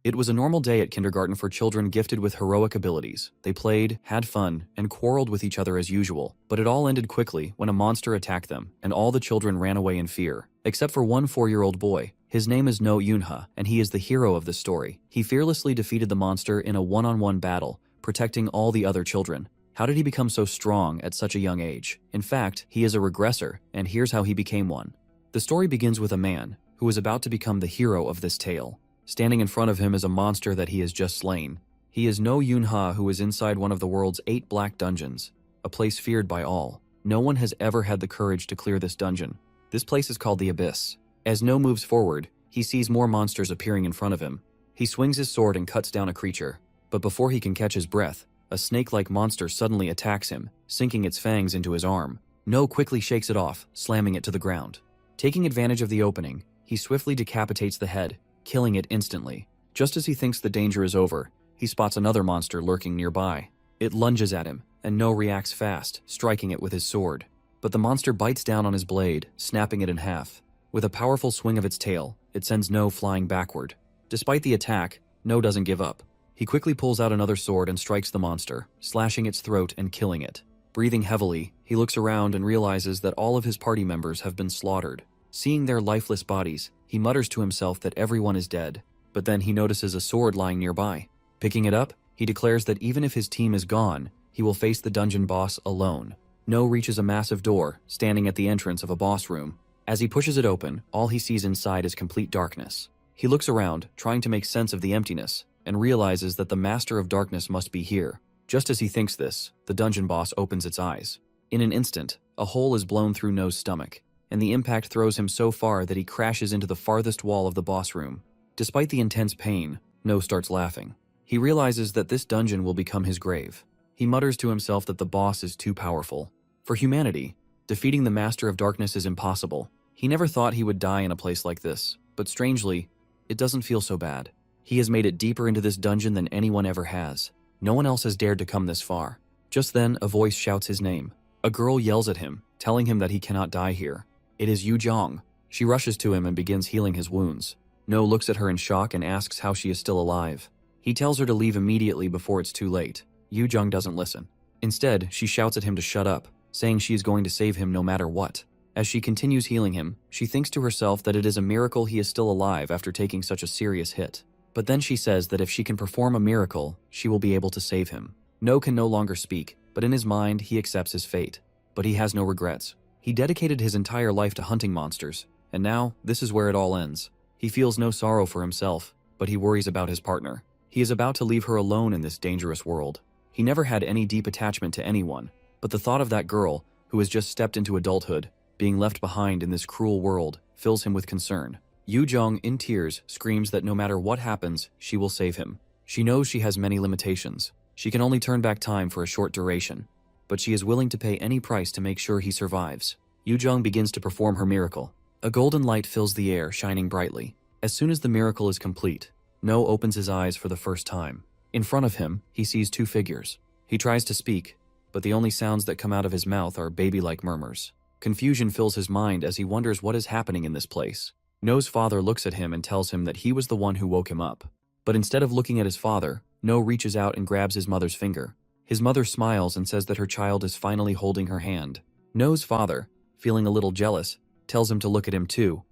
It was a normal day at kindergarten for children gifted with heroic abilities. They played, had fun, and quarreled with each other as usual. But it all ended quickly when a monster attacked them, and all the children ran away in fear. Except for one 4-year-old boy. His name is No Yunha, and he is the hero of the story. He fearlessly defeated the monster in a one-on-one battle, protecting all the other children. How did he become so strong at such a young age? In fact, he is a regressor, and here's how he became one. The story begins with a man who is about to become the hero of this tale. Standing in front of him is a monster that he has just slain. He is No Yunha, who is inside one of the world's 8 black dungeons, a place feared by all. No one has ever had the courage to clear this dungeon. This place is called the Abyss. As No moves forward, he sees more monsters appearing in front of him. He swings his sword and cuts down a creature. But before he can catch his breath, a snake-like monster suddenly attacks him, sinking its fangs into his arm. No quickly shakes it off, slamming it to the ground. Taking advantage of the opening, he swiftly decapitates the head, killing it instantly. Just as he thinks the danger is over, he spots another monster lurking nearby. It lunges at him, and No reacts fast, striking it with his sword. But the monster bites down on his blade, snapping it in half. With a powerful swing of its tail, it sends No flying backward. Despite the attack, No doesn't give up. He quickly pulls out another sword and strikes the monster, slashing its throat and killing it. Breathing heavily, he looks around and realizes that all of his party members have been slaughtered. Seeing their lifeless bodies, he mutters to himself that everyone is dead. But then he notices a sword lying nearby. Picking it up, he declares that even if his team is gone, he will face the dungeon boss alone. No reaches a massive door, standing at the entrance of a boss room. As he pushes it open, all he sees inside is complete darkness. He looks around, trying to make sense of the emptiness, and realizes that the Master of Darkness must be here. Just as he thinks this, the dungeon boss opens its eyes. In an instant, a hole is blown through No's stomach, and the impact throws him so far that he crashes into the farthest wall of the boss room. Despite the intense pain, No starts laughing. He realizes that this dungeon will become his grave. He mutters to himself that the boss is too powerful. For humanity, defeating the Master of Darkness is impossible. He never thought he would die in a place like this, but strangely, it doesn't feel so bad. He has made it deeper into this dungeon than anyone ever has. No one else has dared to come this far. Just then, a voice shouts his name. A girl yells at him, telling him that he cannot die here. It is Yu Zhong. She rushes to him and begins healing his wounds. No looks at her in shock and asks how she is still alive. He tells her to leave immediately before it's too late. Yu Zhong doesn't listen. Instead, she shouts at him to shut up, saying she is going to save him no matter what. As she continues healing him, she thinks to herself that it is a miracle he is still alive after taking such a serious hit. But then she says that if she can perform a miracle, she will be able to save him. No can no longer speak, but in his mind, he accepts his fate. But he has no regrets. He dedicated his entire life to hunting monsters, and now, this is where it all ends. He feels no sorrow for himself, but he worries about his partner. He is about to leave her alone in this dangerous world. He never had any deep attachment to anyone, but the thought of that girl, who has just stepped into adulthood, being left behind in this cruel world, fills him with concern. Yu Zhong, in tears, screams that no matter what happens, she will save him. She knows she has many limitations. She can only turn back time for a short duration, but she is willing to pay any price to make sure he survives. Yu Zhong begins to perform her miracle. A golden light fills the air, shining brightly. As soon as the miracle is complete, No opens his eyes for the first time. In front of him, he sees 2 figures. He tries to speak, but the only sounds that come out of his mouth are baby-like murmurs. Confusion fills his mind as he wonders what is happening in this place. No's father looks at him and tells him that he was the one who woke him up. But instead of looking at his father, No reaches out and grabs his mother's finger. His mother smiles and says that her child is finally holding her hand. No's father, feeling a little jealous, tells him to look at him too.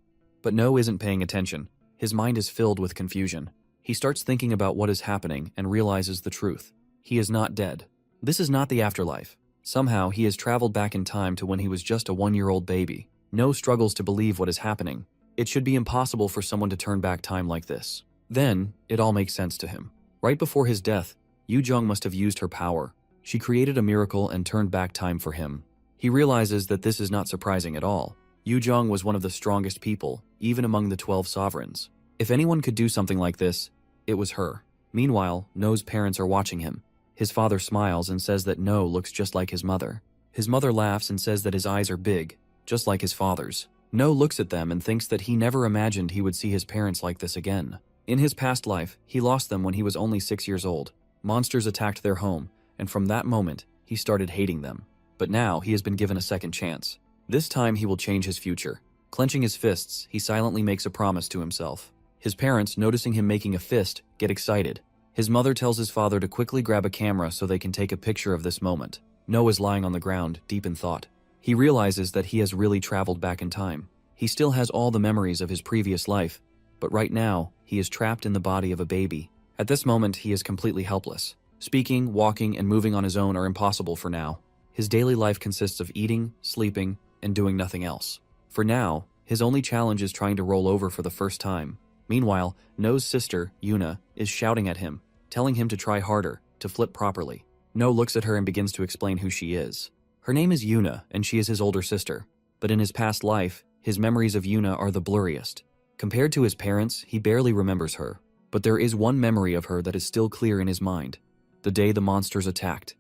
But No isn't paying attention. His mind is filled with confusion. He starts thinking about what is happening and realizes the truth. He is not dead. This is not the afterlife. Somehow, he has traveled back in time to when he was just a 1-year-old baby. No struggles to believe what is happening. It should be impossible for someone to turn back time like this. Then, it all makes sense to him. Right before his death, Yu Zhong must have used her power. She created a miracle and turned back time for him. He realizes that this is not surprising at all. Yu Zhong was one of the strongest people, even among the 12 sovereigns. If anyone could do something like this, it was her. Meanwhile, No's parents are watching him. His father smiles and says that No looks just like his mother. His mother laughs and says that his eyes are big, just like his father's. No looks at them and thinks that he never imagined he would see his parents like this again. In his past life, he lost them when he was only 6 years old. Monsters attacked their home, and from that moment, he started hating them. But now, he has been given a second chance. This time, he will change his future. Clenching his fists, he silently makes a promise to himself. His parents, noticing him making a fist, get excited. His mother tells his father to quickly grab a camera so they can take a picture of this moment. No is lying on the ground, deep in thought. He realizes that he has really traveled back in time. He still has all the memories of his previous life, but right now, he is trapped in the body of a baby. At this moment, he is completely helpless. Speaking, walking, and moving on his own are impossible for now. His daily life consists of eating, sleeping, and doing nothing else. For now, his only challenge is trying to roll over for the first time. Meanwhile, No's sister, Yuna, is shouting at him, telling him to try harder, to flip properly. No looks at her and begins to explain who she is. Her name is Yuna, and she is his older sister. But in his past life, his memories of Yuna are the blurriest. Compared to his parents, he barely remembers her. But there is one memory of her that is still clear in his mind. The day the monsters attacked.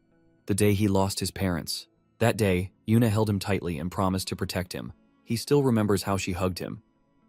The day he lost his parents. That day, Yuna held him tightly and promised to protect him. He still remembers how she hugged him.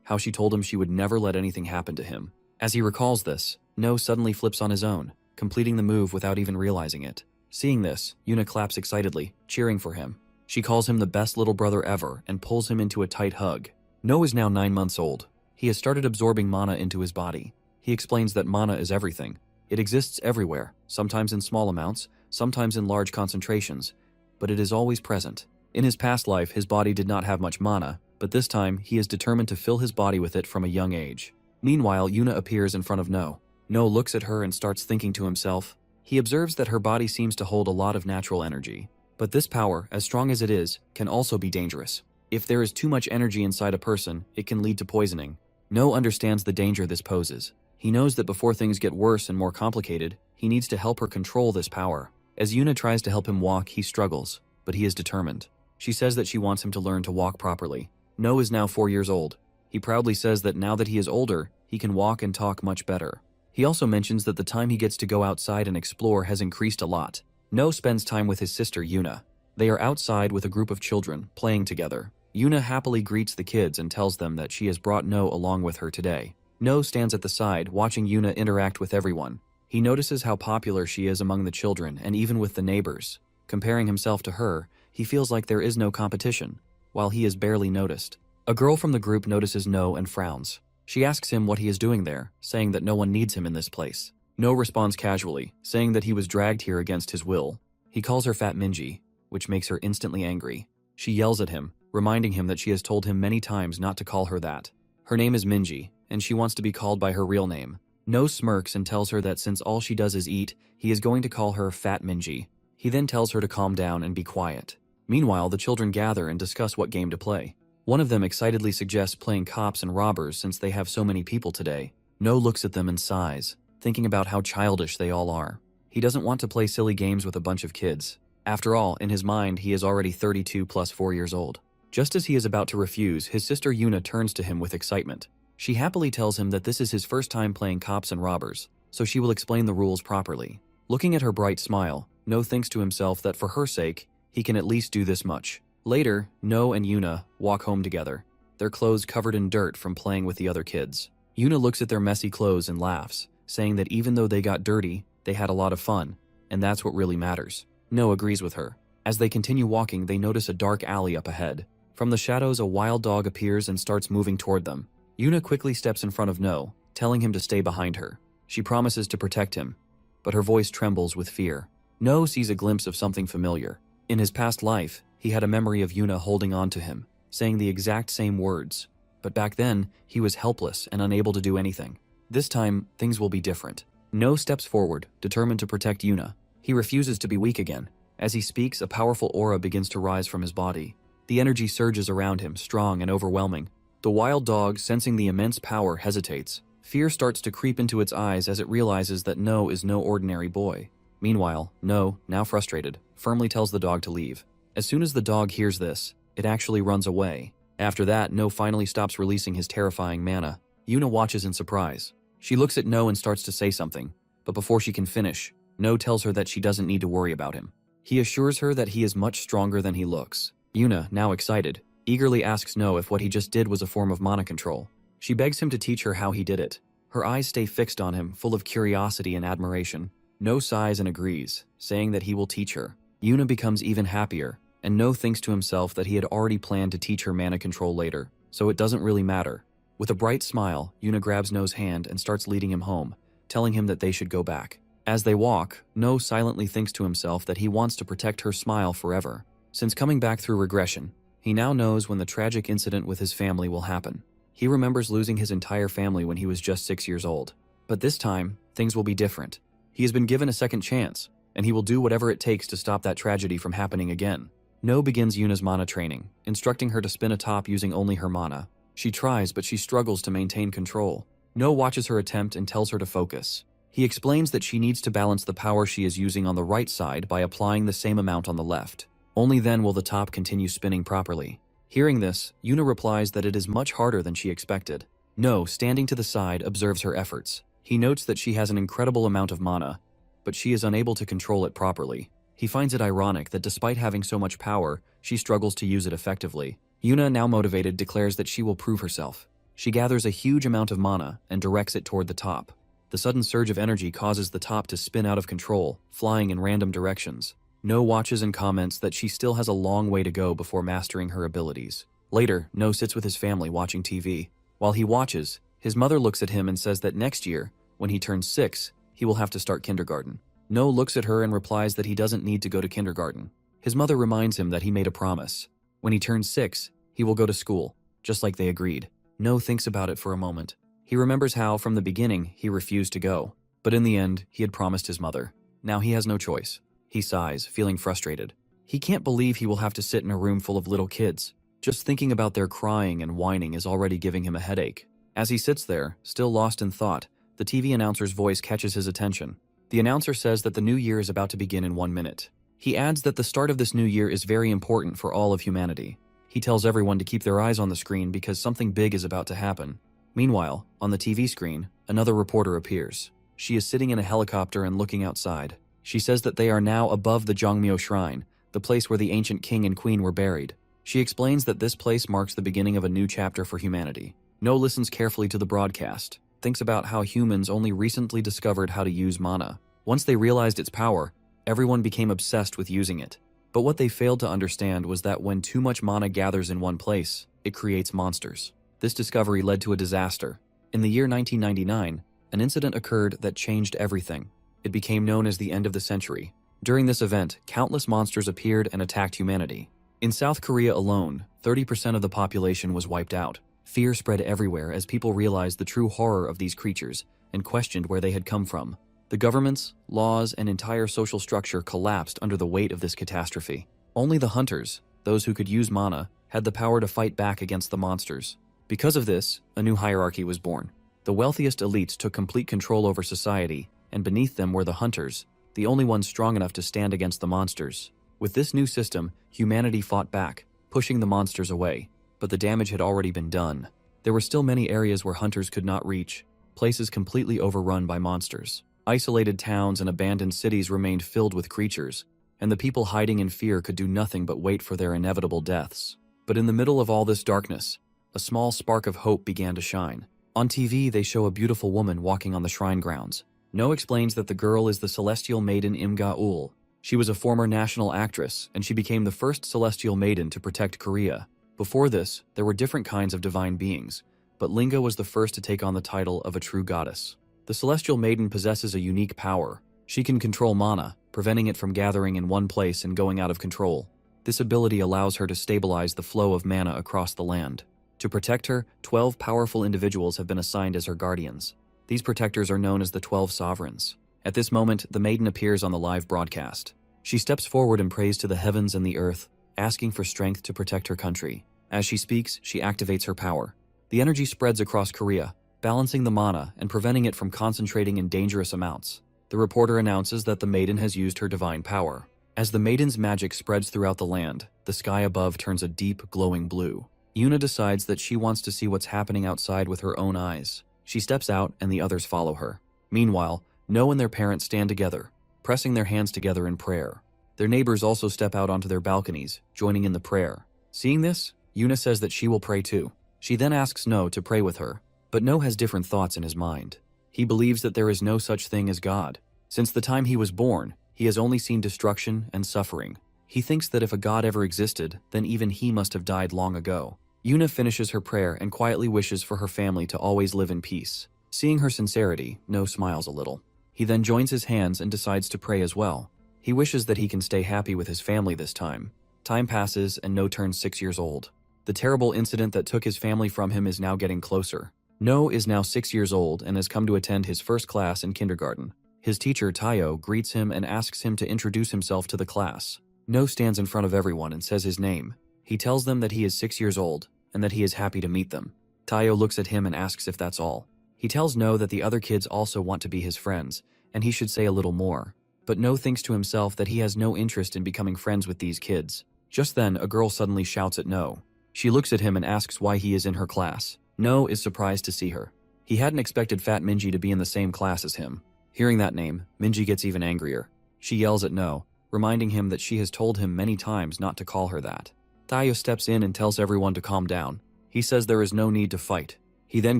How she told him she would never let anything happen to him. As he recalls this, No suddenly flips on his own, completing the move without even realizing it. Seeing this, Yuna claps excitedly, cheering for him. She calls him the best little brother ever and pulls him into a tight hug. No is now 9 months old. He has started absorbing mana into his body. He explains that mana is everything. It exists everywhere, sometimes in small amounts, sometimes in large concentrations, but it is always present. In his past life, his body did not have much mana, but this time, he is determined to fill his body with it from a young age. Meanwhile, Yuna appears in front of No. No looks at her and starts thinking to himself. He observes that her body seems to hold a lot of natural energy. But this power, as strong as it is, can also be dangerous. If there is too much energy inside a person, it can lead to poisoning. No understands the danger this poses. He knows that before things get worse and more complicated, he needs to help her control this power. As Yuna tries to help him walk, he struggles, but he is determined. She says that she wants him to learn to walk properly. No is now 4 years old. He proudly says that now that he is older, he can walk and talk much better. He also mentions that the time he gets to go outside and explore has increased a lot. No spends time with his sister Yuna. They are outside with a group of children, playing together. Yuna happily greets the kids and tells them that she has brought No along with her today. No stands at the side, watching Yuna interact with everyone. He notices how popular she is among the children and even with the neighbors. Comparing himself to her, he feels like there is no competition, while he is barely noticed. A girl from the group notices No and frowns. She asks him what he is doing there, saying that no one needs him in this place. No responds casually, saying that he was dragged here against his will. He calls her Fat Minji, which makes her instantly angry. She yells at him, reminding him that she has told him many times not to call her that. Her name is Minji, and she wants to be called by her real name. No smirks and tells her that since all she does is eat, he is going to call her Fat Minji. He then tells her to calm down and be quiet. Meanwhile, the children gather and discuss what game to play. One of them excitedly suggests playing cops and robbers since they have so many people today. No looks at them and sighs, thinking about how childish they all are. He doesn't want to play silly games with a bunch of kids. After all, in his mind, he is already 32 plus 4 years old. Just as he is about to refuse, his sister Yuna turns to him with excitement. She happily tells him that this is his first time playing cops and robbers, so she will explain the rules properly. Looking at her bright smile, No thinks to himself that for her sake, he can at least do this much. Later, No and Yuna walk home together, their clothes covered in dirt from playing with the other kids. Yuna looks at their messy clothes and laughs, saying that even though they got dirty, they had a lot of fun, and that's what really matters. No agrees with her. As they continue walking, they notice a dark alley up ahead. From the shadows, a wild dog appears and starts moving toward them. Yuna quickly steps in front of No, telling him to stay behind her. She promises to protect him, but her voice trembles with fear. No sees a glimpse of something familiar. In his past life, he had a memory of Yuna holding on to him, saying the exact same words. But back then, he was helpless and unable to do anything. This time, things will be different. No steps forward, determined to protect Yuna. He refuses to be weak again. As he speaks, a powerful aura begins to rise from his body. The energy surges around him, strong and overwhelming. The wild dog, sensing the immense power, hesitates. Fear starts to creep into its eyes as it realizes that No is no ordinary boy. Meanwhile, No, now frustrated, firmly tells the dog to leave. As soon as the dog hears this, it actually runs away. After that, No finally stops releasing his terrifying mana. Yuna watches in surprise. She looks at No and starts to say something, but before she can finish, No tells her that she doesn't need to worry about him. He assures her that he is much stronger than he looks. Yuna, now excited, eagerly asks No if what he just did was a form of mana control. She begs him to teach her how he did it. Her eyes stay fixed on him, full of curiosity and admiration. No sighs and agrees, saying that he will teach her. Yuna becomes even happier, and No thinks to himself that he had already planned to teach her mana control later, so it doesn't really matter. With a bright smile, Yuna grabs No's hand and starts leading him home, telling him that they should go back. As they walk, No silently thinks to himself that he wants to protect her smile forever. Since coming back through regression, he now knows when the tragic incident with his family will happen. He remembers losing his entire family when he was just 6 years old. But this time, things will be different. He has been given a second chance, and he will do whatever it takes to stop that tragedy from happening again. No begins Yuna's mana training, instructing her to spin a top using only her mana. She tries, but she struggles to maintain control. No watches her attempt and tells her to focus. He explains that she needs to balance the power she is using on the right side by applying the same amount on the left. Only then will the top continue spinning properly. Hearing this, Yuna replies that it is much harder than she expected. No, standing to the side, observes her efforts. He notes that she has an incredible amount of mana, but she is unable to control it properly. He finds it ironic that despite having so much power, she struggles to use it effectively. Yuna, now motivated, declares that she will prove herself. She gathers a huge amount of mana and directs it toward the top. The sudden surge of energy causes the top to spin out of control, flying in random directions. No watches and comments that she still has a long way to go before mastering her abilities. Later, No sits with his family watching TV. While he watches, his mother looks at him and says that next year, when he turns 6, he will have to start kindergarten. No looks at her and replies that he doesn't need to go to kindergarten. His mother reminds him that he made a promise. When he turns 6, he will go to school, just like they agreed. No thinks about it for a moment. He remembers how, from the beginning, he refused to go. But in the end, he had promised his mother. Now he has no choice. He sighs, feeling frustrated. He can't believe he will have to sit in a room full of little kids. Just thinking about their crying and whining is already giving him a headache. As he sits there, still lost in thought, the TV announcer's voice catches his attention. The announcer says that the new year is about to begin in 1 minute. He adds that the start of this new year is very important for all of humanity. He tells everyone to keep their eyes on the screen because something big is about to happen. Meanwhile, on the TV screen, another reporter appears. She is sitting in a helicopter and looking outside. She says that they are now above the Jongmyo Shrine, the place where the ancient king and queen were buried. She explains that this place marks the beginning of a new chapter for humanity. No listens carefully to the broadcast, thinks about how humans only recently discovered how to use mana. Once they realized its power, everyone became obsessed with using it. But what they failed to understand was that when too much mana gathers in one place, it creates monsters. This discovery led to a disaster. In the year 1999, an incident occurred that changed everything. It became known as the end of the century. During this event, countless monsters appeared and attacked humanity. In South Korea alone, 30% of the population was wiped out. Fear spread everywhere as people realized the true horror of these creatures and questioned where they had come from. The governments, laws, and entire social structure collapsed under the weight of this catastrophe. Only the hunters, those who could use mana, had the power to fight back against the monsters. Because of this, a new hierarchy was born. The wealthiest elites took complete control over society, and beneath them were the hunters, the only ones strong enough to stand against the monsters. With this new system, humanity fought back, pushing the monsters away, but the damage had already been done. There were still many areas where hunters could not reach, places completely overrun by monsters. Isolated towns and abandoned cities remained filled with creatures, and the people hiding in fear could do nothing but wait for their inevitable deaths. But in the middle of all this darkness, a small spark of hope began to shine. On TV, they show a beautiful woman walking on the shrine grounds. No explains that the girl is the celestial maiden Imga-ul. She was a former national actress, and she became the first celestial maiden to protect Korea. Before this, there were different kinds of divine beings, but Linga was the first to take on the title of a true goddess. The celestial maiden possesses a unique power. She can control mana, preventing it from gathering in one place and going out of control. This ability allows her to stabilize the flow of mana across the land. To protect her, 12 powerful individuals have been assigned as her guardians. These protectors are known as the 12 sovereigns. At this moment, the maiden appears on the live broadcast. She steps forward and prays to the heavens and the earth, asking for strength to protect her country. As she speaks, she activates her power. The energy spreads across Korea, balancing the mana and preventing it from concentrating in dangerous amounts. The reporter announces that the maiden has used her divine power. As the maiden's magic spreads throughout the land, the sky above turns a deep, glowing blue. Yuna decides that she wants to see what's happening outside with her own eyes. She steps out and the others follow her. Meanwhile, No and their parents stand together, pressing their hands together in prayer. Their neighbors also step out onto their balconies, joining in the prayer. Seeing this, Yuna says that she will pray too. She then asks No to pray with her, but No has different thoughts in his mind. He believes that there is no such thing as God. Since the time he was born, he has only seen destruction and suffering. He thinks that if a God ever existed, then even he must have died long ago. Yuna finishes her prayer and quietly wishes for her family to always live in peace. Seeing her sincerity, No smiles a little. He then joins his hands and decides to pray as well. He wishes that he can stay happy with his family this time. Time passes and No turns 6 years old. The terrible incident that took his family from him is now getting closer. No is now 6 years old and has come to attend his first class in kindergarten. His teacher, Tayo, greets him and asks him to introduce himself to the class. No stands in front of everyone and says his name. He tells them that he is 6 years old and that he is happy to meet them. Tayo looks at him and asks if that's all. He tells No that the other kids also want to be his friends, and he should say a little more. But No thinks to himself that he has no interest in becoming friends with these kids. Just then, a girl suddenly shouts at No. She looks at him and asks why he is in her class. No is surprised to see her. He hadn't expected Fat Minji to be in the same class as him. Hearing that name, Minji gets even angrier. She yells at No, reminding him that she has told him many times not to call her that. Tayo steps in and tells everyone to calm down. He says there is no need to fight. He then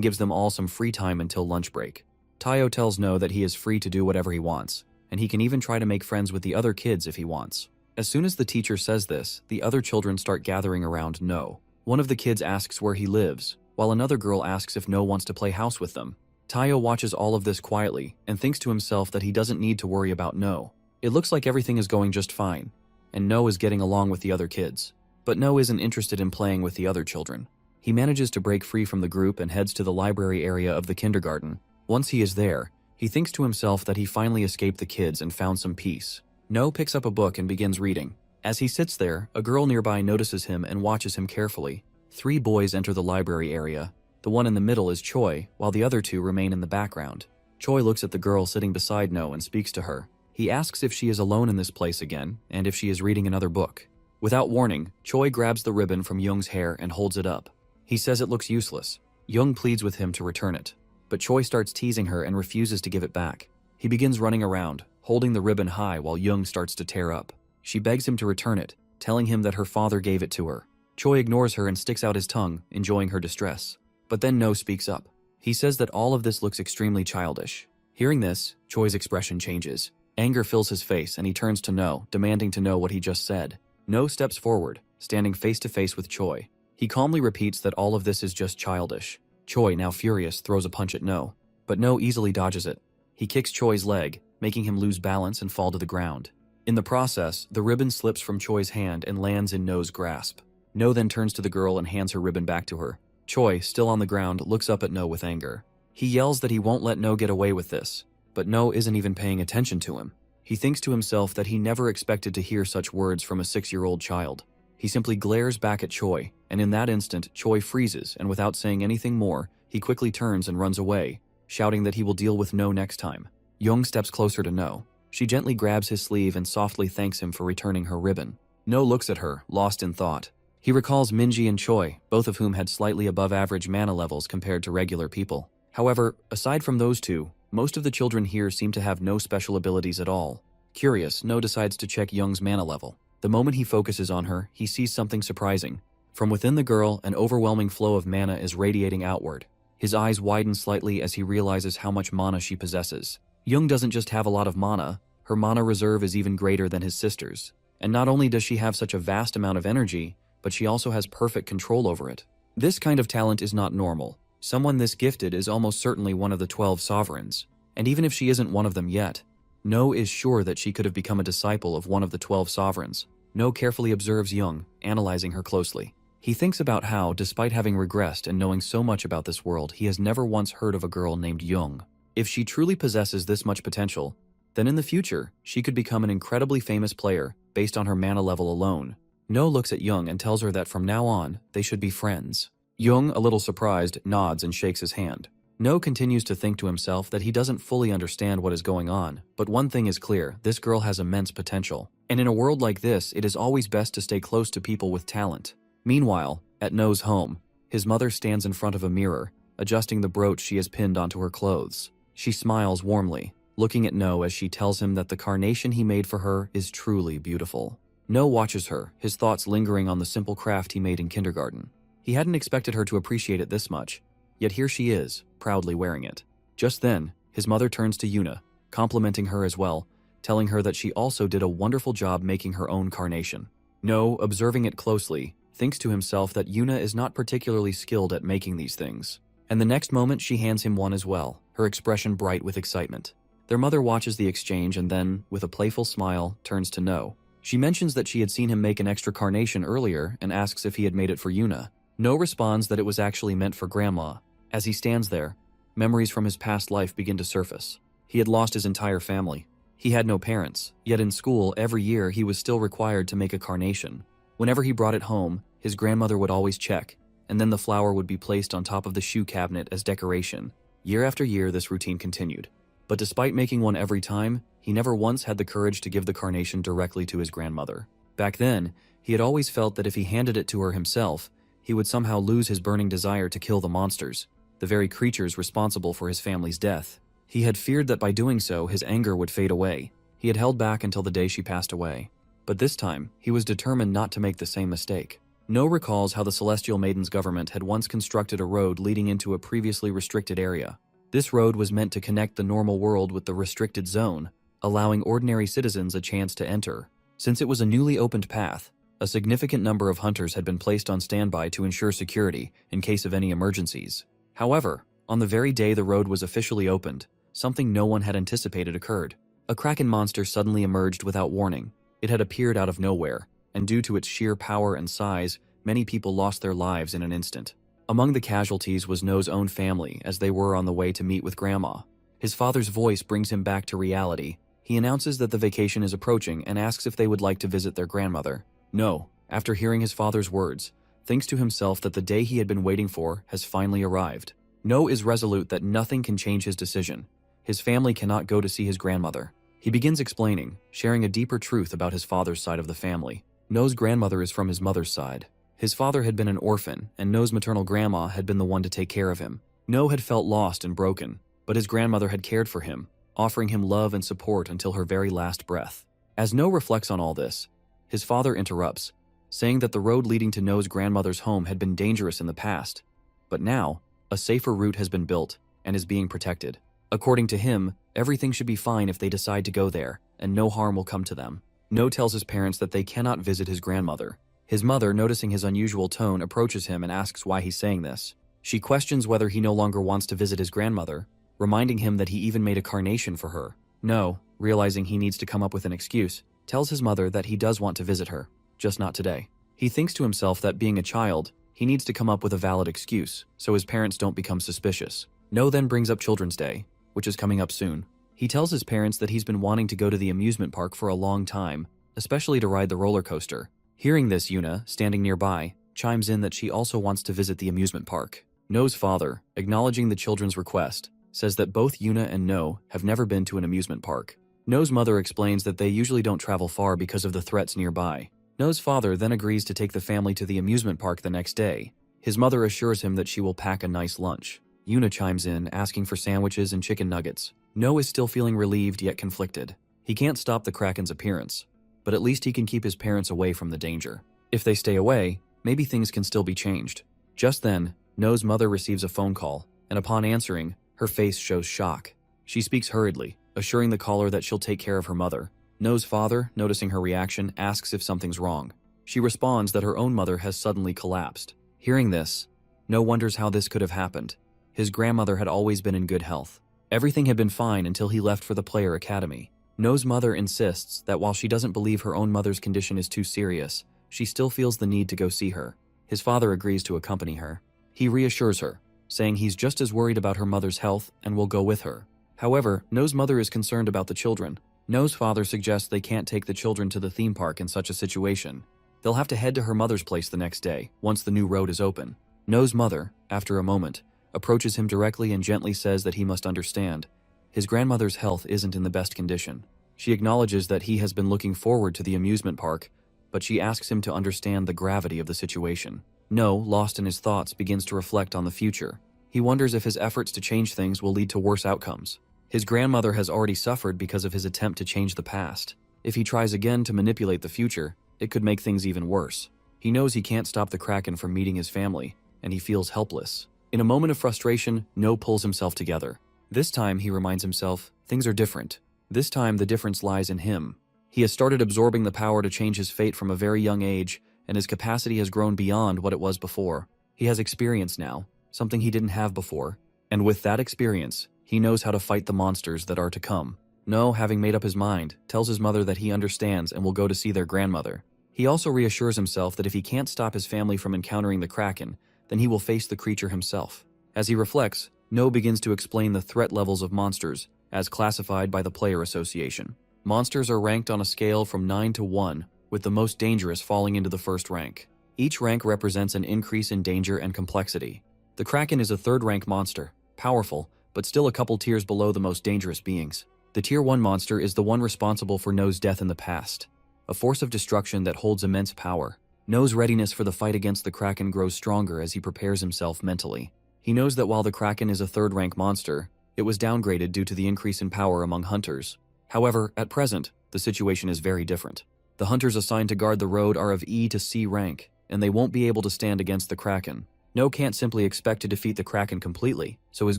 gives them all some free time until lunch break. Tayo tells No that he is free to do whatever he wants, and he can even try to make friends with the other kids if he wants. As soon as the teacher says this, the other children start gathering around No. One of the kids asks where he lives, while another girl asks if No wants to play house with them. Tayo watches all of this quietly and thinks to himself that he doesn't need to worry about No. It looks like everything is going just fine, and No is getting along with the other kids. But No isn't interested in playing with the other children. He manages to break free from the group and heads to the library area of the kindergarten. Once he is there, he thinks to himself that he finally escaped the kids and found some peace. No picks up a book and begins reading. As he sits there, a girl nearby notices him and watches him carefully. 3 boys enter the library area. The one in the middle is Choi, while the other 2 remain in the background. Choi looks at the girl sitting beside No and speaks to her. He asks if she is alone in this place again, and if she is reading another book. Without warning, Choi grabs the ribbon from Young's hair and holds it up. He says it looks useless. Young pleads with him to return it, but Choi starts teasing her and refuses to give it back. He begins running around, holding the ribbon high while Young starts to tear up. She begs him to return it, telling him that her father gave it to her. Choi ignores her and sticks out his tongue, enjoying her distress. But then No speaks up. He says that all of this looks extremely childish. Hearing this, Choi's expression changes. Anger fills his face and he turns to No, demanding to know what he just said. No steps forward, standing face to face with Choi. He calmly repeats that all of this is just childish. Choi, now furious, throws a punch at No, but No easily dodges it. He kicks Choi's leg, making him lose balance and fall to the ground. In the process, the ribbon slips from Choi's hand and lands in No's grasp. No then turns to the girl and hands her ribbon back to her. Choi, still on the ground, looks up at No with anger. He yells that he won't let No get away with this, but No isn't even paying attention to him. He thinks to himself that he never expected to hear such words from a 6-year-old child. He simply glares back at Choi, and in that instant, Choi freezes, and without saying anything more, he quickly turns and runs away, shouting that he will deal with No next time. Young steps closer to No. She gently grabs his sleeve and softly thanks him for returning her ribbon. No looks at her, lost in thought. He recalls Minji and Choi, both of whom had slightly above average mana levels compared to regular people. However, aside from those 2, most of the children here seem to have no special abilities at all. Curious, No decides to check Young's mana level. The moment he focuses on her, he sees something surprising. From within the girl, an overwhelming flow of mana is radiating outward. His eyes widen slightly as he realizes how much mana she possesses. Young doesn't just have a lot of mana, her mana reserve is even greater than his sister's. And not only does she have such a vast amount of energy, but she also has perfect control over it. This kind of talent is not normal. Someone this gifted is almost certainly one of the 12 sovereigns. And even if she isn't one of them yet, No is sure that she could have become a disciple of one of the 12 sovereigns. No carefully observes Young, analyzing her closely. He thinks about how, despite having regressed and knowing so much about this world, he has never once heard of a girl named Young. If she truly possesses this much potential, then in the future, she could become an incredibly famous player based on her mana level alone. No looks at Young and tells her that from now on, they should be friends. Young, a little surprised, nods and shakes his hand. No continues to think to himself that he doesn't fully understand what is going on, but one thing is clear, this girl has immense potential. And in a world like this, it is always best to stay close to people with talent. Meanwhile, at No's home, his mother stands in front of a mirror, adjusting the brooch she has pinned onto her clothes. She smiles warmly, looking at No as she tells him that the carnation he made for her is truly beautiful. No watches her, his thoughts lingering on the simple craft he made in kindergarten. He hadn't expected her to appreciate it this much, yet here she is, proudly wearing it. Just then, his mother turns to Yuna, complimenting her as well, telling her that she also did a wonderful job making her own carnation. No, observing it closely, thinks to himself that Yuna is not particularly skilled at making these things. And the next moment she hands him one as well, her expression bright with excitement. Their mother watches the exchange and then, with a playful smile, turns to No. She mentions that she had seen him make an extra carnation earlier and asks if he had made it for Yuna. No responds that it was actually meant for Grandma. As he stands there, memories from his past life begin to surface. He had lost his entire family. He had no parents, yet in school, every year he was still required to make a carnation. Whenever he brought it home, his grandmother would always check, and then the flower would be placed on top of the shoe cabinet as decoration. Year after year, this routine continued. But despite making one every time, he never once had the courage to give the carnation directly to his grandmother. Back then, he had always felt that if he handed it to her himself, he would somehow lose his burning desire to kill the monsters, the very creatures responsible for his family's death. He had feared that by doing so, his anger would fade away. He had held back until the day she passed away. But this time, he was determined not to make the same mistake. No recalls how the Celestial Maiden's government had once constructed a road leading into a previously restricted area. This road was meant to connect the normal world with the restricted zone, allowing ordinary citizens a chance to enter. Since it was a newly opened path, a significant number of hunters had been placed on standby to ensure security in case of any emergencies. However, on the very day the road was officially opened, something no one had anticipated occurred. A kraken monster suddenly emerged without warning. It had appeared out of nowhere, and due to its sheer power and size, many people lost their lives in an instant. Among the casualties was No's own family, as they were on the way to meet with Grandma. His father's voice brings him back to reality. He announces that the vacation is approaching and asks if they would like to visit their grandmother. No, after hearing his father's words, thinks to himself that the day he had been waiting for has finally arrived. No is resolute that nothing can change his decision. His family cannot go to see his grandmother. He begins explaining, sharing a deeper truth about his father's side of the family. No's grandmother is from his mother's side. His father had been an orphan, and No's maternal grandma had been the one to take care of him. No had felt lost and broken, but his grandmother had cared for him, offering him love and support until her very last breath. As No reflects on all this, his father interrupts, saying that the road leading to No's grandmother's home had been dangerous in the past, but now, a safer route has been built and is being protected. According to him, everything should be fine if they decide to go there, and no harm will come to them. No tells his parents that they cannot visit his grandmother. His mother, noticing his unusual tone, approaches him and asks why he's saying this. She questions whether he no longer wants to visit his grandmother, reminding him that he even made a carnation for her. No, realizing he needs to come up with an excuse, tells his mother that he does want to visit her, just not today. He thinks to himself that being a child, he needs to come up with a valid excuse, so his parents don't become suspicious. No then brings up Children's Day, which is coming up soon. He tells his parents that he's been wanting to go to the amusement park for a long time, especially to ride the roller coaster. Hearing this, Yuna, standing nearby, chimes in that she also wants to visit the amusement park. No's father, acknowledging the children's request, says that both Yuna and No have never been to an amusement park. No's mother explains that they usually don't travel far because of the threats nearby. No's father then agrees to take the family to the amusement park the next day. His mother assures him that she will pack a nice lunch. Yuna chimes in, asking for sandwiches and chicken nuggets. No is still feeling relieved yet conflicted. He can't stop the Kraken's appearance, but at least he can keep his parents away from the danger. If they stay away, maybe things can still be changed. Just then, No's mother receives a phone call, and upon answering, her face shows shock. She speaks hurriedly, assuring the caller that she'll take care of her mother. No's father, noticing her reaction, asks if something's wrong. She responds that her own mother has suddenly collapsed. Hearing this, No wonders how this could have happened. His grandmother had always been in good health. Everything had been fine until he left for the Player Academy. No's mother insists that while she doesn't believe her own mother's condition is too serious, she still feels the need to go see her. His father agrees to accompany her. He reassures her, saying he's just as worried about her mother's health and will go with her. However, No's mother is concerned about the children. No's father suggests they can't take the children to the theme park in such a situation. They'll have to head to her mother's place the next day, once the new road is open. No's mother, after a moment, approaches him directly and gently says that he must understand. His grandmother's health isn't in the best condition. She acknowledges that he has been looking forward to the amusement park, but she asks him to understand the gravity of the situation. No, lost in his thoughts, begins to reflect on the future. He wonders if his efforts to change things will lead to worse outcomes. His grandmother has already suffered because of his attempt to change the past. If he tries again to manipulate the future, it could make things even worse. He knows he can't stop the Kraken from meeting his family, and he feels helpless. In a moment of frustration, No pulls himself together. This time, he reminds himself, things are different. This time, the difference lies in him. He has started absorbing the power to change his fate from a very young age, and his capacity has grown beyond what it was before. He has experience now, something he didn't have before, and with that experience, he knows how to fight the monsters that are to come. No, having made up his mind, tells his mother that he understands and will go to see their grandmother. He also reassures himself that if he can't stop his family from encountering the Kraken, then he will face the creature himself. As he reflects, No begins to explain the threat levels of monsters, as classified by the Player Association. Monsters are ranked on a scale from 9 to 1, with the most dangerous falling into the first rank. Each rank represents an increase in danger and complexity. The Kraken is a third-rank monster, powerful, but still a couple tiers below the most dangerous beings. The Tier 1 monster is the one responsible for No's death in the past, a force of destruction that holds immense power. No's readiness for the fight against the Kraken grows stronger as he prepares himself mentally. He knows that while the Kraken is a third-rank monster, it was downgraded due to the increase in power among hunters. However, at present, the situation is very different. The hunters assigned to guard the road are of E to C rank, and they won't be able to stand against the Kraken. No can't simply expect to defeat the Kraken completely, so his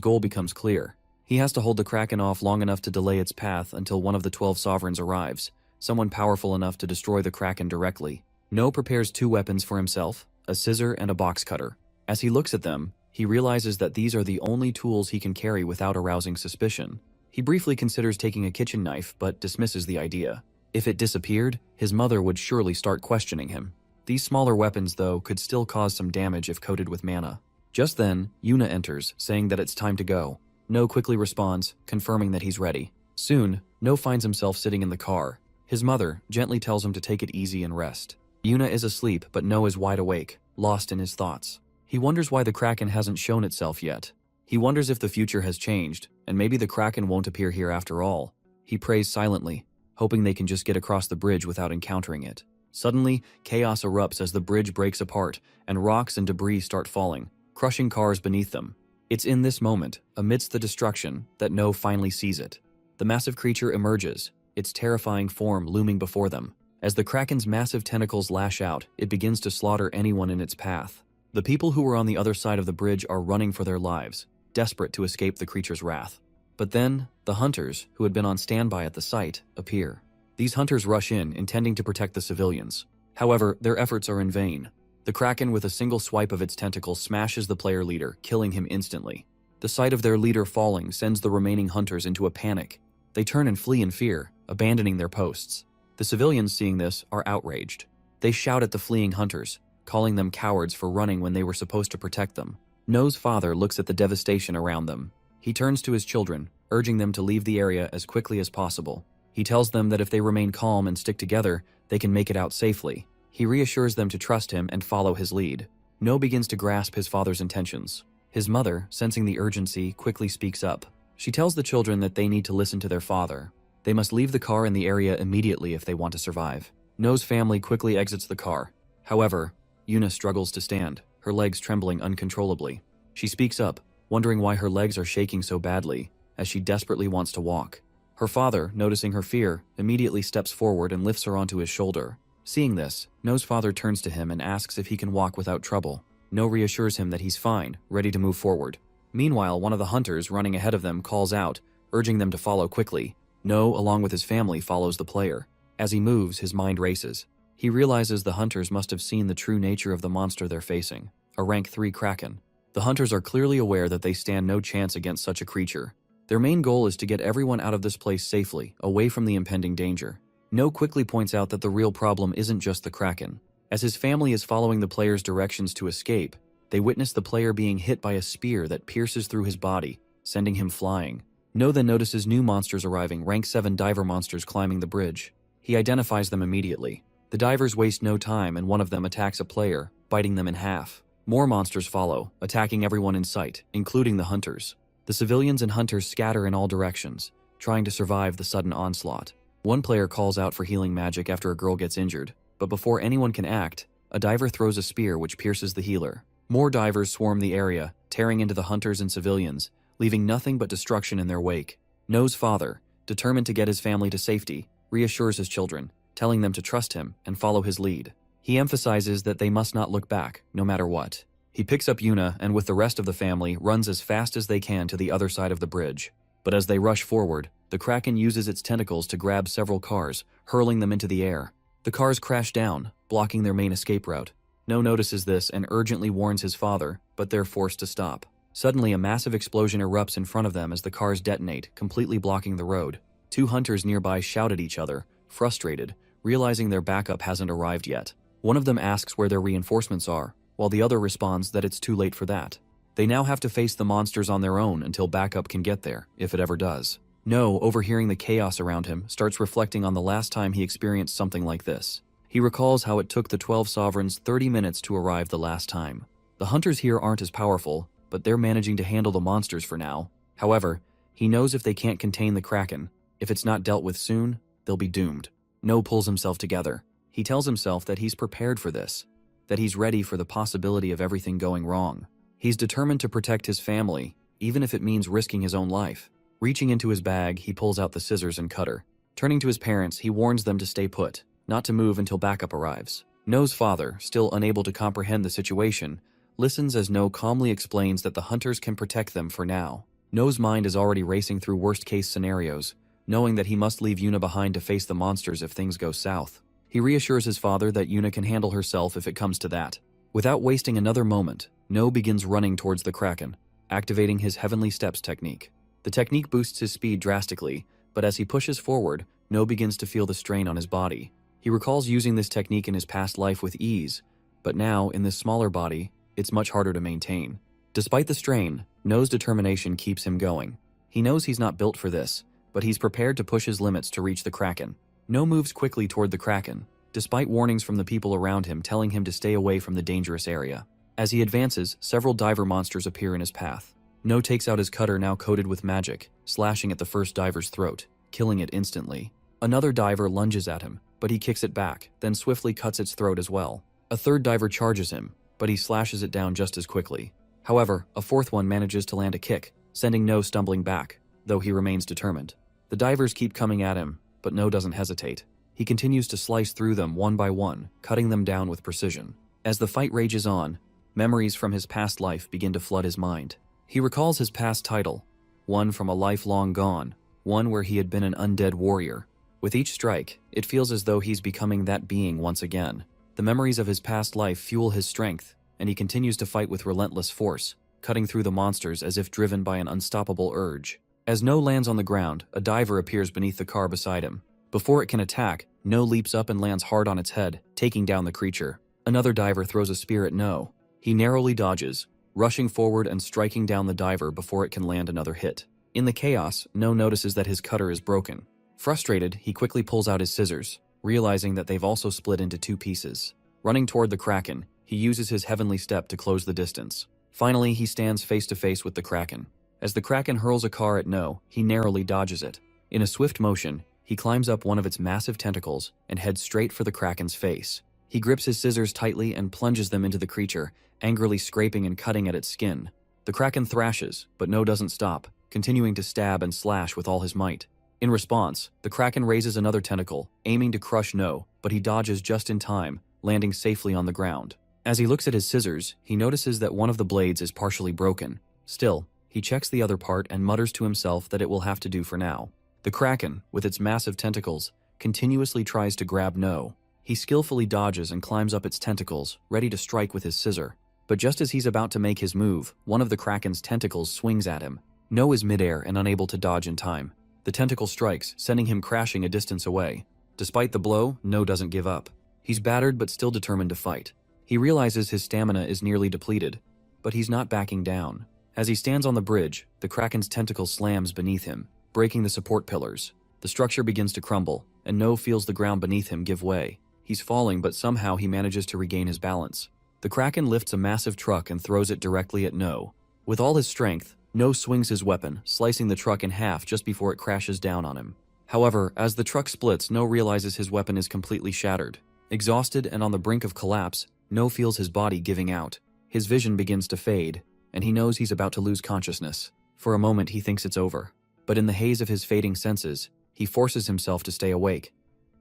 goal becomes clear. He has to hold the Kraken off long enough to delay its path until one of the 12 sovereigns arrives, someone powerful enough to destroy the Kraken directly. No prepares 2 weapons for himself, a scissor and a box cutter. As he looks at them, he realizes that these are the only tools he can carry without arousing suspicion. He briefly considers taking a kitchen knife, but dismisses the idea. If it disappeared, his mother would surely start questioning him. These smaller weapons, though, could still cause some damage if coated with mana. Just then, Yuna enters, saying that it's time to go. No quickly responds, confirming that he's ready. Soon, No finds himself sitting in the car. His mother gently tells him to take it easy and rest. Yuna is asleep, but No is wide awake, lost in his thoughts. He wonders why the Kraken hasn't shown itself yet. He wonders if the future has changed, and maybe the Kraken won't appear here after all. He prays silently, hoping they can just get across the bridge without encountering it. Suddenly, chaos erupts as the bridge breaks apart, and rocks and debris start falling, crushing cars beneath them. It's in this moment, amidst the destruction, that No finally sees it. The massive creature emerges, its terrifying form looming before them. As the Kraken's massive tentacles lash out, it begins to slaughter anyone in its path. The people who were on the other side of the bridge are running for their lives, desperate to escape the creature's wrath. But then, the hunters, who had been on standby at the site, appear. These hunters rush in, intending to protect the civilians. However, their efforts are in vain. The Kraken, with a single swipe of its tentacles, smashes the player leader, killing him instantly. The sight of their leader falling sends the remaining hunters into a panic. They turn and flee in fear, abandoning their posts. The civilians, seeing this, are outraged. They shout at the fleeing hunters, calling them cowards for running when they were supposed to protect them. No's father looks at the devastation around them. He turns to his children, urging them to leave the area as quickly as possible. He tells them that if they remain calm and stick together, they can make it out safely. He reassures them to trust him and follow his lead. No begins to grasp his father's intentions. His mother, sensing the urgency, quickly speaks up. She tells the children that they need to listen to their father. They must leave the car in the area immediately if they want to survive. No's family quickly exits the car. However, Yuna struggles to stand, her legs trembling uncontrollably. She speaks up, wondering why her legs are shaking so badly, as she desperately wants to walk. Her father, noticing her fear, immediately steps forward and lifts her onto his shoulder. Seeing this, No's father turns to him and asks if he can walk without trouble. No reassures him that he's fine, ready to move forward. Meanwhile, one of the hunters running ahead of them calls out, urging them to follow quickly. No, along with his family, follows the player. As he moves, his mind races. He realizes the hunters must have seen the true nature of the monster they're facing, a rank 3 Kraken. The hunters are clearly aware that they stand no chance against such a creature. Their main goal is to get everyone out of this place safely, away from the impending danger. No quickly points out that the real problem isn't just the Kraken. As his family is following the player's directions to escape, they witness the player being hit by a spear that pierces through his body, sending him flying. No then notices new monsters arriving, rank 7 diver monsters climbing the bridge. He identifies them immediately. The divers waste no time and one of them attacks a player, biting them in half. More monsters follow, attacking everyone in sight, including the hunters. The civilians and hunters scatter in all directions, trying to survive the sudden onslaught. One player calls out for healing magic after a girl gets injured, but before anyone can act, a diver throws a spear which pierces the healer. More divers swarm the area, tearing into the hunters and civilians, leaving nothing but destruction in their wake. No's father, determined to get his family to safety, reassures his children, telling them to trust him and follow his lead. He emphasizes that they must not look back, no matter what. He picks up Yuna and with the rest of the family runs as fast as they can to the other side of the bridge. But as they rush forward, the Kraken uses its tentacles to grab several cars, hurling them into the air. The cars crash down, blocking their main escape route. No notices this and urgently warns his father, but they're forced to stop. Suddenly, a massive explosion erupts in front of them as the cars detonate, completely blocking the road. Two hunters nearby shout at each other, frustrated, realizing their backup hasn't arrived yet. One of them asks where their reinforcements are, while the other responds that it's too late for that. They now have to face the monsters on their own until backup can get there, if it ever does. No, overhearing the chaos around him, starts reflecting on the last time he experienced something like this. He recalls how it took the 12 sovereigns 30 minutes to arrive the last time. The hunters here aren't as powerful, but they're managing to handle the monsters for now. However, he knows if they can't contain the Kraken, if it's not dealt with soon, they'll be doomed. No pulls himself together. He tells himself that he's prepared for this, that he's ready for the possibility of everything going wrong. He's determined to protect his family, even if it means risking his own life. Reaching into his bag, he pulls out the scissors and cutter. Turning to his parents, he warns them to stay put, not to move until backup arrives. No's father, still unable to comprehend the situation, listens as No calmly explains that the hunters can protect them for now. No's mind is already racing through worst-case scenarios, knowing that he must leave Yuna behind to face the monsters if things go south. He reassures his father that Yuna can handle herself if it comes to that. Without wasting another moment, No begins running towards the Kraken, activating his Heavenly Steps technique. The technique boosts his speed drastically, but as he pushes forward, No begins to feel the strain on his body. He recalls using this technique in his past life with ease, but now, in this smaller body, it's much harder to maintain. Despite the strain, No's determination keeps him going. He knows he's not built for this, but he's prepared to push his limits to reach the Kraken. No moves quickly toward the Kraken, despite warnings from the people around him telling him to stay away from the dangerous area. As he advances, several diver monsters appear in his path. No takes out his cutter now coated with magic, slashing at the first diver's throat, killing it instantly. Another diver lunges at him, but he kicks it back, then swiftly cuts its throat as well. A third diver charges him, but he slashes it down just as quickly. However, a fourth one manages to land a kick, sending No stumbling back, though he remains determined. The divers keep coming at him, but No doesn't hesitate. He continues to slice through them one by one, cutting them down with precision. As the fight rages on, memories from his past life begin to flood his mind. He recalls his past title, one from a life long gone, one where he had been an undead warrior. With each strike, it feels as though he's becoming that being once again. The memories of his past life fuel his strength, and he continues to fight with relentless force, cutting through the monsters as if driven by an unstoppable urge. As No lands on the ground, a diver appears beneath the car beside him. Before it can attack, No leaps up and lands hard on its head, taking down the creature. Another diver throws a spear at No. He narrowly dodges, rushing forward and striking down the diver before it can land another hit. In the chaos, No notices that his cutter is broken. Frustrated, he quickly pulls out his scissors, realizing that they've also split into two pieces. Running toward the Kraken, he uses his Heavenly Step to close the distance. Finally, he stands face to face with the Kraken. As the Kraken hurls a car at No, he narrowly dodges it. In a swift motion, he climbs up one of its massive tentacles and heads straight for the Kraken's face. He grips his scissors tightly and plunges them into the creature, angrily scraping and cutting at its skin. The Kraken thrashes, but No doesn't stop, continuing to stab and slash with all his might. In response, the Kraken raises another tentacle, aiming to crush No, but he dodges just in time, landing safely on the ground. As he looks at his scissors, he notices that one of the blades is partially broken. Still, he checks the other part and mutters to himself that it will have to do for now. The Kraken, with its massive tentacles, continuously tries to grab No. He skillfully dodges and climbs up its tentacles, ready to strike with his scissor. But just as he's about to make his move, one of the Kraken's tentacles swings at him. No is midair and unable to dodge in time. The tentacle strikes, sending him crashing a distance away. Despite the blow, No doesn't give up. He's battered but still determined to fight. He realizes his stamina is nearly depleted, but he's not backing down. As he stands on the bridge, the Kraken's tentacle slams beneath him, breaking the support pillars. The structure begins to crumble, and No feels the ground beneath him give way. He's falling, but somehow he manages to regain his balance. The Kraken lifts a massive truck and throws it directly at No. With all his strength, No swings his weapon, slicing the truck in half just before it crashes down on him. However, as the truck splits, No realizes his weapon is completely shattered. Exhausted and on the brink of collapse, No feels his body giving out. His vision begins to fade, and he knows he's about to lose consciousness. For a moment, he thinks it's over. But in the haze of his fading senses, he forces himself to stay awake,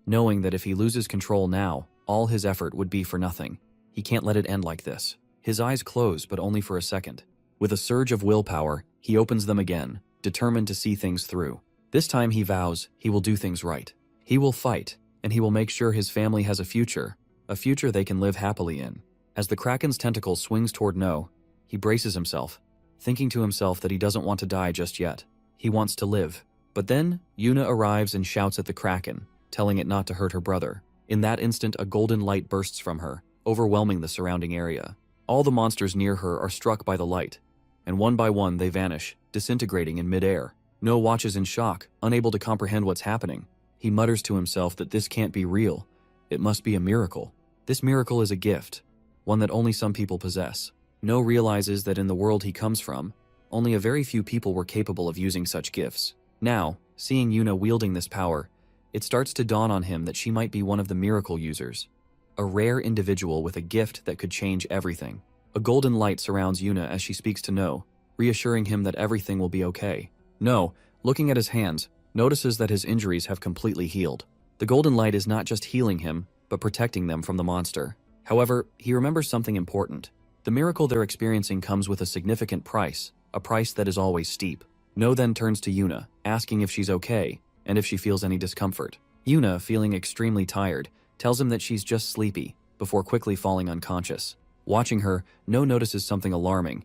knowing that if he loses control now, all his effort would be for nothing. He can't let it end like this. His eyes close, but only for a second. With a surge of willpower, he opens them again, determined to see things through. This time he vows he will do things right. He will fight, and he will make sure his family has a future they can live happily in. As the Kraken's tentacle swings toward No, he braces himself, thinking to himself that he doesn't want to die just yet. He wants to live. But then, Yuna arrives and shouts at the Kraken, telling it not to hurt her brother. In that instant, a golden light bursts from her, overwhelming the surrounding area. All the monsters near her are struck by the light, and one by one they vanish, disintegrating in midair. No watches in shock, unable to comprehend what's happening. He mutters to himself that this can't be real. It must be a miracle. This miracle is a gift, one that only some people possess. No realizes that in the world he comes from, only a very few people were capable of using such gifts. Now, seeing Yuna wielding this power, it starts to dawn on him that she might be one of the miracle users, a rare individual with a gift that could change everything. A golden light surrounds Yuna as she speaks to No, reassuring him that everything will be okay. No, looking at his hands, notices that his injuries have completely healed. The golden light is not just healing him, but protecting them from the monster. However, he remembers something important. The miracle they're experiencing comes with a significant price, a price that is always steep. No then turns to Yuna, asking if she's okay, and if she feels any discomfort. Yuna, feeling extremely tired, tells him that she's just sleepy, before quickly falling unconscious. Watching her, No notices something alarming.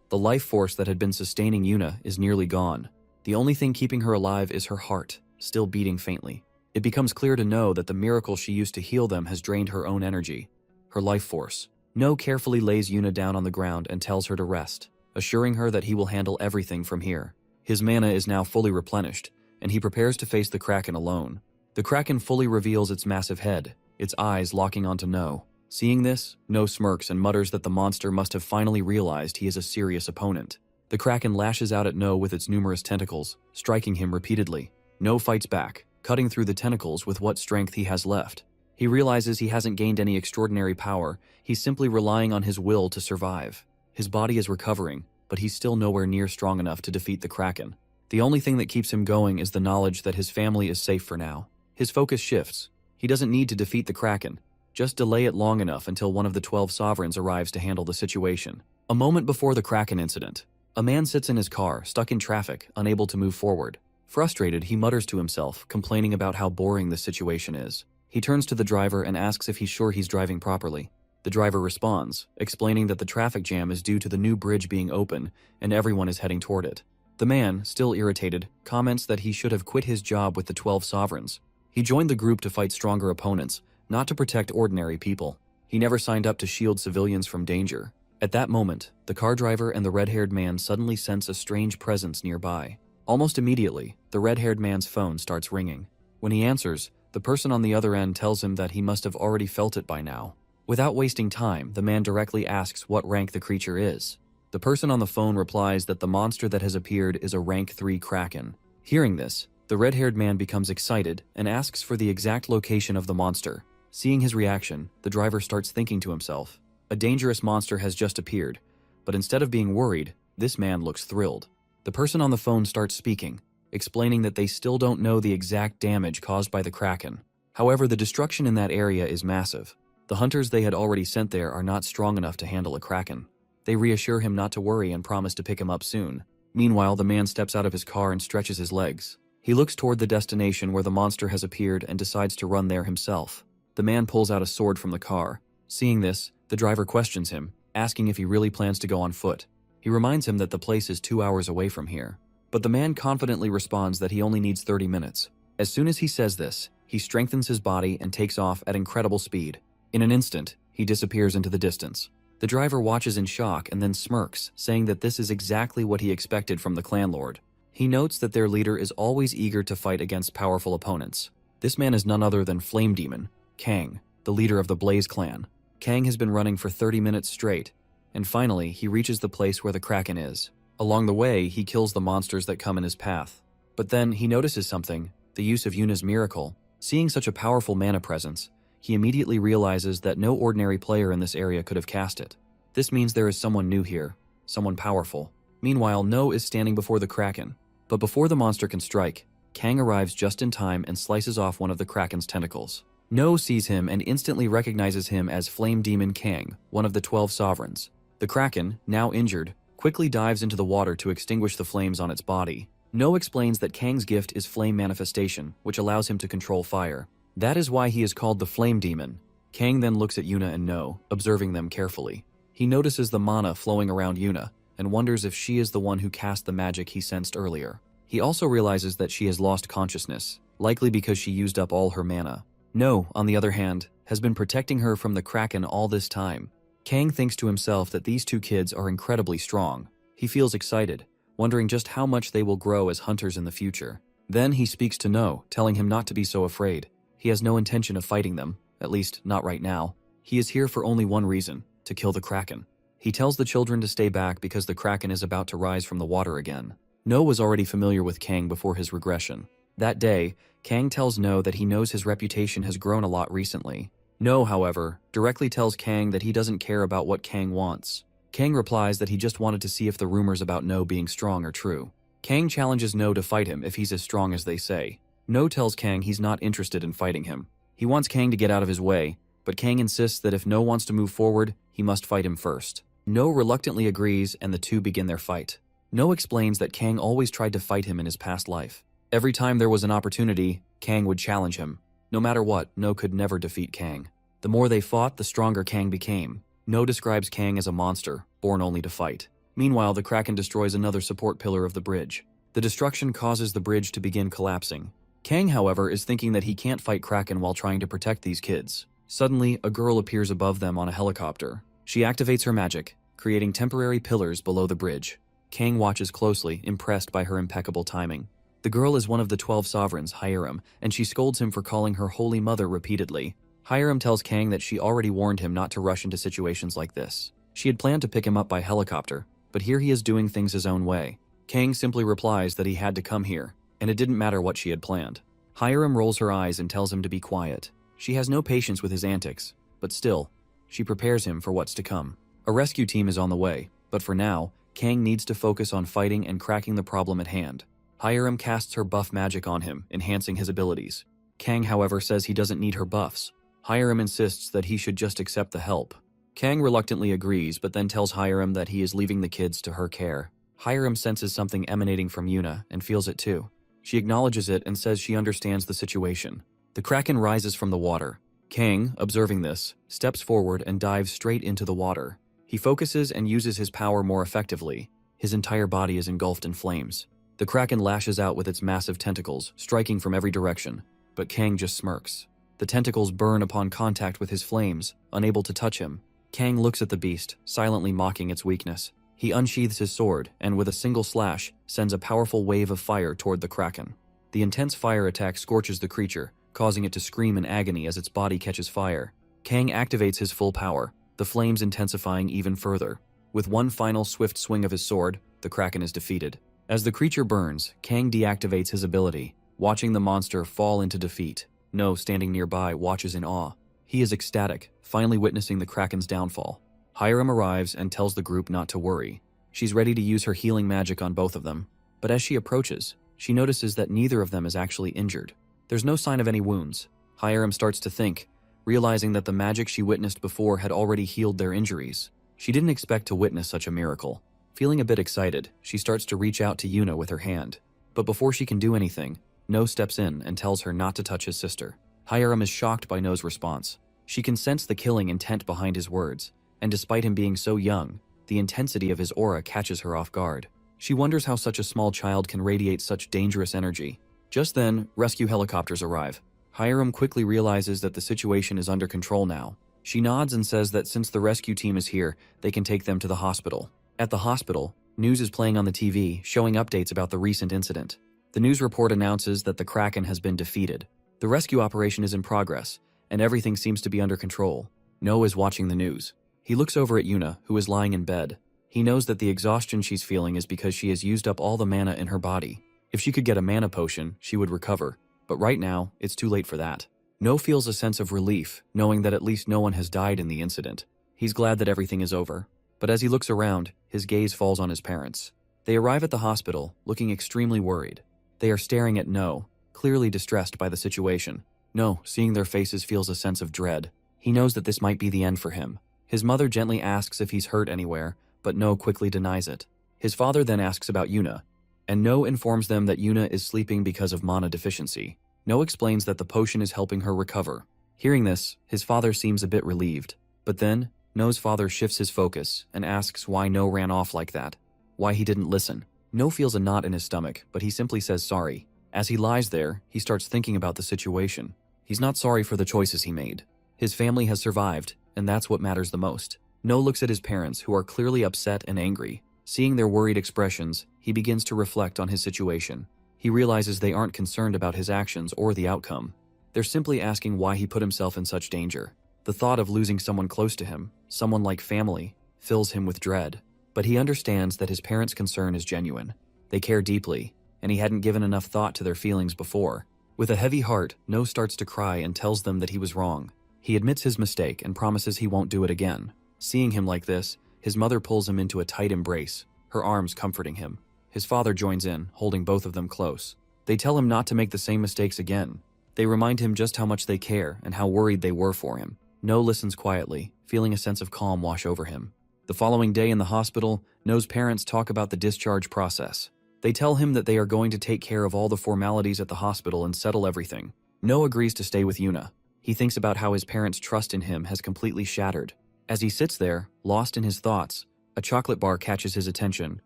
The life force that had been sustaining Yuna is nearly gone. The only thing keeping her alive is her heart, still beating faintly. It becomes clear to No that the miracle she used to heal them has drained her own energy, her life force. No carefully lays Yuna down on the ground and tells her to rest, assuring her that he will handle everything from here. His mana is now fully replenished, and he prepares to face the Kraken alone. The Kraken fully reveals its massive head, its eyes locking onto No. Seeing this, No smirks and mutters that the monster must have finally realized he is a serious opponent. The Kraken lashes out at No with its numerous tentacles, striking him repeatedly. No fights back, cutting through the tentacles with what strength he has left. He realizes he hasn't gained any extraordinary power, he's simply relying on his will to survive. His body is recovering, but he's still nowhere near strong enough to defeat the Kraken. The only thing that keeps him going is the knowledge that his family is safe for now. His focus shifts. He doesn't need to defeat the Kraken. Just delay it long enough until one of the 12 sovereigns arrives to handle the situation. A moment before the Kraken incident, a man sits in his car, stuck in traffic, unable to move forward. Frustrated, he mutters to himself, complaining about how boring this situation is. He turns to the driver and asks if he's sure he's driving properly. The driver responds, explaining that the traffic jam is due to the new bridge being open and everyone is heading toward it. The man, still irritated, comments that he should have quit his job with the 12 sovereigns. He joined the group to fight stronger opponents, not to protect ordinary people. He never signed up to shield civilians from danger. At that moment, the car driver and the red-haired man suddenly sense a strange presence nearby. Almost immediately, the red-haired man's phone starts ringing. When he answers, the person on the other end tells him that he must have already felt it by now. Without wasting time, the man directly asks what rank the creature is. The person on the phone replies that the monster that has appeared is a rank 3 Kraken. Hearing this, the red-haired man becomes excited and asks for the exact location of the monster. Seeing his reaction, the driver starts thinking to himself, a dangerous monster has just appeared, but instead of being worried, this man looks thrilled. The person on the phone starts speaking, explaining that they still don't know the exact damage caused by the Kraken. However, the destruction in that area is massive. The hunters they had already sent there are not strong enough to handle a Kraken. They reassure him not to worry and promise to pick him up soon. Meanwhile, the man steps out of his car and stretches his legs. He looks toward the destination where the monster has appeared and decides to run there himself. The man pulls out a sword from the car. Seeing this, the driver questions him, asking if he really plans to go on foot. He reminds him that the place is 2 hours away from here. But the man confidently responds that he only needs 30 minutes. As soon as he says this, he strengthens his body and takes off at incredible speed. In an instant, he disappears into the distance. The driver watches in shock and then smirks, saying that this is exactly what he expected from the clan lord. He notes that their leader is always eager to fight against powerful opponents. This man is none other than Flame Demon, Kang, the leader of the Blaze clan. Kang has been running for 30 minutes straight, and finally he reaches the place where the Kraken is. Along the way, he kills the monsters that come in his path. But then he notices something, the use of Yuna's miracle. Seeing such a powerful mana presence, he immediately realizes that no ordinary player in this area could have cast it. This means there is someone new here, someone powerful. Meanwhile, No is standing before the Kraken. But before the monster can strike, Kang arrives just in time and slices off one of the Kraken's tentacles. No sees him and instantly recognizes him as Flame Demon Kang, one of the 12 sovereigns. The Kraken, now injured, quickly dives into the water to extinguish the flames on its body. No explains that Kang's gift is flame manifestation, which allows him to control fire. That is why he is called the Flame Demon. Kang then looks at Yuna and No, observing them carefully. He notices the mana flowing around Yuna and wonders if she is the one who cast the magic he sensed earlier. He also realizes that she has lost consciousness, likely because she used up all her mana. No, on the other hand, has been protecting her from the Kraken all this time. Kang thinks to himself that these two kids are incredibly strong. He feels excited, wondering just how much they will grow as hunters in the future. Then he speaks to No, telling him not to be so afraid. He has no intention of fighting them, at least not right now. He is here for only one reason, to kill the Kraken. He tells the children to stay back because the Kraken is about to rise from the water again. No was already familiar with Kang before his regression. That day, Kang tells No that he knows his reputation has grown a lot recently. No, however, directly tells Kang that he doesn't care about what Kang wants. Kang replies that he just wanted to see if the rumors about No being strong are true. Kang challenges No to fight him if he's as strong as they say. No tells Kang he's not interested in fighting him. He wants Kang to get out of his way, but Kang insists that if No wants to move forward, he must fight him first. No reluctantly agrees and the two begin their fight. No explains that Kang always tried to fight him in his past life. Every time there was an opportunity, Kang would challenge him. No matter what, No could never defeat Kang. The more they fought, the stronger Kang became. No describes Kang as a monster, born only to fight. Meanwhile, the Kraken destroys another support pillar of the bridge. The destruction causes the bridge to begin collapsing. Kang, however, is thinking that he can't fight Kraken while trying to protect these kids. Suddenly, a girl appears above them on a helicopter. She activates her magic, creating temporary pillars below the bridge. Kang watches closely, impressed by her impeccable timing. The girl is one of the 12 sovereigns, Hiram, and she scolds him for calling her Holy Mother repeatedly. Hiram tells Kang that she already warned him not to rush into situations like this. She had planned to pick him up by helicopter, but here he is doing things his own way. Kang simply replies that he had to come here, and it didn't matter what she had planned. Hiram rolls her eyes and tells him to be quiet. She has no patience with his antics, but still, she prepares him for what's to come. A rescue team is on the way, but for now, Kang needs to focus on fighting and cracking the problem at hand. Hiram casts her buff magic on him, enhancing his abilities. Kang, however, says he doesn't need her buffs. Hiram insists that he should just accept the help. Kang reluctantly agrees, but then tells Hiram that he is leaving the kids to her care. Hiram senses something emanating from Yuna and feels it too. She acknowledges it and says she understands the situation. The Kraken rises from the water. Kang, observing this, steps forward and dives straight into the water. He focuses and uses his power more effectively. His entire body is engulfed in flames. The Kraken lashes out with its massive tentacles, striking from every direction, but Kang just smirks. The tentacles burn upon contact with his flames, unable to touch him. Kang looks at the beast, silently mocking its weakness. He unsheathes his sword, and with a single slash, sends a powerful wave of fire toward the Kraken. The intense fire attack scorches the creature, causing it to scream in agony as its body catches fire. Kang activates his full power, the flames intensifying even further. With one final swift swing of his sword, the Kraken is defeated. As the creature burns, Kang deactivates his ability, watching the monster fall into defeat. No, standing nearby, watches in awe. He is ecstatic, finally witnessing the Kraken's downfall. Hiram arrives and tells the group not to worry. She's ready to use her healing magic on both of them. But as she approaches, she notices that neither of them is actually injured. There's no sign of any wounds. Hiram starts to think, realizing that the magic she witnessed before had already healed their injuries. She didn't expect to witness such a miracle. Feeling a bit excited, she starts to reach out to Yuna with her hand. But before she can do anything, No steps in and tells her not to touch his sister. Hiram is shocked by No's response. She can sense the killing intent behind his words, and despite him being so young, the intensity of his aura catches her off guard. She wonders how such a small child can radiate such dangerous energy. Just then, rescue helicopters arrive. Hiram quickly realizes that the situation is under control now. She nods and says that since the rescue team is here, they can take them to the hospital. At the hospital, news is playing on the TV, showing updates about the recent incident. The news report announces that the Kraken has been defeated. The rescue operation is in progress, and everything seems to be under control. No is watching the news. He looks over at Yuna, who is lying in bed. He knows that the exhaustion she's feeling is because she has used up all the mana in her body. If she could get a mana potion, she would recover, but right now, it's too late for that. No feels a sense of relief, knowing that at least no one has died in the incident. He's glad that everything is over. But as he looks around, his gaze falls on his parents. They arrive at the hospital, looking extremely worried. They are staring at No, clearly distressed by the situation. No, seeing their faces, feels a sense of dread. He knows that this might be the end for him. His mother gently asks if he's hurt anywhere, but No quickly denies it. His father then asks about Yuna, and No informs them that Yuna is sleeping because of mana deficiency. No explains that the potion is helping her recover. Hearing this, his father seems a bit relieved. But then, No's father shifts his focus and asks why No ran off like that. Why he didn't listen. No feels a knot in his stomach, but he simply says sorry. As he lies there, he starts thinking about the situation. He's not sorry for the choices he made. His family has survived, and that's what matters the most. No looks at his parents, who are clearly upset and angry. Seeing their worried expressions, he begins to reflect on his situation. He realizes they aren't concerned about his actions or the outcome. They're simply asking why he put himself in such danger. The thought of losing someone close to him, someone like family, fills him with dread. But he understands that his parents' concern is genuine. They care deeply, and he hadn't given enough thought to their feelings before. With a heavy heart, No starts to cry and tells them that he was wrong. He admits his mistake and promises he won't do it again. Seeing him like this, his mother pulls him into a tight embrace, her arms comforting him. His father joins in, holding both of them close. They tell him not to make the same mistakes again. They remind him just how much they care and how worried they were for him. No listens quietly, feeling a sense of calm wash over him. The following day in the hospital, No's parents talk about the discharge process. They tell him that they are going to take care of all the formalities at the hospital and settle everything. No agrees to stay with Yuna. He thinks about how his parents' trust in him has completely shattered. As he sits there, lost in his thoughts, a chocolate bar catches his attention.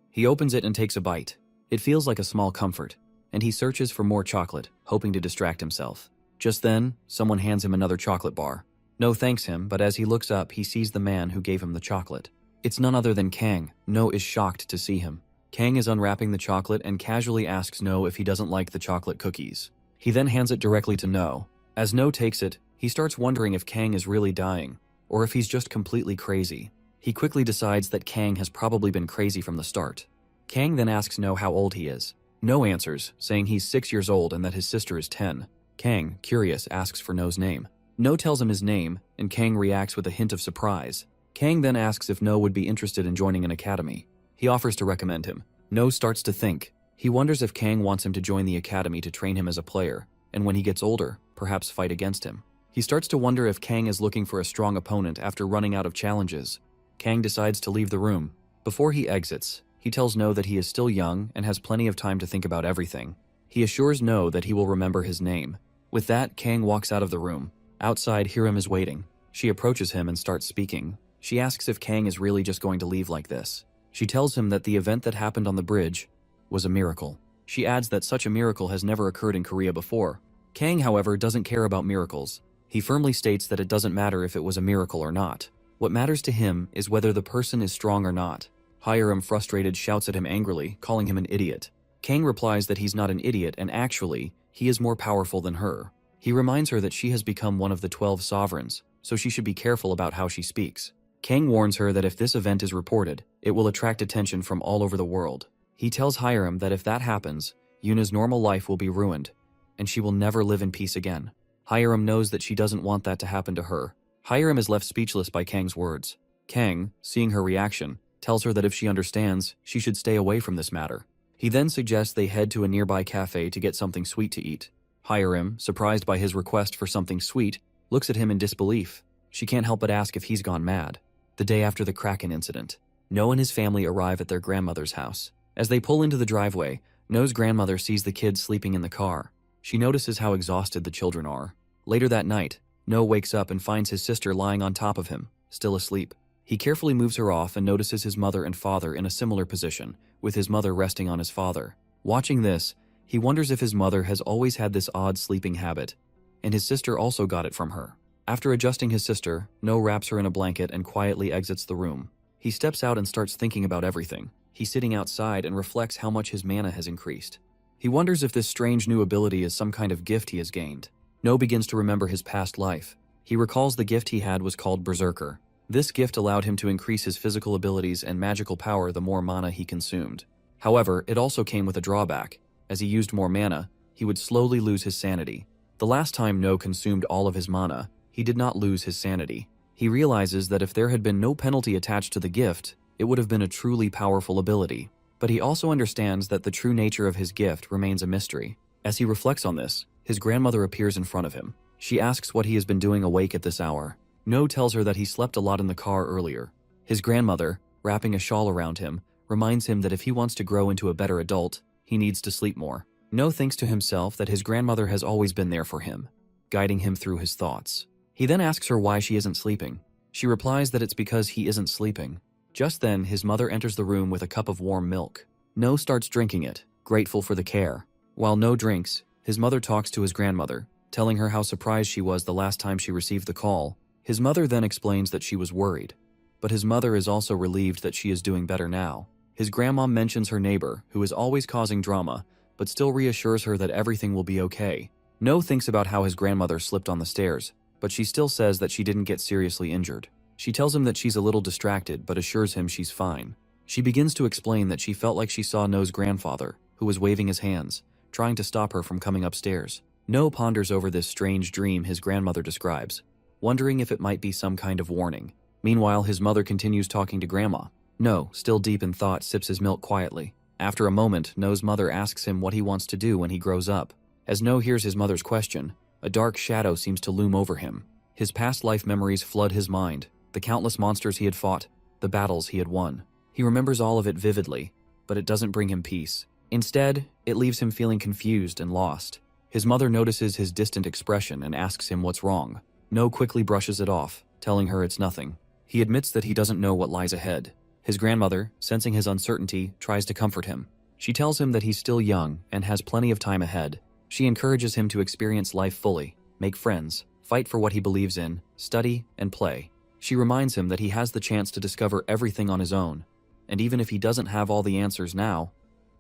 He opens it and takes a bite. It feels like a small comfort, and he searches for more chocolate, hoping to distract himself. Just then, someone hands him another chocolate bar. No thanks him, but as he looks up, he sees the man who gave him the chocolate. It's none other than Kang. No is shocked to see him. Kang is unwrapping the chocolate and casually asks No if he doesn't like the chocolate cookies. He then hands it directly to No. As No takes it, he starts wondering if Kang is really dying, or if he's just completely crazy. He quickly decides that Kang has probably been crazy from the start. Kang then asks No how old he is. No answers, saying he's 6 years old and that his sister is 10. Kang, curious, asks for No's name. No tells him his name, and Kang reacts with a hint of surprise. Kang then asks if No would be interested in joining an academy. He offers to recommend him. No starts to think. He wonders if Kang wants him to join the academy to train him as a player, and when he gets older, perhaps fight against him. He starts to wonder if Kang is looking for a strong opponent after running out of challenges. Kang decides to leave the room. Before he exits, he tells No that he is still young and has plenty of time to think about everything. He assures No that he will remember his name. With that, Kang walks out of the room. Outside, Hiram is waiting. She approaches him and starts speaking. She asks if Kang is really just going to leave like this. She tells him that the event that happened on the bridge was a miracle. She adds that such a miracle has never occurred in Korea before. Kang, however, doesn't care about miracles. He firmly states that it doesn't matter if it was a miracle or not. What matters to him is whether the person is strong or not. Hiram, frustrated, shouts at him angrily, calling him an idiot. Kang replies that he's not an idiot and actually, he is more powerful than her. He reminds her that she has become one of the 12 sovereigns, so she should be careful about how she speaks. Kang warns her that if this event is reported, it will attract attention from all over the world. He tells Hiram that if that happens, Yuna's normal life will be ruined, and she will never live in peace again. Hiram knows that she doesn't want that to happen to her. Hiram is left speechless by Kang's words. Kang, seeing her reaction, tells her that if she understands, she should stay away from this matter. He then suggests they head to a nearby cafe to get something sweet to eat. Hiram, surprised by his request for something sweet, looks at him in disbelief. She can't help but ask if he's gone mad. The day after the Kraken incident, No and his family arrive at their grandmother's house. As they pull into the driveway, No's grandmother sees the kids sleeping in the car. She notices how exhausted the children are. Later that night, No wakes up and finds his sister lying on top of him, still asleep. He carefully moves her off and notices his mother and father in a similar position, with his mother resting on his father. Watching this, he wonders if his mother has always had this odd sleeping habit, and his sister also got it from her. After adjusting his sister, No wraps her in a blanket and quietly exits the room. He steps out and starts thinking about everything. He's sitting outside and reflects how much his mana has increased. He wonders if this strange new ability is some kind of gift he has gained. No begins to remember his past life. He recalls the gift he had was called Berserker. This gift allowed him to increase his physical abilities and magical power the more mana he consumed. However, it also came with a drawback. As he used more mana, he would slowly lose his sanity. The last time No consumed all of his mana, he did not lose his sanity. He realizes that if there had been no penalty attached to the gift, it would have been a truly powerful ability. But he also understands that the true nature of his gift remains a mystery. As he reflects on this, his grandmother appears in front of him. She asks what he has been doing awake at this hour. No tells her that he slept a lot in the car earlier. His grandmother, wrapping a shawl around him, reminds him that if he wants to grow into a better adult, he needs to sleep more. No thinks to himself that his grandmother has always been there for him, guiding him through his thoughts. He then asks her why she isn't sleeping. She replies that it's because he isn't sleeping. Just then, his mother enters the room with a cup of warm milk. No starts drinking it, grateful for the care. While No drinks, his mother talks to his grandmother, telling her how surprised she was the last time she received the call. His mother then explains that she was worried, but his mother is also relieved that she is doing better now. His grandma mentions her neighbor, who is always causing drama, but still reassures her that everything will be okay. No thinks about how his grandmother slipped on the stairs, but she still says that she didn't get seriously injured. She tells him that she's a little distracted, but assures him she's fine. She begins to explain that she felt like she saw No's grandfather, who was waving his hands, trying to stop her from coming upstairs. No ponders over this strange dream his grandmother describes, wondering if it might be some kind of warning. Meanwhile, his mother continues talking to Grandma. No, still deep in thought, sips his milk quietly. After a moment, No's mother asks him what he wants to do when he grows up. As No hears his mother's question, a dark shadow seems to loom over him. His past life memories flood his mind, the countless monsters he had fought, the battles he had won. He remembers all of it vividly, but it doesn't bring him peace. Instead, it leaves him feeling confused and lost. His mother notices his distant expression and asks him what's wrong. No quickly brushes it off, telling her it's nothing. He admits that he doesn't know what lies ahead. His grandmother, sensing his uncertainty, tries to comfort him. She tells him that he's still young and has plenty of time ahead. She encourages him to experience life fully, make friends, fight for what he believes in, study, and play. She reminds him that he has the chance to discover everything on his own, and even if he doesn't have all the answers now,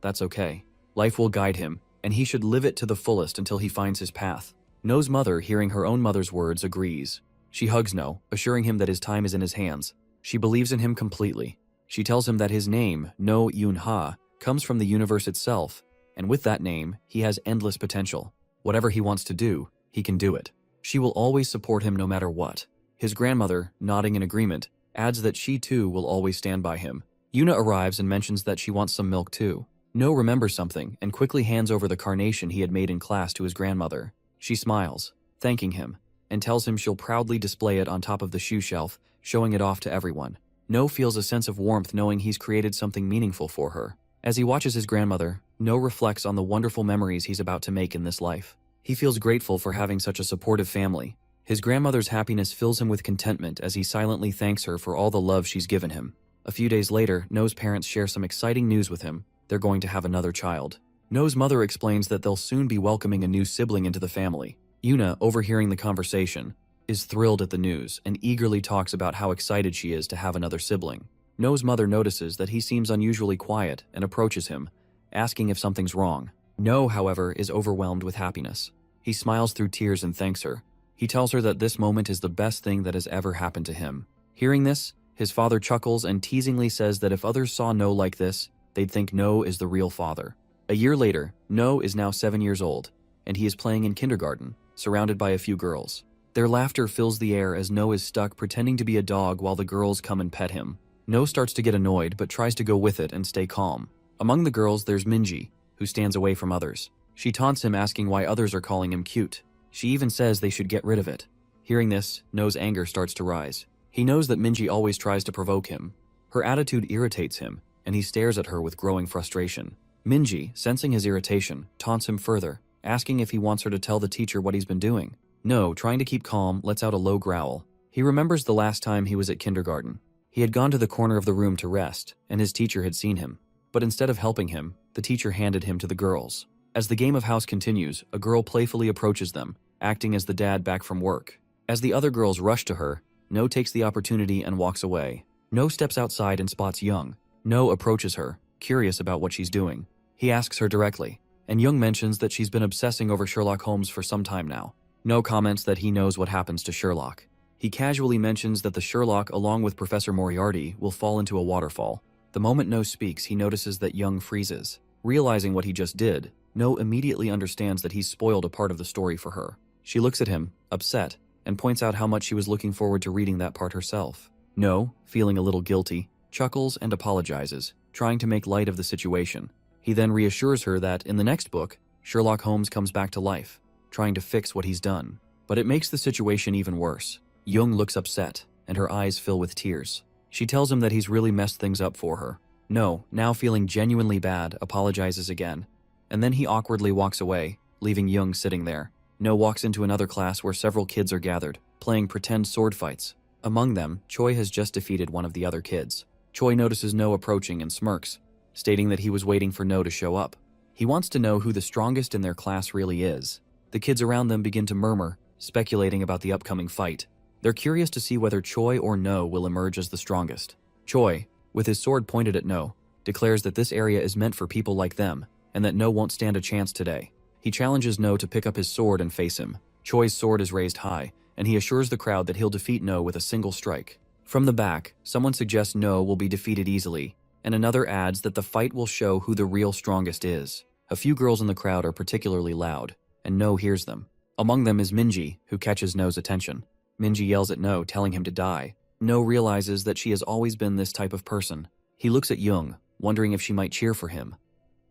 that's okay. Life will guide him, and he should live it to the fullest until he finds his path. No's mother, hearing her own mother's words, agrees. She hugs No, assuring him that his time is in his hands. She believes in him completely. She tells him that his name, No Yun-ha, comes from the universe itself, and with that name, he has endless potential. Whatever he wants to do, he can do it. She will always support him no matter what. His grandmother, nodding in agreement, adds that she too will always stand by him. Yuna arrives and mentions that she wants some milk too. No remembers something and quickly hands over the carnation he had made in class to his grandmother. She smiles, thanking him, and tells him she'll proudly display it on top of the shoe shelf, showing it off to everyone. No feels a sense of warmth knowing he's created something meaningful for her. As he watches his grandmother, No reflects on the wonderful memories he's about to make in this life. He feels grateful for having such a supportive family. His grandmother's happiness fills him with contentment as he silently thanks her for all the love she's given him. A few days later, No's parents share some exciting news with him. They're going to have another child. No's mother explains that they'll soon be welcoming a new sibling into the family. Yuna, overhearing the conversation, is thrilled at the news and eagerly talks about how excited she is to have another sibling. No's mother notices that he seems unusually quiet and approaches him, asking if something's wrong. No, however, is overwhelmed with happiness. He smiles through tears and thanks her. He tells her that this moment is the best thing that has ever happened to him. Hearing this, his father chuckles and teasingly says that if others saw No like this, they'd think No is the real father. A year later, No is now 7 years old, and he is playing in kindergarten, surrounded by a few girls. Their laughter fills the air as No is stuck pretending to be a dog while the girls come and pet him. No starts to get annoyed but tries to go with it and stay calm. Among the girls, there's Minji, who stands away from others. She taunts him, asking why others are calling him cute. She even says they should get rid of it. Hearing this, No's anger starts to rise. He knows that Minji always tries to provoke him. Her attitude irritates him, and he stares at her with growing frustration. Minji, sensing his irritation, taunts him further, asking if he wants her to tell the teacher what he's been doing. No, trying to keep calm, lets out a low growl. He remembers the last time he was at kindergarten. He had gone to the corner of the room to rest, and his teacher had seen him. But instead of helping him, the teacher handed him to the girls. As the game of house continues, a girl playfully approaches them, acting as the dad back from work. As the other girls rush to her, No takes the opportunity and walks away. No steps outside and spots Young. No approaches her, curious about what she's doing. He asks her directly, and Young mentions that she's been obsessing over Sherlock Holmes for some time now. No comments that he knows what happens to Sherlock. He casually mentions that the Sherlock, along with Professor Moriarty, will fall into a waterfall. The moment No speaks, he notices that Young freezes. Realizing what he just did, No immediately understands that he's spoiled a part of the story for her. She looks at him, upset, and points out how much she was looking forward to reading that part herself. No, feeling a little guilty, chuckles and apologizes, trying to make light of the situation. He then reassures her that in the next book, Sherlock Holmes comes back to life, trying to fix what he's done. But it makes the situation even worse. Young looks upset, and her eyes fill with tears. She tells him that he's really messed things up for her. No, now feeling genuinely bad, apologizes again, and then he awkwardly walks away, leaving Young sitting there. No walks into another class where several kids are gathered, playing pretend sword fights. Among them, Choi has just defeated one of the other kids. Choi notices No approaching and smirks, stating that he was waiting for No to show up. He wants to know who the strongest in their class really is. The kids around them begin to murmur, speculating about the upcoming fight. They're curious to see whether Choi or No will emerge as the strongest. Choi, with his sword pointed at No, declares that this area is meant for people like them, and that No won't stand a chance today. He challenges No to pick up his sword and face him. Choi's sword is raised high, and he assures the crowd that he'll defeat No with a single strike. From the back, someone suggests No will be defeated easily, and another adds that the fight will show who the real strongest is. A few girls in the crowd are particularly loud, and No hears them. Among them is Minji, who catches No's attention. Minji yells at No, telling him to die. No realizes that she has always been this type of person. He looks at Young, wondering if she might cheer for him.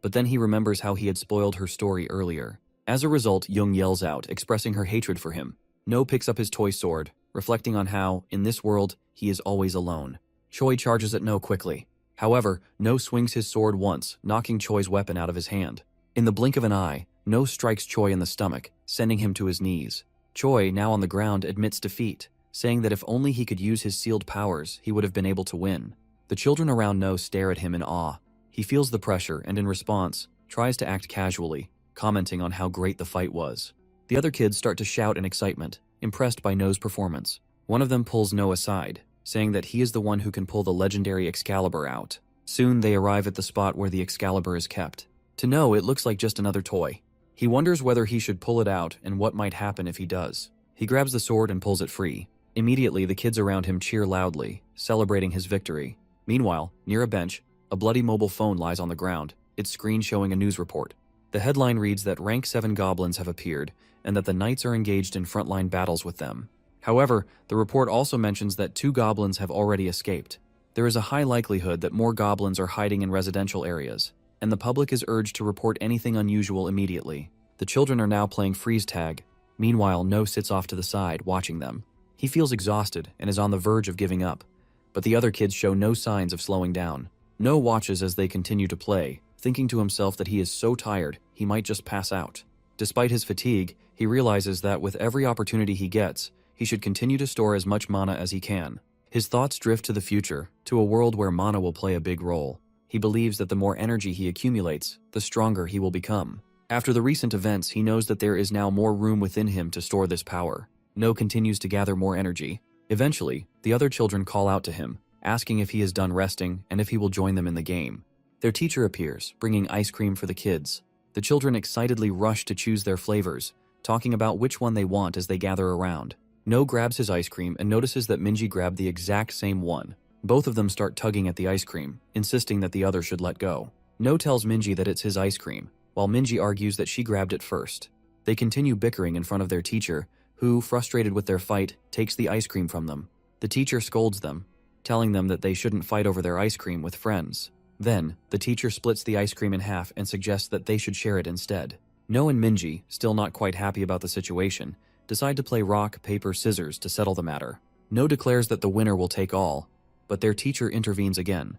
But then he remembers how he had spoiled her story earlier. As a result, Young yells out, expressing her hatred for him. No picks up his toy sword, reflecting on how, in this world, he is always alone. Choi charges at No quickly. However, No swings his sword once, knocking Choi's weapon out of his hand. In the blink of an eye, No strikes Choi in the stomach, sending him to his knees. Choi, now on the ground, admits defeat, saying that if only he could use his sealed powers, he would have been able to win. The children around No stare at him in awe. He feels the pressure and in response, tries to act casually, commenting on how great the fight was. The other kids start to shout in excitement, impressed by No's performance. One of them pulls No aside, saying that he is the one who can pull the legendary Excalibur out. Soon they arrive at the spot where the Excalibur is kept. To No, it looks like just another toy. He wonders whether he should pull it out and what might happen if he does. He grabs the sword and pulls it free. Immediately, the kids around him cheer loudly, celebrating his victory. Meanwhile, near a bench, a bloody mobile phone lies on the ground, its screen showing a news report. The headline reads that rank 7 goblins have appeared, and that the knights are engaged in frontline battles with them. However, the report also mentions that 2 goblins have already escaped. There is a high likelihood that more goblins are hiding in residential areas, and the public is urged to report anything unusual immediately. The children are now playing freeze tag. Meanwhile, No sits off to the side, watching them. He feels exhausted and is on the verge of giving up, but the other kids show no signs of slowing down. No watches as they continue to play, thinking to himself that he is so tired, he might just pass out. Despite his fatigue, he realizes that with every opportunity he gets, he should continue to store as much mana as he can. His thoughts drift to the future, to a world where mana will play a big role. He believes that the more energy he accumulates, the stronger he will become. After the recent events, he knows that there is now more room within him to store this power. No continues to gather more energy. Eventually, the other children call out to him, asking if he is done resting and if he will join them in the game. Their teacher appears, bringing ice cream for the kids. The children excitedly rush to choose their flavors, talking about which one they want as they gather around. No grabs his ice cream and notices that Minji grabbed the exact same one. Both of them start tugging at the ice cream, insisting that the other should let go. No tells Minji that it's his ice cream, while Minji argues that she grabbed it first. They continue bickering in front of their teacher, who, frustrated with their fight, takes the ice cream from them. The teacher scolds them, telling them that they shouldn't fight over their ice cream with friends. Then, the teacher splits the ice cream in half and suggests that they should share it instead. No and Minji, still not quite happy about the situation, decide to play rock, paper, scissors to settle the matter. No declares that the winner will take all, but their teacher intervenes again,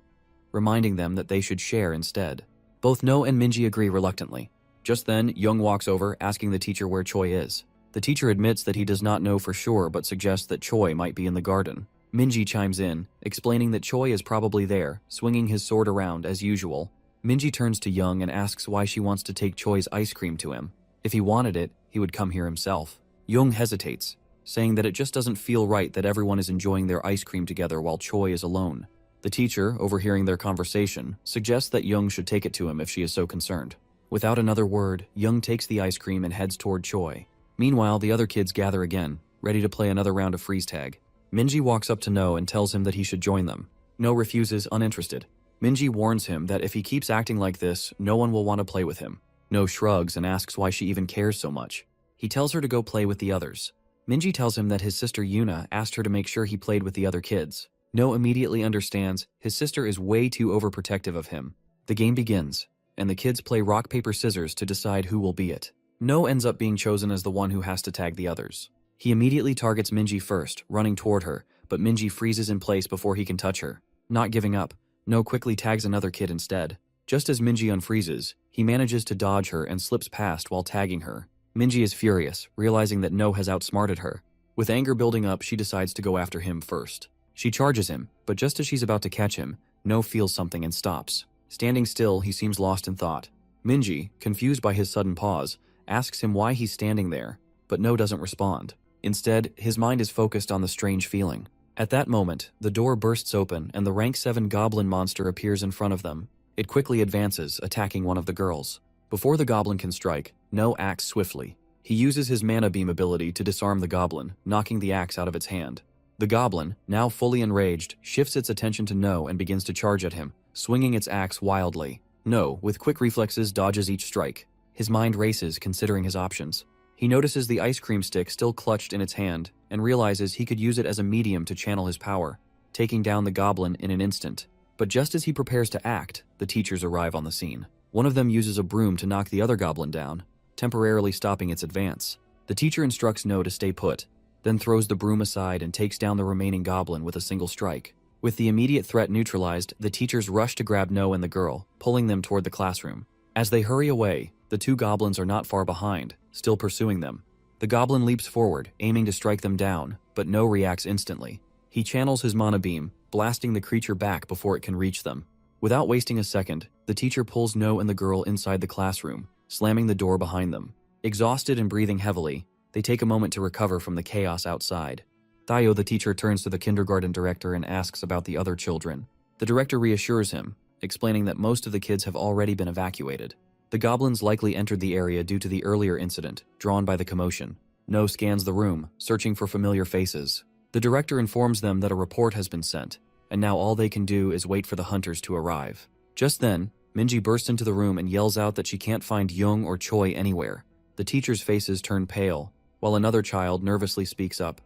reminding them that they should share instead. Both No and Minji agree reluctantly. Just then, Young walks over, asking the teacher where Choi is. The teacher admits that he does not know for sure but suggests that Choi might be in the garden. Minji chimes in, explaining that Choi is probably there, swinging his sword around as usual. Minji turns to Young and asks why she wants to take Choi's ice cream to him. If he wanted it, he would come here himself. Young hesitates, saying that it just doesn't feel right that everyone is enjoying their ice cream together while Choi is alone. The teacher, overhearing their conversation, suggests that Young should take it to him if she is so concerned. Without another word, Young takes the ice cream and heads toward Choi. Meanwhile, the other kids gather again, ready to play another round of freeze tag. Minji walks up to No and tells him that he should join them. No refuses, uninterested. Minji warns him that if he keeps acting like this, no one will want to play with him. No shrugs and asks why she even cares so much. He tells her to go play with the others. Minji tells him that his sister Yuna asked her to make sure he played with the other kids. No immediately understands his sister is way too overprotective of him. The game begins, and the kids play rock, paper, scissors to decide who will be it. No ends up being chosen as the one who has to tag the others. He immediately targets Minji first, running toward her, but Minji freezes in place before he can touch her. Not giving up, No quickly tags another kid instead. Just as Minji unfreezes, he manages to dodge her and slips past while tagging her. Minji is furious, realizing that No has outsmarted her. With anger building up, she decides to go after him first. She charges him, but just as she's about to catch him, No feels something and stops. Standing still, he seems lost in thought. Minji, confused by his sudden pause, asks him why he's standing there, but No doesn't respond. Instead, his mind is focused on the strange feeling. At that moment, the door bursts open and the rank 7 goblin monster appears in front of them. It quickly advances, attacking one of the girls. Before the goblin can strike, No acts swiftly. He uses his mana beam ability to disarm the goblin, knocking the axe out of its hand. The goblin, now fully enraged, shifts its attention to No and begins to charge at him, swinging its axe wildly. No, with quick reflexes, dodges each strike. His mind races, considering his options. He notices the ice cream stick still clutched in its hand and realizes he could use it as a medium to channel his power, taking down the goblin in an instant. But just as he prepares to act, the teachers arrive on the scene. One of them uses a broom to knock the other goblin down, temporarily stopping its advance. The teacher instructs No to stay put, then throws the broom aside and takes down the remaining goblin with a single strike. With the immediate threat neutralized, the teachers rush to grab No and the girl, pulling them toward the classroom. As they hurry away, the 2 goblins are not far behind, still pursuing them. The goblin leaps forward, aiming to strike them down, but No reacts instantly. He channels his mana beam, blasting the creature back before it can reach them. Without wasting a second, the teacher pulls No and the girl inside the classroom, slamming the door behind them. Exhausted and breathing heavily, they take a moment to recover from the chaos outside. Thayo, the teacher, turns to the kindergarten director and asks about the other children. The director reassures him, explaining that most of the kids have already been evacuated. The goblins likely entered the area due to the earlier incident, drawn by the commotion. No scans the room, searching for familiar faces. The director informs them that a report has been sent, and now all they can do is wait for the hunters to arrive. Just then, Minji bursts into the room and yells out that she can't find Young or Choi anywhere. The teachers' faces turn pale, while another child nervously speaks up,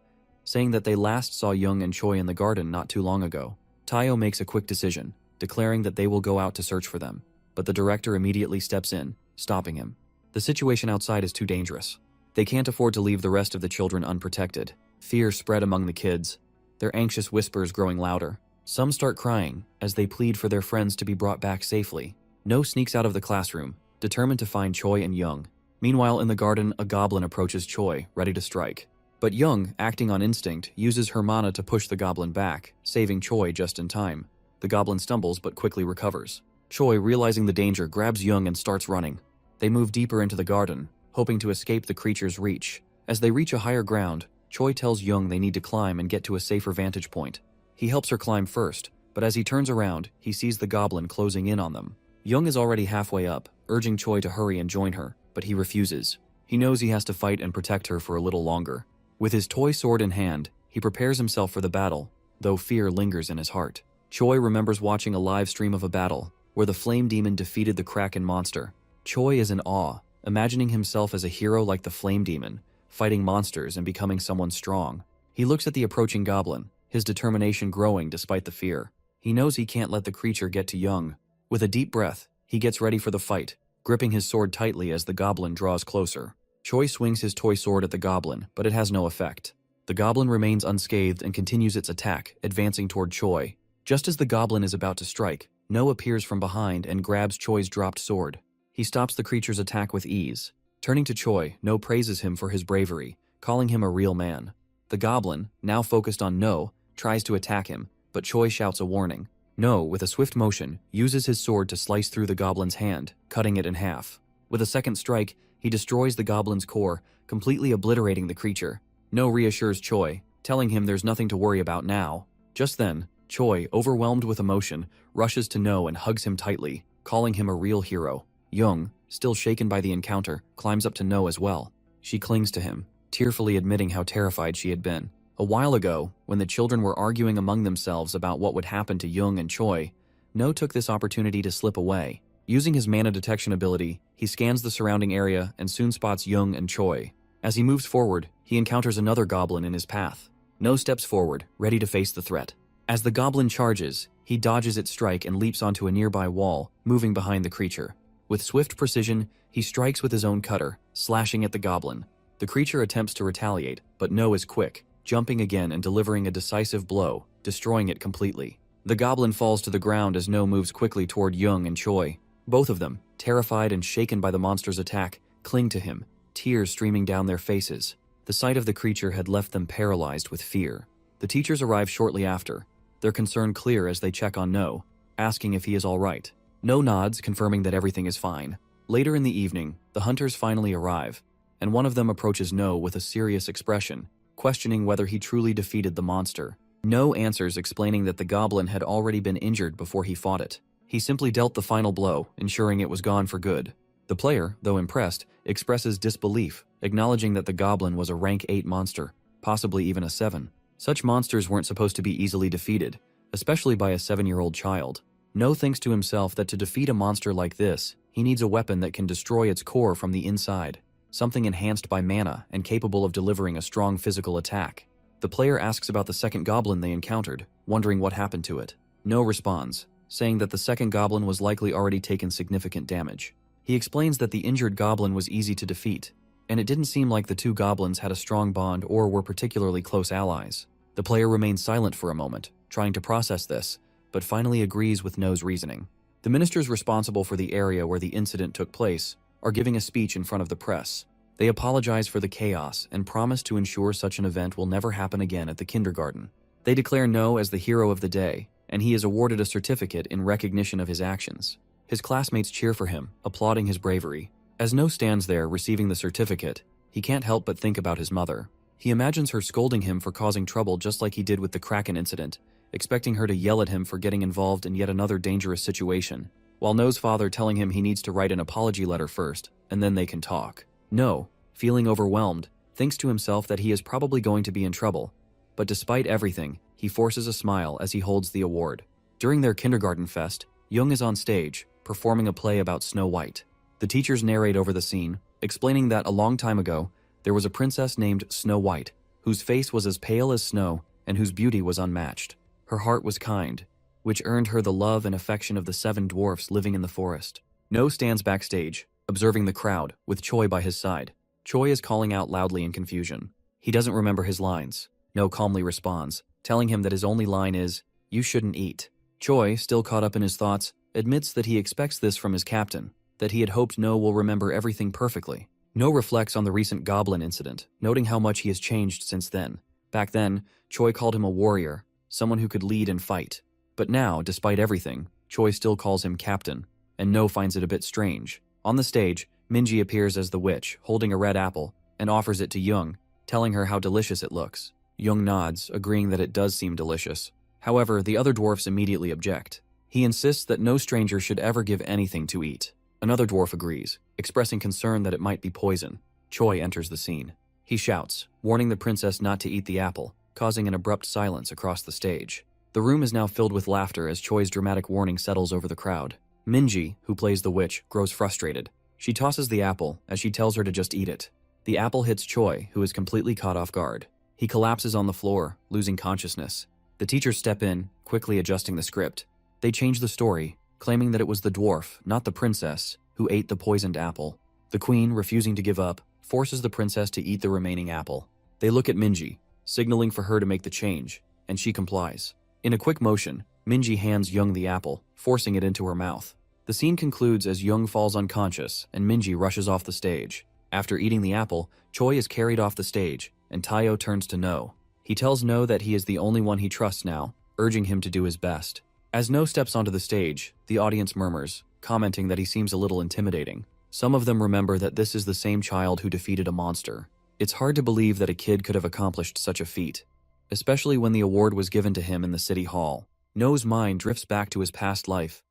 saying that they last saw Young and Choi in the garden not too long ago. Tayo makes a quick decision, declaring that they will go out to search for them, but the director immediately steps in, stopping him. The situation outside is too dangerous. They can't afford to leave the rest of the children unprotected. Fear spread among the kids, their anxious whispers growing louder. Some start crying as they plead for their friends to be brought back safely. No sneaks out of the classroom, determined to find Choi and Young. Meanwhile, in the garden, a goblin approaches Choi, ready to strike. But Young, acting on instinct, uses her mana to push the goblin back, saving Choi just in time. The goblin stumbles but quickly recovers. Choi, realizing the danger, grabs Young and starts running. They move deeper into the garden, hoping to escape the creature's reach. As they reach a higher ground, Choi tells Young they need to climb and get to a safer vantage point. He helps her climb first, but as he turns around, he sees the goblin closing in on them. Young is already halfway up, urging Choi to hurry and join her, but he refuses. He knows he has to fight and protect her for a little longer. With his toy sword in hand, he prepares himself for the battle, though fear lingers in his heart. Choi remembers watching a live stream of a battle, where the flame demon defeated the Kraken monster. Choi is in awe, imagining himself as a hero like the flame demon, fighting monsters and becoming someone strong. He looks at the approaching goblin, his determination growing despite the fear. He knows he can't let the creature get to Young. With a deep breath, he gets ready for the fight, gripping his sword tightly as the goblin draws closer. Choi swings his toy sword at the goblin, but it has no effect. The goblin remains unscathed and continues its attack, advancing toward Choi. Just as the goblin is about to strike, No appears from behind and grabs Choi's dropped sword. He stops the creature's attack with ease. Turning to Choi, No praises him for his bravery, calling him a real man. The goblin, now focused on No, tries to attack him, but Choi shouts a warning. No, with a swift motion, uses his sword to slice through the goblin's hand, cutting it in half. With a second strike, he destroys the goblin's core, completely obliterating the creature. No reassures Choi, telling him there's nothing to worry about now. Just then, Choi, overwhelmed with emotion, rushes to No and hugs him tightly, calling him a real hero. Young, still shaken by the encounter, climbs up to No as well. She clings to him, tearfully admitting how terrified she had been. A while ago, when the children were arguing among themselves about what would happen to Young and Choi, No took this opportunity to slip away. Using his mana detection ability, he scans the surrounding area and soon spots Young and Choi. As he moves forward, he encounters another goblin in his path. No steps forward, ready to face the threat. As the goblin charges, he dodges its strike and leaps onto a nearby wall, moving behind the creature. With swift precision, he strikes with his own cutter, slashing at the goblin. The creature attempts to retaliate, but No is quick, jumping again and delivering a decisive blow, destroying it completely. The goblin falls to the ground as No moves quickly toward Young and Choi. Both of them, terrified and shaken by the monster's attack, cling to him, tears streaming down their faces. The sight of the creature had left them paralyzed with fear. The teachers arrive shortly after, their concern clear as they check on No, asking if he is all right. No nods, confirming that everything is fine. Later in the evening, the hunters finally arrive, and one of them approaches No with a serious expression, questioning whether he truly defeated the monster. No answers, explaining that the goblin had already been injured before he fought it. He simply dealt the final blow, ensuring it was gone for good. The player, though impressed, expresses disbelief, acknowledging that the goblin was a rank 8 monster, possibly even a 7. Such monsters weren't supposed to be easily defeated, especially by a 7-year-old child. No thinks to himself that to defeat a monster like this, he needs a weapon that can destroy its core from the inside, something enhanced by mana and capable of delivering a strong physical attack. The player asks about the second goblin they encountered, wondering what happened to it. No responds, saying that the second goblin was likely already taken significant damage. He explains that the injured goblin was easy to defeat, and it didn't seem like the two goblins had a strong bond or were particularly close allies. The player remains silent for a moment, trying to process this, but finally agrees with No's reasoning. The ministers responsible for the area where the incident took place are giving a speech in front of the press. They apologize for the chaos and promise to ensure such an event will never happen again at the kindergarten. They declare No as the hero of the day, and he is awarded a certificate in recognition of his actions. His classmates cheer for him, applauding his bravery. As No stands there receiving the certificate, he can't help but think about his mother. He imagines her scolding him for causing trouble just like he did with the Kraken incident, expecting her to yell at him for getting involved in yet another dangerous situation, while No's father telling him he needs to write an apology letter first, and then they can talk. No, feeling overwhelmed, thinks to himself that he is probably going to be in trouble, but despite everything, he forces a smile as he holds the award. During their kindergarten fest, Jung is on stage, performing a play about Snow White. The teachers narrate over the scene, explaining that a long time ago, there was a princess named Snow White, whose face was as pale as snow and whose beauty was unmatched. Her heart was kind, which earned her the love and affection of the 7 dwarfs living in the forest. No stands backstage, observing the crowd, with Choi by his side. Choi is calling out loudly in confusion. He doesn't remember his lines. No calmly responds, telling him that his only line is, "You shouldn't eat." Choi, still caught up in his thoughts, admits that he expects this from his captain, that he had hoped No will remember everything perfectly. No reflects on the recent goblin incident, noting how much he has changed since then. Back then, Choi called him a warrior, someone who could lead and fight. But now, despite everything, Choi still calls him captain, and No finds it a bit strange. On the stage, Minji appears as the witch, holding a red apple, and offers it to Jung, telling her how delicious it looks. Jung nods, agreeing that it does seem delicious. However, the other dwarfs immediately object. He insists that no stranger should ever give anything to eat. Another dwarf agrees, expressing concern that it might be poison. Choi enters the scene. He shouts, warning the princess not to eat the apple, causing an abrupt silence across the stage. The room is now filled with laughter as Choi's dramatic warning settles over the crowd. Minji, who plays the witch, grows frustrated. She tosses the apple as she tells her to just eat it. The apple hits Choi, who is completely caught off guard. He collapses on the floor, losing consciousness. The teachers step in, quickly adjusting the script. They change the story, claiming that it was the dwarf, not the princess, who ate the poisoned apple. The queen, refusing to give up, forces the princess to eat the remaining apple. They look at Minji, signaling for her to make the change, and she complies. In a quick motion, Minji hands Jung the apple, forcing it into her mouth. The scene concludes as Jung falls unconscious and Minji rushes off the stage. After eating the apple, Choi is carried off the stage, and Tayo turns to No. He tells No that he is the only one he trusts now, urging him to do his best. As No steps onto the stage, the audience murmurs, commenting that he seems a little intimidating. Some of them remember that this is the same child who defeated a monster. It's hard to believe that a kid could have accomplished such a feat, especially when the award was given to him in the city hall. No's mind drifts back to his past life,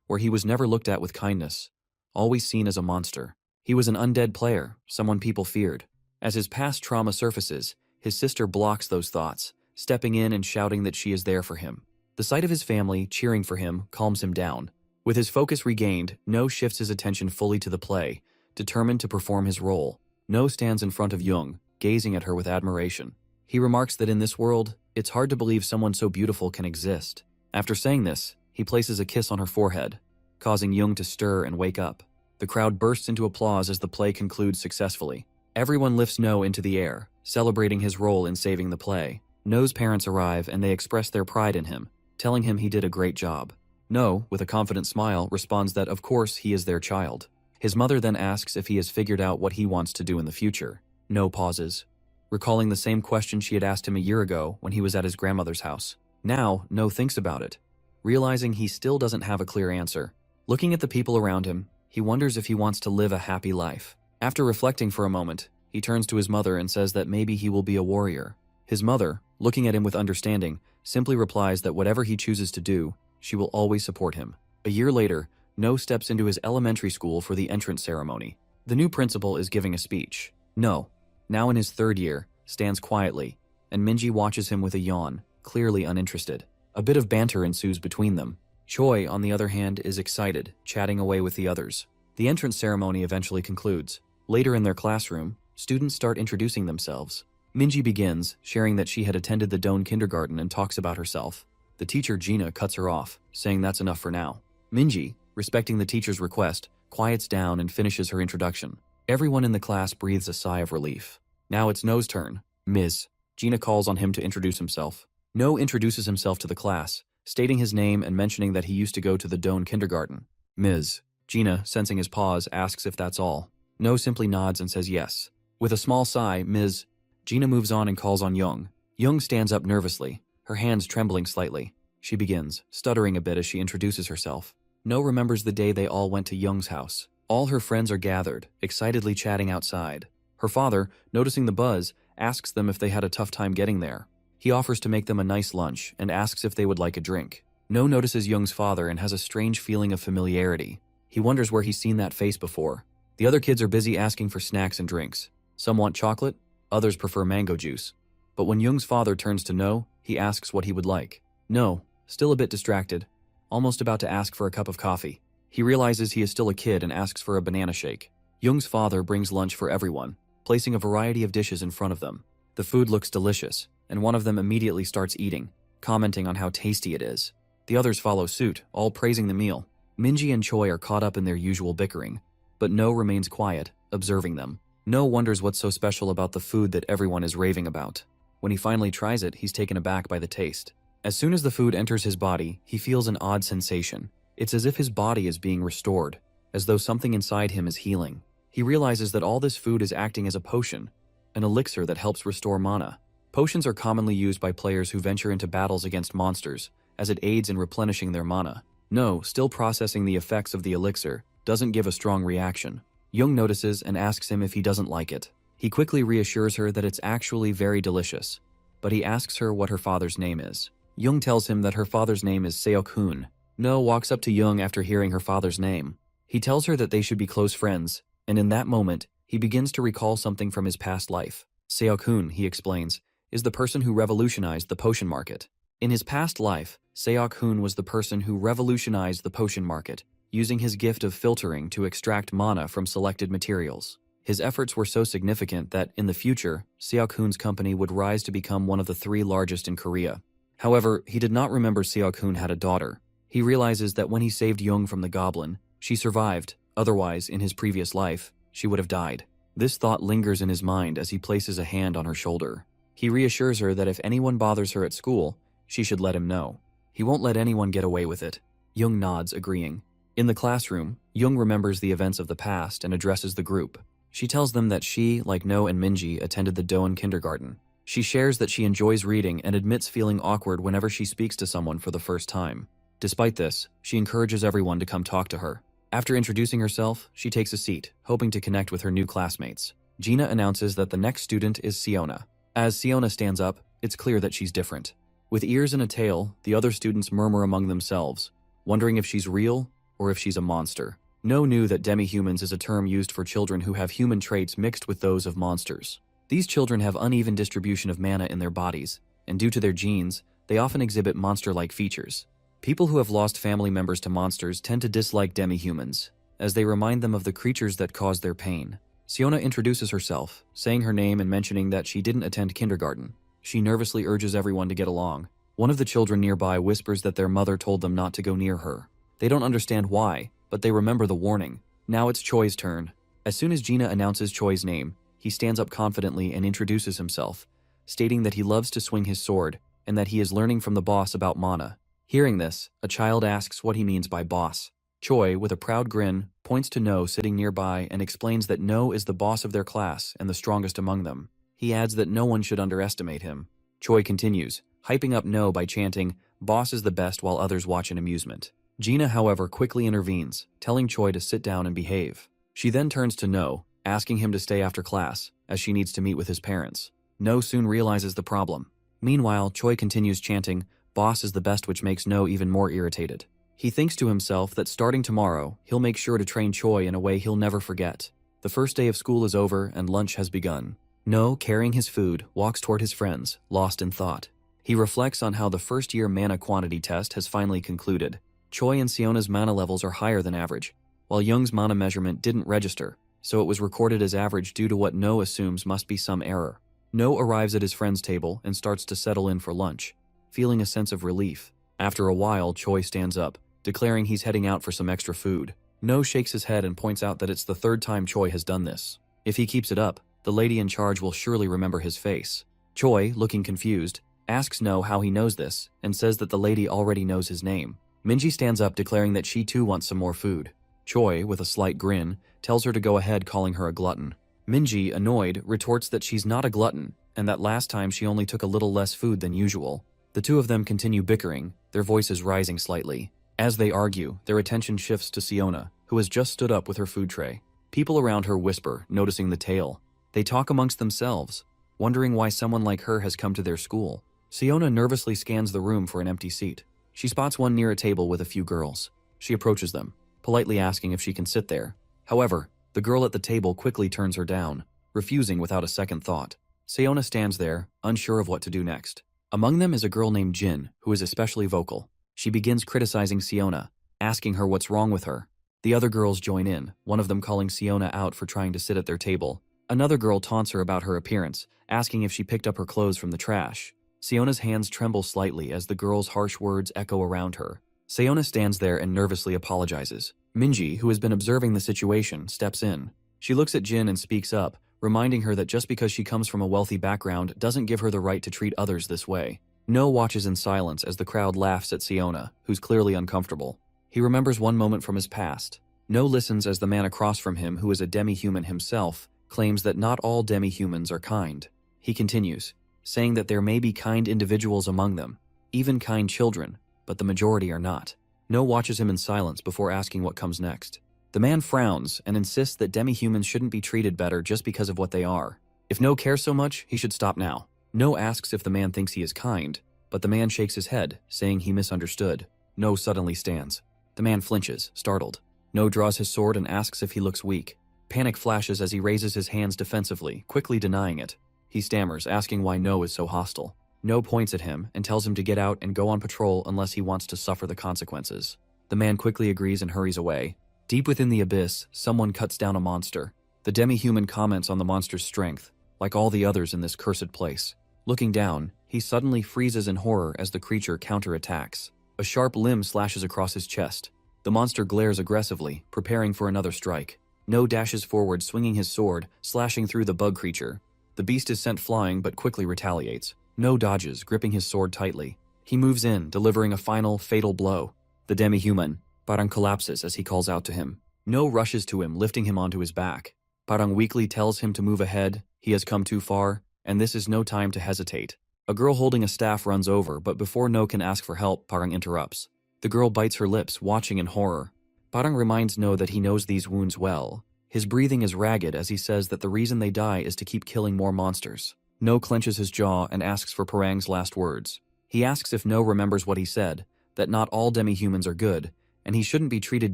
where he was never looked at with kindness, always seen as a monster. He was an undead player, someone people feared. As his past trauma surfaces, his sister blocks those thoughts, stepping in and shouting that she is there for him. The sight of his family cheering for him calms him down. With his focus regained, No shifts his attention fully to the play, determined to perform his role. No stands in front of Jung, gazing at her with admiration. He remarks that in this world, it's hard to believe someone so beautiful can exist. After saying this, he places a kiss on her forehead, causing Jung to stir and wake up. The crowd bursts into applause as the play concludes successfully. Everyone lifts No into the air, celebrating his role in saving the play. No's parents arrive and they express their pride in him, telling him he did a great job. No, with a confident smile, responds that of course he is their child. His mother then asks if he has figured out what he wants to do in the future. No pauses, recalling the same question she had asked him a year ago when he was at his grandmother's house. Now, No thinks about it, realizing he still doesn't have a clear answer. Looking at the people around him, he wonders if he wants to live a happy life. After reflecting for a moment, he turns to his mother and says that maybe he will be a warrior. His mother, looking at him with understanding, simply replies that whatever he chooses to do, she will always support him. A year later, No steps into his elementary school for the entrance ceremony. The new principal is giving a speech. No, now in his third year, stands quietly, and Minji watches him with a yawn, clearly uninterested. A bit of banter ensues between them. Choi, on the other hand, is excited, chatting away with the others. The entrance ceremony eventually concludes. Later in their classroom, students start introducing themselves. Minji begins, sharing that she had attended the Doan kindergarten and talks about herself. The teacher Gina cuts her off, saying that's enough for now. Minji, respecting the teacher's request, quiets down and finishes her introduction. Everyone in the class breathes a sigh of relief. Now it's No's turn. Ms. Gina calls on him to introduce himself. No introduces himself to the class, stating his name and mentioning that he used to go to the Doan kindergarten. Ms. Gina, sensing his pause, asks if that's all. No simply nods and says yes. With a small sigh, Ms. Gina moves on and calls on Young. Young stands up nervously, her hands trembling slightly. She begins, stuttering a bit as she introduces herself. No remembers the day they all went to Young's house. All her friends are gathered, excitedly chatting outside. Her father, noticing the buzz, asks them if they had a tough time getting there. He offers to make them a nice lunch and asks if they would like a drink. No notices Young's father and has a strange feeling of familiarity. He wonders where he's seen that face before. The other kids are busy asking for snacks and drinks. Some want chocolate, others prefer mango juice. But when Young's father turns to No, he asks what he would like. No, still a bit distracted, almost about to ask for a cup of coffee. He realizes he is still a kid and asks for a banana shake. Young's father brings lunch for everyone, placing a variety of dishes in front of them. The food looks delicious, and one of them immediately starts eating, commenting on how tasty it is. The others follow suit, all praising the meal. Minji and Choi are caught up in their usual bickering, but No remains quiet, observing them. No wonders what's so special about the food that everyone is raving about. When he finally tries it, he's taken aback by the taste. As soon as the food enters his body, he feels an odd sensation. It's as if his body is being restored, as though something inside him is healing. He realizes that all this food is acting as a potion, an elixir that helps restore mana. Potions are commonly used by players who venture into battles against monsters, as it aids in replenishing their mana. No, still processing the effects of the elixir, doesn't give a strong reaction. Young notices and asks him if he doesn't like it. He quickly reassures her that it's actually very delicious, but he asks her what her father's name is. Young tells him that her father's name is Seok-hoon. No walks up to Young after hearing her father's name. He tells her that they should be close friends, and in that moment, he begins to recall something from his past life. Seok-hoon, he explains, is the person who revolutionized the potion market. In his past life, Seok-hoon was the person who revolutionized the potion market, using his gift of filtering to extract mana from selected materials. His efforts were so significant that, in the future, Seok-hoon's company would rise to become one of the 3 largest in Korea. However, he did not remember Seok-hoon had a daughter. He realizes that when he saved Young from the goblin, she survived, otherwise, in his previous life, she would have died. This thought lingers in his mind as he places a hand on her shoulder. He reassures her that if anyone bothers her at school, she should let him know. He won't let anyone get away with it. Young nods, agreeing. In the classroom, Young remembers the events of the past and addresses the group. She tells them that she, like No and Minji, attended the Doan kindergarten. She shares that she enjoys reading and admits feeling awkward whenever she speaks to someone for the first time. Despite this, she encourages everyone to come talk to her. After introducing herself, she takes a seat, hoping to connect with her new classmates. Gina announces that the next student is Siona. As Siona stands up, it's clear that she's different. With ears and a tail, the other students murmur among themselves, wondering if she's real or if she's a monster. No knew that demi-humans is a term used for children who have human traits mixed with those of monsters. These children have uneven distribution of mana in their bodies, and due to their genes, they often exhibit monster-like features. People who have lost family members to monsters tend to dislike demi-humans, as they remind them of the creatures that cause their pain. Siona introduces herself, saying her name and mentioning that she didn't attend kindergarten. She nervously urges everyone to get along. One of the children nearby whispers that their mother told them not to go near her. They don't understand why, but they remember the warning. Now it's Choi's turn. As soon as Gina announces Choi's name, he stands up confidently and introduces himself, stating that he loves to swing his sword and that he is learning from the boss about mana. Hearing this, a child asks what he means by boss. Choi, with a proud grin, points to No sitting nearby and explains that No is the boss of their class and the strongest among them. He adds that no one should underestimate him. Choi continues, hyping up No by chanting, "Boss is the best," while others watch in amusement. Gina, however, quickly intervenes, telling Choi to sit down and behave. She then turns to No, asking him to stay after class, as she needs to meet with his parents. No soon realizes the problem. Meanwhile, Choi continues chanting, "Boss is the best," which makes No even more irritated. He thinks to himself that starting tomorrow, he'll make sure to train Choi in a way he'll never forget. The first day of school is over and lunch has begun. No, carrying his food, walks toward his friends, lost in thought. He reflects on how the first-year mana quantity test has finally concluded. Choi and Siona's mana levels are higher than average, while Young's mana measurement didn't register, so it was recorded as average due to what No assumes must be some error. No arrives at his friend's table and starts to settle in for lunch, feeling a sense of relief. After a while, Choi stands up, declaring he's heading out for some extra food. No shakes his head and points out that it's the third time Choi has done this. If he keeps it up, the lady in charge will surely remember his face. Choi, looking confused, asks No how he knows this, and says that the lady already knows his name. Minji stands up, declaring that she too wants some more food. Choi, with a slight grin, tells her to go ahead, calling her a glutton. Minji, annoyed, retorts that she's not a glutton, and that last time she only took a little less food than usual. The two of them continue bickering, their voices rising slightly. As they argue, their attention shifts to Siona, who has just stood up with her food tray. People around her whisper, noticing the tale. They talk amongst themselves, wondering why someone like her has come to their school. Siona nervously scans the room for an empty seat. She spots one near a table with a few girls. She approaches them, politely asking if she can sit there. However, the girl at the table quickly turns her down, refusing without a second thought. Siona stands there, unsure of what to do next. Among them is a girl named Jin, who is especially vocal. She begins criticizing Siona, asking her what's wrong with her. The other girls join in, one of them calling Siona out for trying to sit at their table. Another girl taunts her about her appearance, asking if she picked up her clothes from the trash. Siona's hands tremble slightly as the girl's harsh words echo around her. Siona stands there and nervously apologizes. Minji, who has been observing the situation, steps in. She looks at Jin and speaks up, reminding her that just because she comes from a wealthy background doesn't give her the right to treat others this way. No watches in silence as the crowd laughs at Siona, who's clearly uncomfortable. He remembers one moment from his past. No listens as the man across from him, who is a demi-human himself, claims that not all demi-humans are kind. He continues, saying that there may be kind individuals among them, even kind children, but the majority are not. No watches him in silence before asking what comes next. The man frowns and insists that demi-humans shouldn't be treated better just because of what they are. If No cares so much, he should stop now. No asks if the man thinks he is kind, but the man shakes his head, saying he misunderstood. No suddenly stands. The man flinches, startled. No draws his sword and asks if he looks weak. Panic flashes as he raises his hands defensively, quickly denying it. He stammers, asking why No is so hostile. No points at him and tells him to get out and go on patrol unless he wants to suffer the consequences. The man quickly agrees and hurries away. Deep within the abyss, someone cuts down a monster. The demi-human comments on the monster's strength, like all the others in this cursed place. Looking down, he suddenly freezes in horror as the creature counterattacks. A sharp limb slashes across his chest. The monster glares aggressively, preparing for another strike. No dashes forward, swinging his sword, slashing through the bug creature. The beast is sent flying but quickly retaliates. No dodges, gripping his sword tightly. He moves in, delivering a final, fatal blow. The demi-human, Parang, collapses as he calls out to him. No rushes to him, lifting him onto his back. Parang weakly tells him to move ahead. He has come too far, and this is no time to hesitate. A girl holding a staff runs over, but before No can ask for help, Parang interrupts. The girl bites her lips, watching in horror. Parang reminds No that he knows these wounds well. His breathing is ragged as he says that the reason they die is to keep killing more monsters. No clenches his jaw and asks for Parang's last words. He asks if No remembers what he said, that not all demi-humans are good, and he shouldn't be treated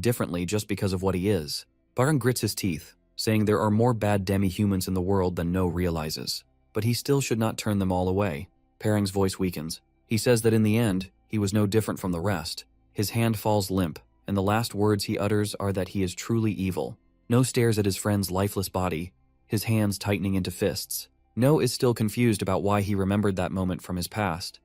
differently just because of what he is. Parang grits his teeth, saying there are more bad demi-humans in the world than No realizes. But he still should not turn them all away. Parang's voice weakens. He says that in the end, he was no different from the rest. His hand falls limp, and the last words he utters are that he is truly evil. No stares at his friend's lifeless body, his hands tightening into fists. No is still confused about why he remembered that moment from his past,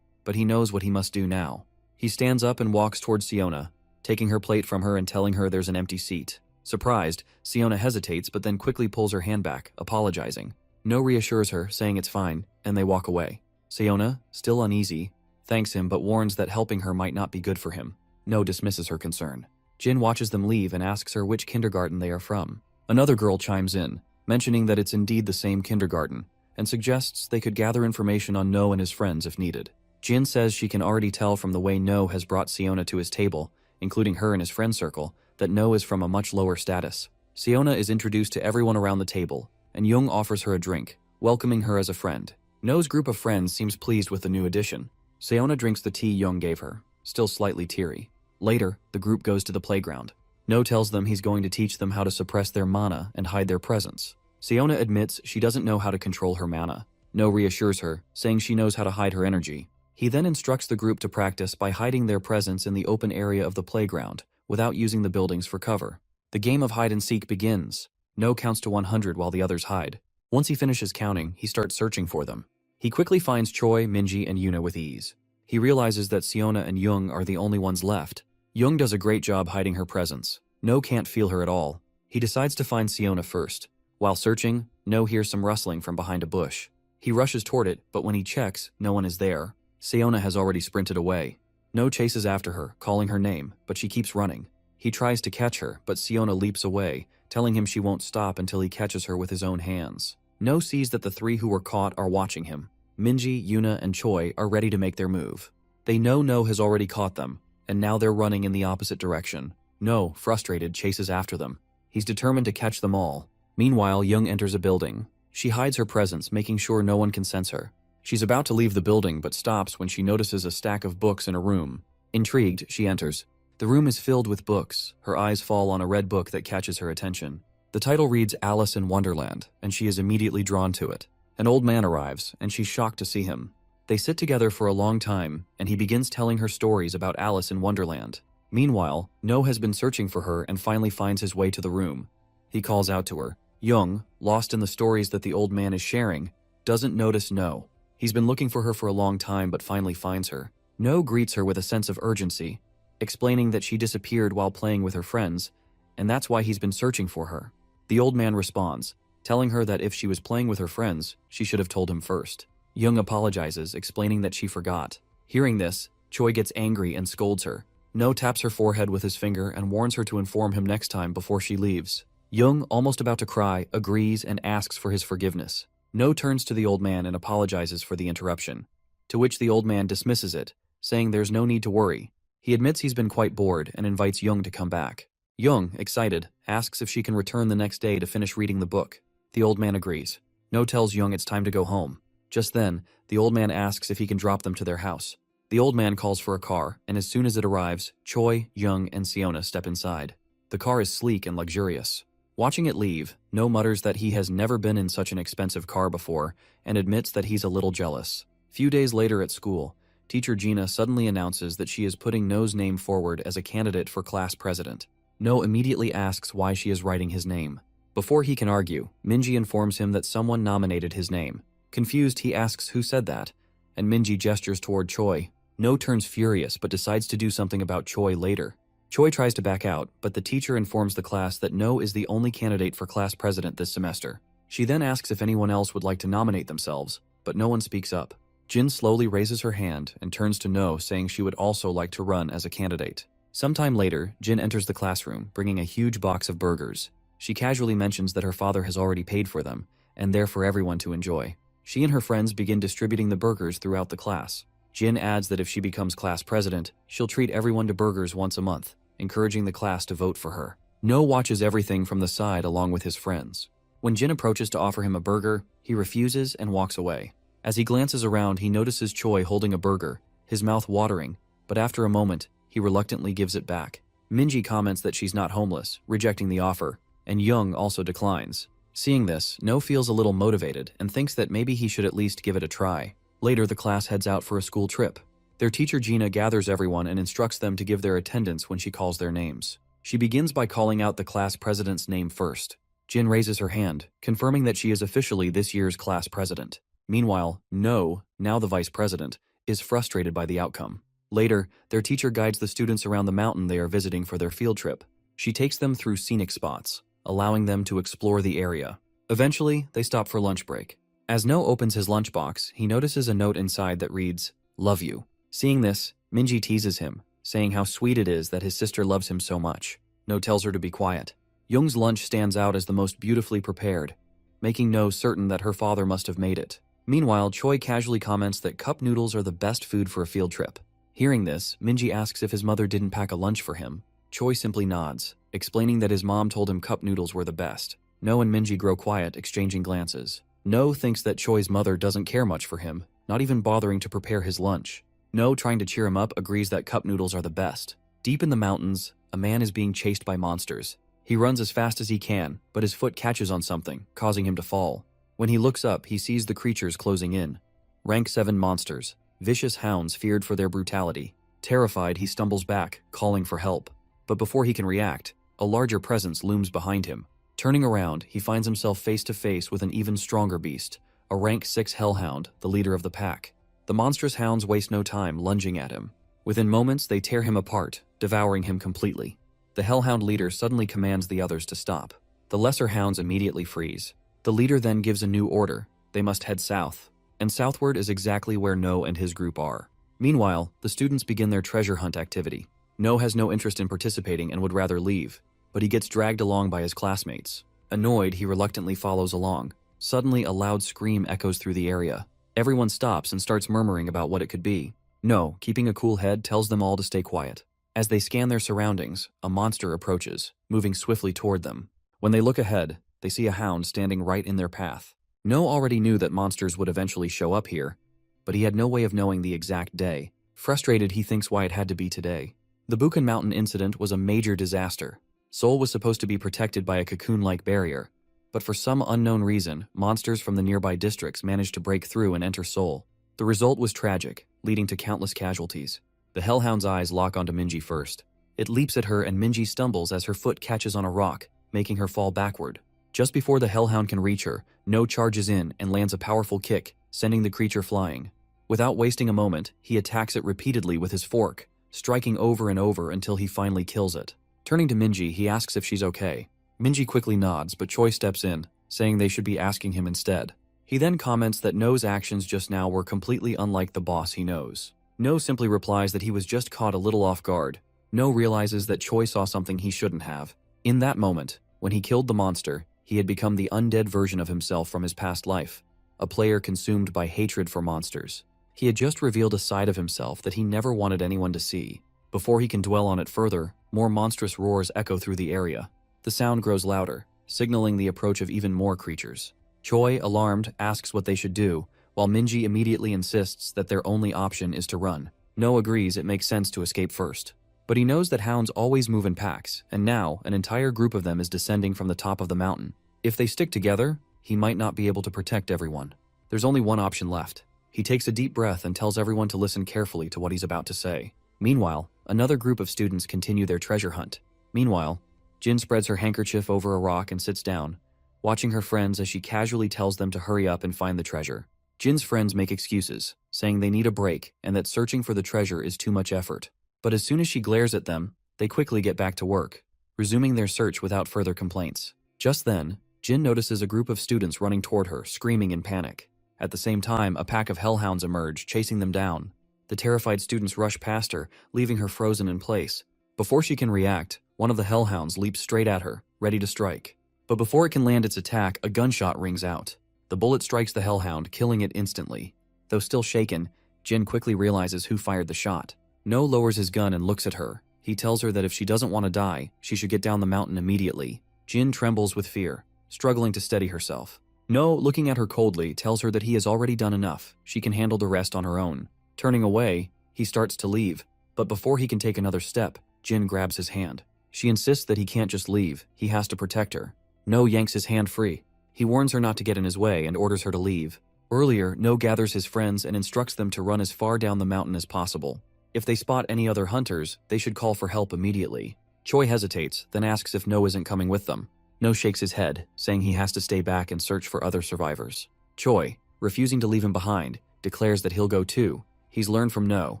but he knows what he must do now. He stands up and walks towards Siona, taking her plate from her and telling her there's an empty seat. Surprised, Siona hesitates but then quickly pulls her hand back, apologizing. No reassures her, saying it's fine, and they walk away. Siona, still uneasy, thanks him but warns that helping her might not be good for him. No dismisses her concern. Jin watches them leave and asks her which kindergarten they are from. Another girl chimes in, mentioning that it's indeed the same kindergarten, and suggests they could gather information on No and his friends if needed. Jin says she can already tell from the way No has brought Siona to his table, including her and his friend circle, that No is from a much lower status. Siona is introduced to everyone around the table, and Jung offers her a drink, welcoming her as a friend. No's group of friends seems pleased with the new addition. Siona drinks the tea Jung gave her, still slightly teary. Later, the group goes to the playground. No tells them he's going to teach them how to suppress their mana and hide their presence. Siona admits she doesn't know how to control her mana. No reassures her, saying she knows how to hide her energy. He then instructs the group to practice by hiding their presence in the open area of the playground, without using the buildings for cover. The game of hide-and-seek begins. No counts to 100 while the others hide. Once he finishes counting, he starts searching for them. He quickly finds Choi, Minji, and Yuna with ease. He realizes that Siona and Jung are the only ones left. Jung does a great job hiding her presence. No can't feel her at all. He decides to find Siona first. While searching, No hears some rustling from behind a bush. He rushes toward it, but when he checks, no one is there. Siona has already sprinted away. No chases after her, calling her name, but she keeps running. He tries to catch her, but Siona leaps away, telling him she won't stop until he catches her with his own hands. No sees that the three who were caught are watching him. Minji, Yuna, and Choi are ready to make their move. They know No has already caught them, and now they're running in the opposite direction. No, frustrated, chases after them. He's determined to catch them all. Meanwhile, Jung enters a building. She hides her presence, making sure no one can sense her. She's about to leave the building, but stops when she notices a stack of books in a room. Intrigued, she enters. The room is filled with books. Her eyes fall on a red book that catches her attention. The title reads Alice in Wonderland, and she is immediately drawn to it. An old man arrives, and she's shocked to see him. They sit together for a long time, and he begins telling her stories about Alice in Wonderland. Meanwhile, No has been searching for her and finally finds his way to the room. He calls out to her. Jung, lost in the stories that the old man is sharing, doesn't notice No. He's been looking for her for a long time but finally finds her. No greets her with a sense of urgency, explaining that she disappeared while playing with her friends, and that's why he's been searching for her. The old man responds, telling her that if she was playing with her friends, she should have told him first. Jung apologizes, explaining that she forgot. Hearing this, Choi gets angry and scolds her. No taps her forehead with his finger and warns her to inform him next time before she leaves. Jung, almost about to cry, agrees and asks for his forgiveness. No turns to the old man and apologizes for the interruption, to which the old man dismisses it, saying there's no need to worry. He admits he's been quite bored and invites Jung to come back. Jung, excited, asks if she can return the next day to finish reading the book. The old man agrees. No tells Jung it's time to go home. Just then, the old man asks if he can drop them to their house. The old man calls for a car, and as soon as it arrives, Choi, Jung, and Siona step inside. The car is sleek and luxurious. Watching it leave, No mutters that he has never been in such an expensive car before and admits that he's a little jealous. Few days later at school, teacher Gina suddenly announces that she is putting No's name forward as a candidate for class president. No immediately asks why she is writing his name. Before he can argue, Minji informs him that someone nominated his name. Confused, he asks who said that, and Minji gestures toward Choi. No turns furious but decides to do something about Choi later. Choi tries to back out, but the teacher informs the class that No is the only candidate for class president this semester. She then asks if anyone else would like to nominate themselves, but no one speaks up. Jin slowly raises her hand and turns to No, saying she would also like to run as a candidate. Sometime later, Jin enters the classroom, bringing a huge box of burgers. She casually mentions that her father has already paid for them, and they're for everyone to enjoy. She and her friends begin distributing the burgers throughout the class. Jin adds that if she becomes class president, she'll treat everyone to burgers once a month, encouraging the class to vote for her. No watches everything from the side along with his friends. When Jin approaches to offer him a burger, he refuses and walks away. As he glances around, he notices Choi holding a burger, his mouth watering, but after a moment, he reluctantly gives it back. Minji comments that she's not homeless, rejecting the offer, and Jung also declines. Seeing this, No feels a little motivated and thinks that maybe he should at least give it a try. Later, the class heads out for a school trip. Their teacher Gina gathers everyone and instructs them to give their attendance when she calls their names. She begins by calling out the class president's name first. Jin raises her hand, confirming that she is officially this year's class president. Meanwhile, No, now the vice president, is frustrated by the outcome. Later, their teacher guides the students around the mountain they are visiting for their field trip. She takes them through scenic spots, allowing them to explore the area. Eventually, they stop for lunch break. As No opens his lunchbox, he notices a note inside that reads, "Love you." Seeing this, Minji teases him, saying how sweet it is that his sister loves him so much. No tells her to be quiet. Young's lunch stands out as the most beautifully prepared, making No certain that her father must have made it. Meanwhile, Choi casually comments that cup noodles are the best food for a field trip. Hearing this, Minji asks if his mother didn't pack a lunch for him. Choi simply nods, explaining that his mom told him cup noodles were the best. No and Minji grow quiet, exchanging glances. No thinks that Choi's mother doesn't care much for him, not even bothering to prepare his lunch. No, trying to cheer him up, agrees that cup noodles are the best. Deep in the mountains, a man is being chased by monsters. He runs as fast as he can, but his foot catches on something, causing him to fall. When he looks up, he sees the creatures closing in. Rank 7 monsters, vicious hounds feared for their brutality. Terrified, he stumbles back, calling for help. But before he can react, a larger presence looms behind him. Turning around, he finds himself face to face with an even stronger beast, a rank 6 hellhound, the leader of the pack. The monstrous hounds waste no time lunging at him. Within moments, they tear him apart, devouring him completely. The hellhound leader suddenly commands the others to stop. The lesser hounds immediately freeze. The leader then gives a new order. They must head south. And southward is exactly where No and his group are. Meanwhile, the students begin their treasure hunt activity. No has no interest in participating and would rather leave, but he gets dragged along by his classmates. Annoyed, he reluctantly follows along. Suddenly, a loud scream echoes through the area. Everyone stops and starts murmuring about what it could be. No, keeping a cool head, tells them all to stay quiet. As they scan their surroundings, a monster approaches, moving swiftly toward them. When they look ahead, they see a hound standing right in their path. No already knew that monsters would eventually show up here, but he had no way of knowing the exact day. Frustrated, he thinks why it had to be today. The Buchan Mountain incident was a major disaster. Seoul was supposed to be protected by a cocoon-like barrier, but for some unknown reason, monsters from the nearby districts managed to break through and enter Seoul. The result was tragic, leading to countless casualties. The hellhound's eyes lock onto Minji first. It leaps at her and Minji stumbles as her foot catches on a rock, making her fall backward. Just before the hellhound can reach her, No charges in and lands a powerful kick, sending the creature flying. Without wasting a moment, he attacks it repeatedly with his fork, striking over and over until he finally kills it. Turning to Minji, he asks if she's okay. Minji quickly nods, but Choi steps in, saying they should be asking him instead. He then comments that No's actions just now were completely unlike the boss he knows. No simply replies that he was just caught a little off guard. No realizes that Choi saw something he shouldn't have. In that moment, when he killed the monster, he had become the undead version of himself from his past life, a player consumed by hatred for monsters. He had just revealed a side of himself that he never wanted anyone to see. Before he can dwell on it further, more monstrous roars echo through the area. The sound grows louder, signaling the approach of even more creatures. Choi, alarmed, asks what they should do, while Minji immediately insists that their only option is to run. No agrees it makes sense to escape first. But he knows that hounds always move in packs, and now an entire group of them is descending from the top of the mountain. If they stick together, he might not be able to protect everyone. There's only one option left. He takes a deep breath and tells everyone to listen carefully to what he's about to say. Meanwhile, another group of students continue their treasure hunt. Meanwhile, Jin spreads her handkerchief over a rock and sits down, watching her friends as she casually tells them to hurry up and find the treasure. Jin's friends make excuses, saying they need a break and that searching for the treasure is too much effort. But as soon as she glares at them, they quickly get back to work, resuming their search without further complaints. Just then, Jin notices a group of students running toward her, screaming in panic. At the same time, a pack of hellhounds emerge, chasing them down. The terrified students rush past her, leaving her frozen in place. Before she can react, one of the hellhounds leaps straight at her, ready to strike. But before it can land its attack, a gunshot rings out. The bullet strikes the hellhound, killing it instantly. Though still shaken, Jin quickly realizes who fired the shot. No lowers his gun and looks at her. He tells her that if she doesn't want to die, she should get down the mountain immediately. Jin trembles with fear, struggling to steady herself. No, looking at her coldly, tells her that he has already done enough. She can handle the rest on her own. Turning away, he starts to leave. But before he can take another step, Jin grabs his hand. She insists that he can't just leave. He has to protect her. No yanks his hand free. He warns her not to get in his way and orders her to leave. Earlier, No gathers his friends and instructs them to run as far down the mountain as possible. If they spot any other hunters, they should call for help immediately. Choi hesitates, then asks if No isn't coming with them. No shakes his head, saying he has to stay back and search for other survivors. Choi, refusing to leave him behind, declares that he'll go too. He's learned from No,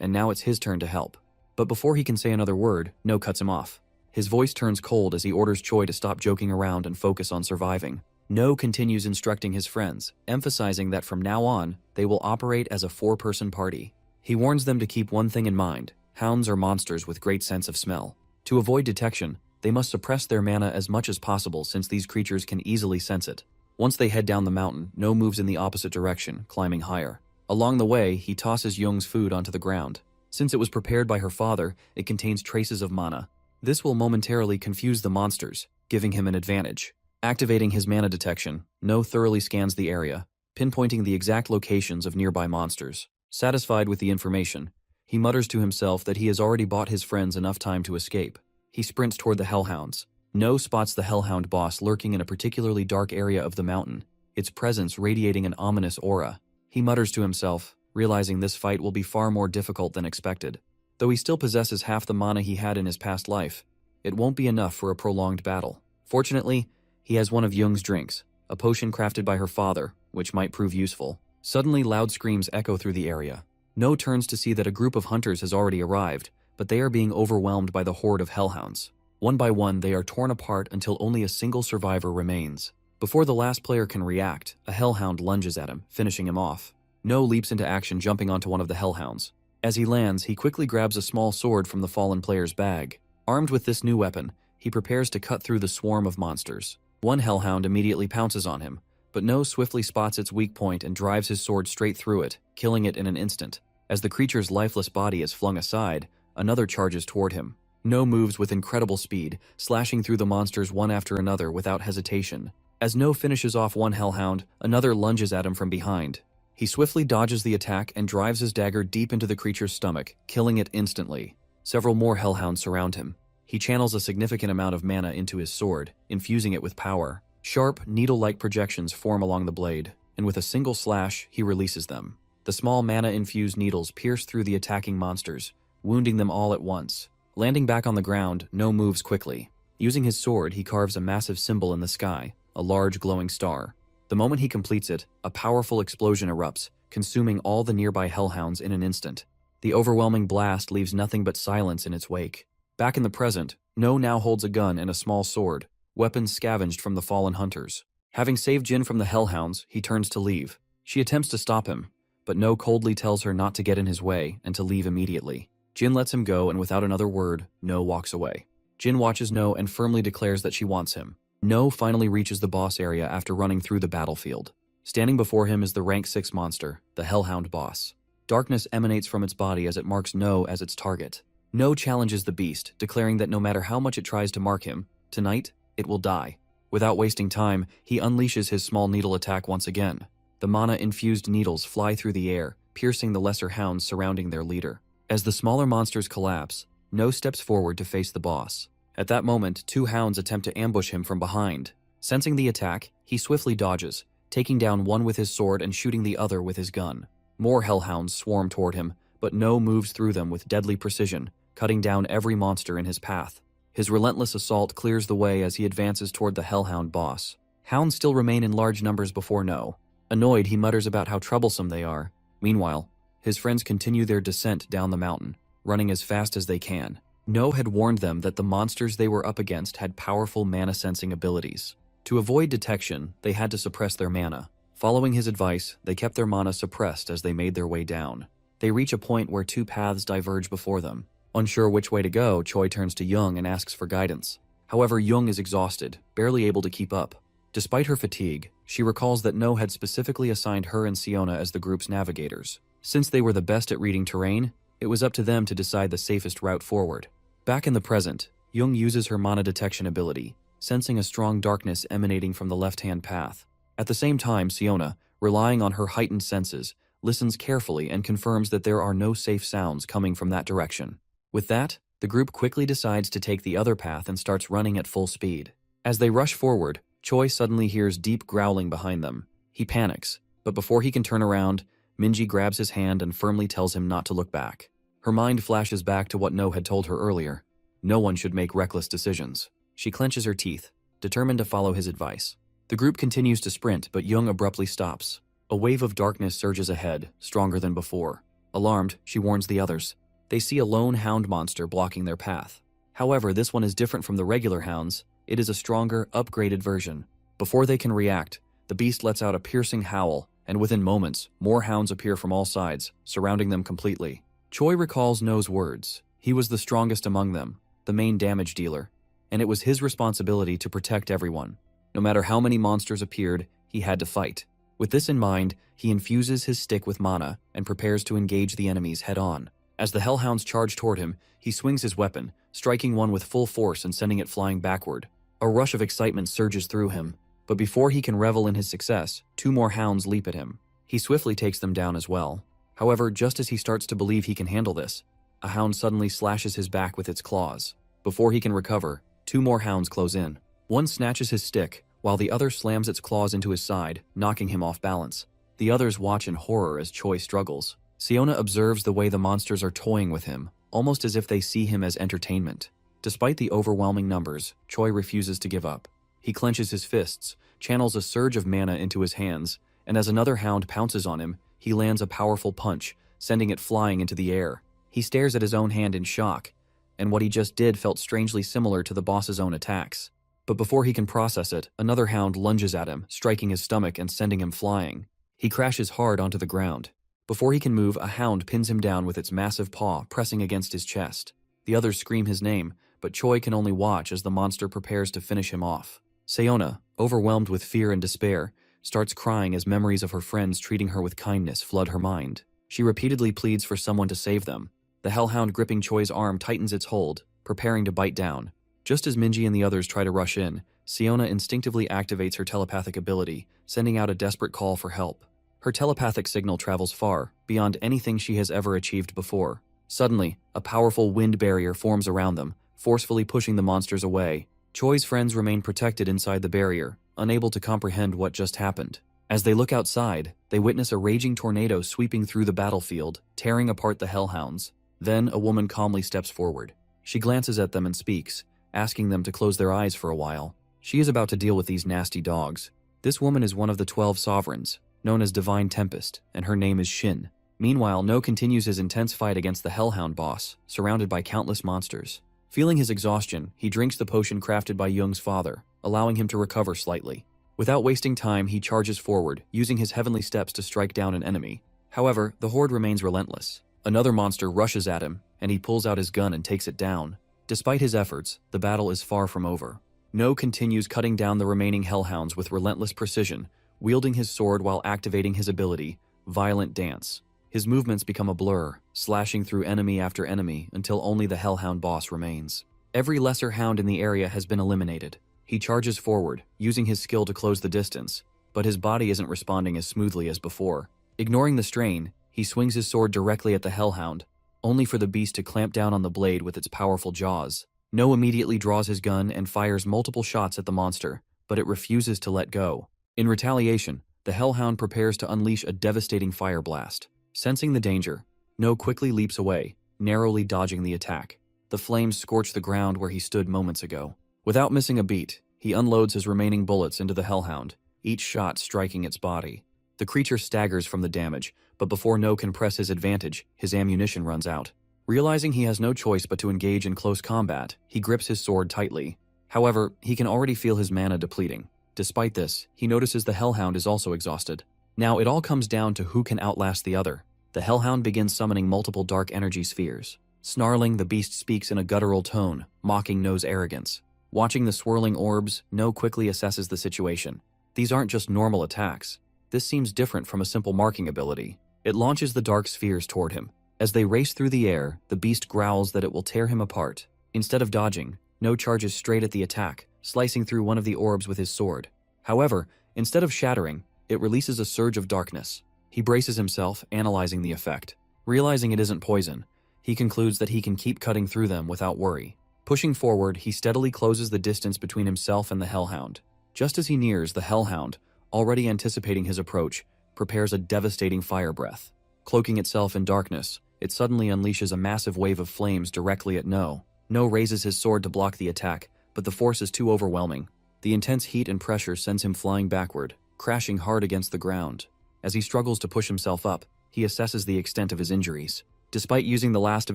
and now it's his turn to help. But before he can say another word, No cuts him off. His voice turns cold as he orders Choi to stop joking around and focus on surviving. No continues instructing his friends, emphasizing that from now on, they will operate as a 4-person party. He warns them to keep one thing in mind: hounds are monsters with great sense of smell. To avoid detection, they must suppress their mana as much as possible since these creatures can easily sense it. Once they head down the mountain, No moves in the opposite direction, climbing higher. Along the way, he tosses Young's food onto the ground. Since it was prepared by her father, it contains traces of mana. This will momentarily confuse the monsters, giving him an advantage. Activating his mana detection, No thoroughly scans the area, pinpointing the exact locations of nearby monsters. Satisfied with the information, he mutters to himself that he has already bought his friends enough time to escape. He sprints toward the Hellhounds. No spots the Hellhound boss lurking in a particularly dark area of the mountain, its presence radiating an ominous aura. He mutters to himself, realizing this fight will be far more difficult than expected. Though he still possesses half the mana he had in his past life, it won't be enough for a prolonged battle. Fortunately, he has one of Young's drinks, a potion crafted by her father, which might prove useful. Suddenly, loud screams echo through the area. No turns to see that a group of hunters has already arrived, but they are being overwhelmed by the horde of Hellhounds. One by one, they are torn apart until only a single survivor remains. Before the last player can react, a Hellhound lunges at him, finishing him off. No leaps into action, jumping onto one of the Hellhounds. As he lands, he quickly grabs a small sword from the fallen player's bag. Armed with this new weapon, he prepares to cut through the swarm of monsters. One Hellhound immediately pounces on him, but No swiftly spots its weak point and drives his sword straight through it, killing it in an instant. As the creature's lifeless body is flung aside, another charges toward him. No moves with incredible speed, slashing through the monsters one after another without hesitation. As No finishes off one Hellhound, another lunges at him from behind. He swiftly dodges the attack and drives his dagger deep into the creature's stomach, killing it instantly. Several more Hellhounds surround him. He channels a significant amount of mana into his sword, infusing it with power. Sharp, needle-like projections form along the blade, and with a single slash, he releases them. The small mana-infused needles pierce through the attacking monsters, wounding them all at once. Landing back on the ground, No moves quickly. Using his sword, he carves a massive symbol in the sky, a large glowing star. The moment he completes it, a powerful explosion erupts, consuming all the nearby Hellhounds in an instant. The overwhelming blast leaves nothing but silence in its wake. Back in the present, No now holds a gun and a small sword, weapons scavenged from the fallen hunters. Having saved Jin from the Hellhounds, he turns to leave. She attempts to stop him, but No coldly tells her not to get in his way and to leave immediately. Jin lets him go, and without another word, No walks away. Jin watches No and firmly declares that she wants him. No finally reaches the boss area after running through the battlefield. Standing before him is the rank 6 monster, the Hellhound boss. Darkness emanates from its body as it marks No as its target. No challenges the beast, declaring that no matter how much it tries to mark him, tonight, it will die. Without wasting time, he unleashes his small needle attack once again. The mana-infused needles fly through the air, piercing the lesser hounds surrounding their leader. As the smaller monsters collapse, No steps forward to face the boss. At that moment, 2 hounds attempt to ambush him from behind. Sensing the attack, he swiftly dodges, taking down one with his sword and shooting the other with his gun. More Hellhounds swarm toward him, but No moves through them with deadly precision, cutting down every monster in his path. His relentless assault clears the way as he advances toward the Hellhound boss. Hounds still remain in large numbers before No. Annoyed, he mutters about how troublesome they are. Meanwhile, his friends continue their descent down the mountain, running as fast as they can. No had warned them that the monsters they were up against had powerful mana-sensing abilities. To avoid detection, they had to suppress their mana. Following his advice, they kept their mana suppressed as they made their way down. They reach a point where 2 paths diverge before them. Unsure which way to go, Choi turns to Young and asks for guidance. However, Young is exhausted, barely able to keep up. Despite her fatigue, she recalls that No had specifically assigned her and Siona as the group's navigators. Since they were the best at reading terrain, it was up to them to decide the safest route forward. Back in the present, Young uses her mana detection ability, sensing a strong darkness emanating from the left-hand path. At the same time, Siona, relying on her heightened senses, listens carefully and confirms that there are no safe sounds coming from that direction. With that, the group quickly decides to take the other path and starts running at full speed. As they rush forward, Choi suddenly hears deep growling behind them. He panics, but before he can turn around, Minji grabs his hand and firmly tells him not to look back. Her mind flashes back to what No had told her earlier. No one should make reckless decisions. She clenches her teeth, determined to follow his advice. The group continues to sprint, but Young abruptly stops. A wave of darkness surges ahead, stronger than before. Alarmed, she warns the others. They see a lone hound monster blocking their path. However, this one is different from the regular hounds. It is a stronger, upgraded version. Before they can react, the beast lets out a piercing howl, and within moments, more hounds appear from all sides, surrounding them completely. Choi recalls No's words. He was the strongest among them, the main damage dealer, and it was his responsibility to protect everyone. No matter how many monsters appeared, he had to fight. With this in mind, he infuses his stick with mana and prepares to engage the enemies head-on. As the hellhounds charge toward him, he swings his weapon, striking one with full force and sending it flying backward. A rush of excitement surges through him, but before he can revel in his success, 2 more hounds leap at him. He swiftly takes them down as well. However, just as he starts to believe he can handle this, a hound suddenly slashes his back with its claws. Before he can recover, 2 more hounds close in. One snatches his stick, while the other slams its claws into his side, knocking him off balance. The others watch in horror as Choi struggles. Siona observes the way the monsters are toying with him, almost as if they see him as entertainment. Despite the overwhelming numbers, Choi refuses to give up. He clenches his fists, channels a surge of mana into his hands, and as another hound pounces on him, he lands a powerful punch, sending it flying into the air. He stares at his own hand in shock, and what he just did felt strangely similar to the boss's own attacks. But before he can process it, another hound lunges at him, striking his stomach and sending him flying. He crashes hard onto the ground. Before he can move, a hound pins him down with its massive paw pressing against his chest. The others scream his name, but Choi can only watch as the monster prepares to finish him off. Siona, overwhelmed with fear and despair, starts crying as memories of her friends treating her with kindness flood her mind. She repeatedly pleads for someone to save them. The hellhound gripping Choi's arm tightens its hold, preparing to bite down. Just as Minji and the others try to rush in, Siona instinctively activates her telepathic ability, sending out a desperate call for help. Her telepathic signal travels far, beyond anything she has ever achieved before. Suddenly, a powerful wind barrier forms around them, forcefully pushing the monsters away. Choi's friends remain protected inside the barrier, unable to comprehend what just happened. As they look outside, they witness a raging tornado sweeping through the battlefield, tearing apart the hellhounds. Then a woman calmly steps forward. She glances at them and speaks, asking them to close their eyes for a while. She is about to deal with these nasty dogs. This woman is one of the 12 sovereigns, known as Divine Tempest, and her name is Shin. Meanwhile, No continues his intense fight against the Hellhound boss, surrounded by countless monsters. Feeling his exhaustion, he drinks the potion crafted by Young's father, allowing him to recover slightly. Without wasting time, he charges forward, using his heavenly steps to strike down an enemy. However, the horde remains relentless. Another monster rushes at him, and he pulls out his gun and takes it down. Despite his efforts, the battle is far from over. No continues cutting down the remaining hellhounds with relentless precision, wielding his sword while activating his ability, Violent Dance. His movements become a blur, slashing through enemy after enemy until only the hellhound boss remains. Every lesser hound in the area has been eliminated. He charges forward, using his skill to close the distance, but his body isn't responding as smoothly as before. Ignoring the strain, he swings his sword directly at the hellhound, only for the beast to clamp down on the blade with its powerful jaws. No immediately draws his gun and fires multiple shots at the monster, but it refuses to let go. In retaliation, the hellhound prepares to unleash a devastating fire blast. Sensing the danger, No quickly leaps away, narrowly dodging the attack. The flames scorch the ground where he stood moments ago. Without missing a beat, he unloads his remaining bullets into the hellhound, each shot striking its body. The creature staggers from the damage, but before No can press his advantage, his ammunition runs out. Realizing he has no choice but to engage in close combat, he grips his sword tightly. However, he can already feel his mana depleting. Despite this, he notices the hellhound is also exhausted. Now it all comes down to who can outlast the other. The hellhound begins summoning multiple dark energy spheres. Snarling, the beast speaks in a guttural tone, mocking No's arrogance. Watching the swirling orbs, No quickly assesses the situation. These aren't just normal attacks. This seems different from a simple marking ability. It launches the dark spheres toward him. As they race through the air, the beast growls that it will tear him apart. Instead of dodging, No charges straight at the attack, slicing through one of the orbs with his sword. However, instead of shattering, it releases a surge of darkness. He braces himself, analyzing the effect. Realizing it isn't poison, he concludes that he can keep cutting through them without worry. Pushing forward, he steadily closes the distance between himself and the hellhound. Just as he nears, the hellhound, already anticipating his approach, prepares a devastating fire breath. Cloaking itself in darkness, it suddenly unleashes a massive wave of flames directly at No. No raises his sword to block the attack, but the force is too overwhelming. The intense heat and pressure sends him flying backward, crashing hard against the ground. As he struggles to push himself up, he assesses the extent of his injuries. Despite using the last of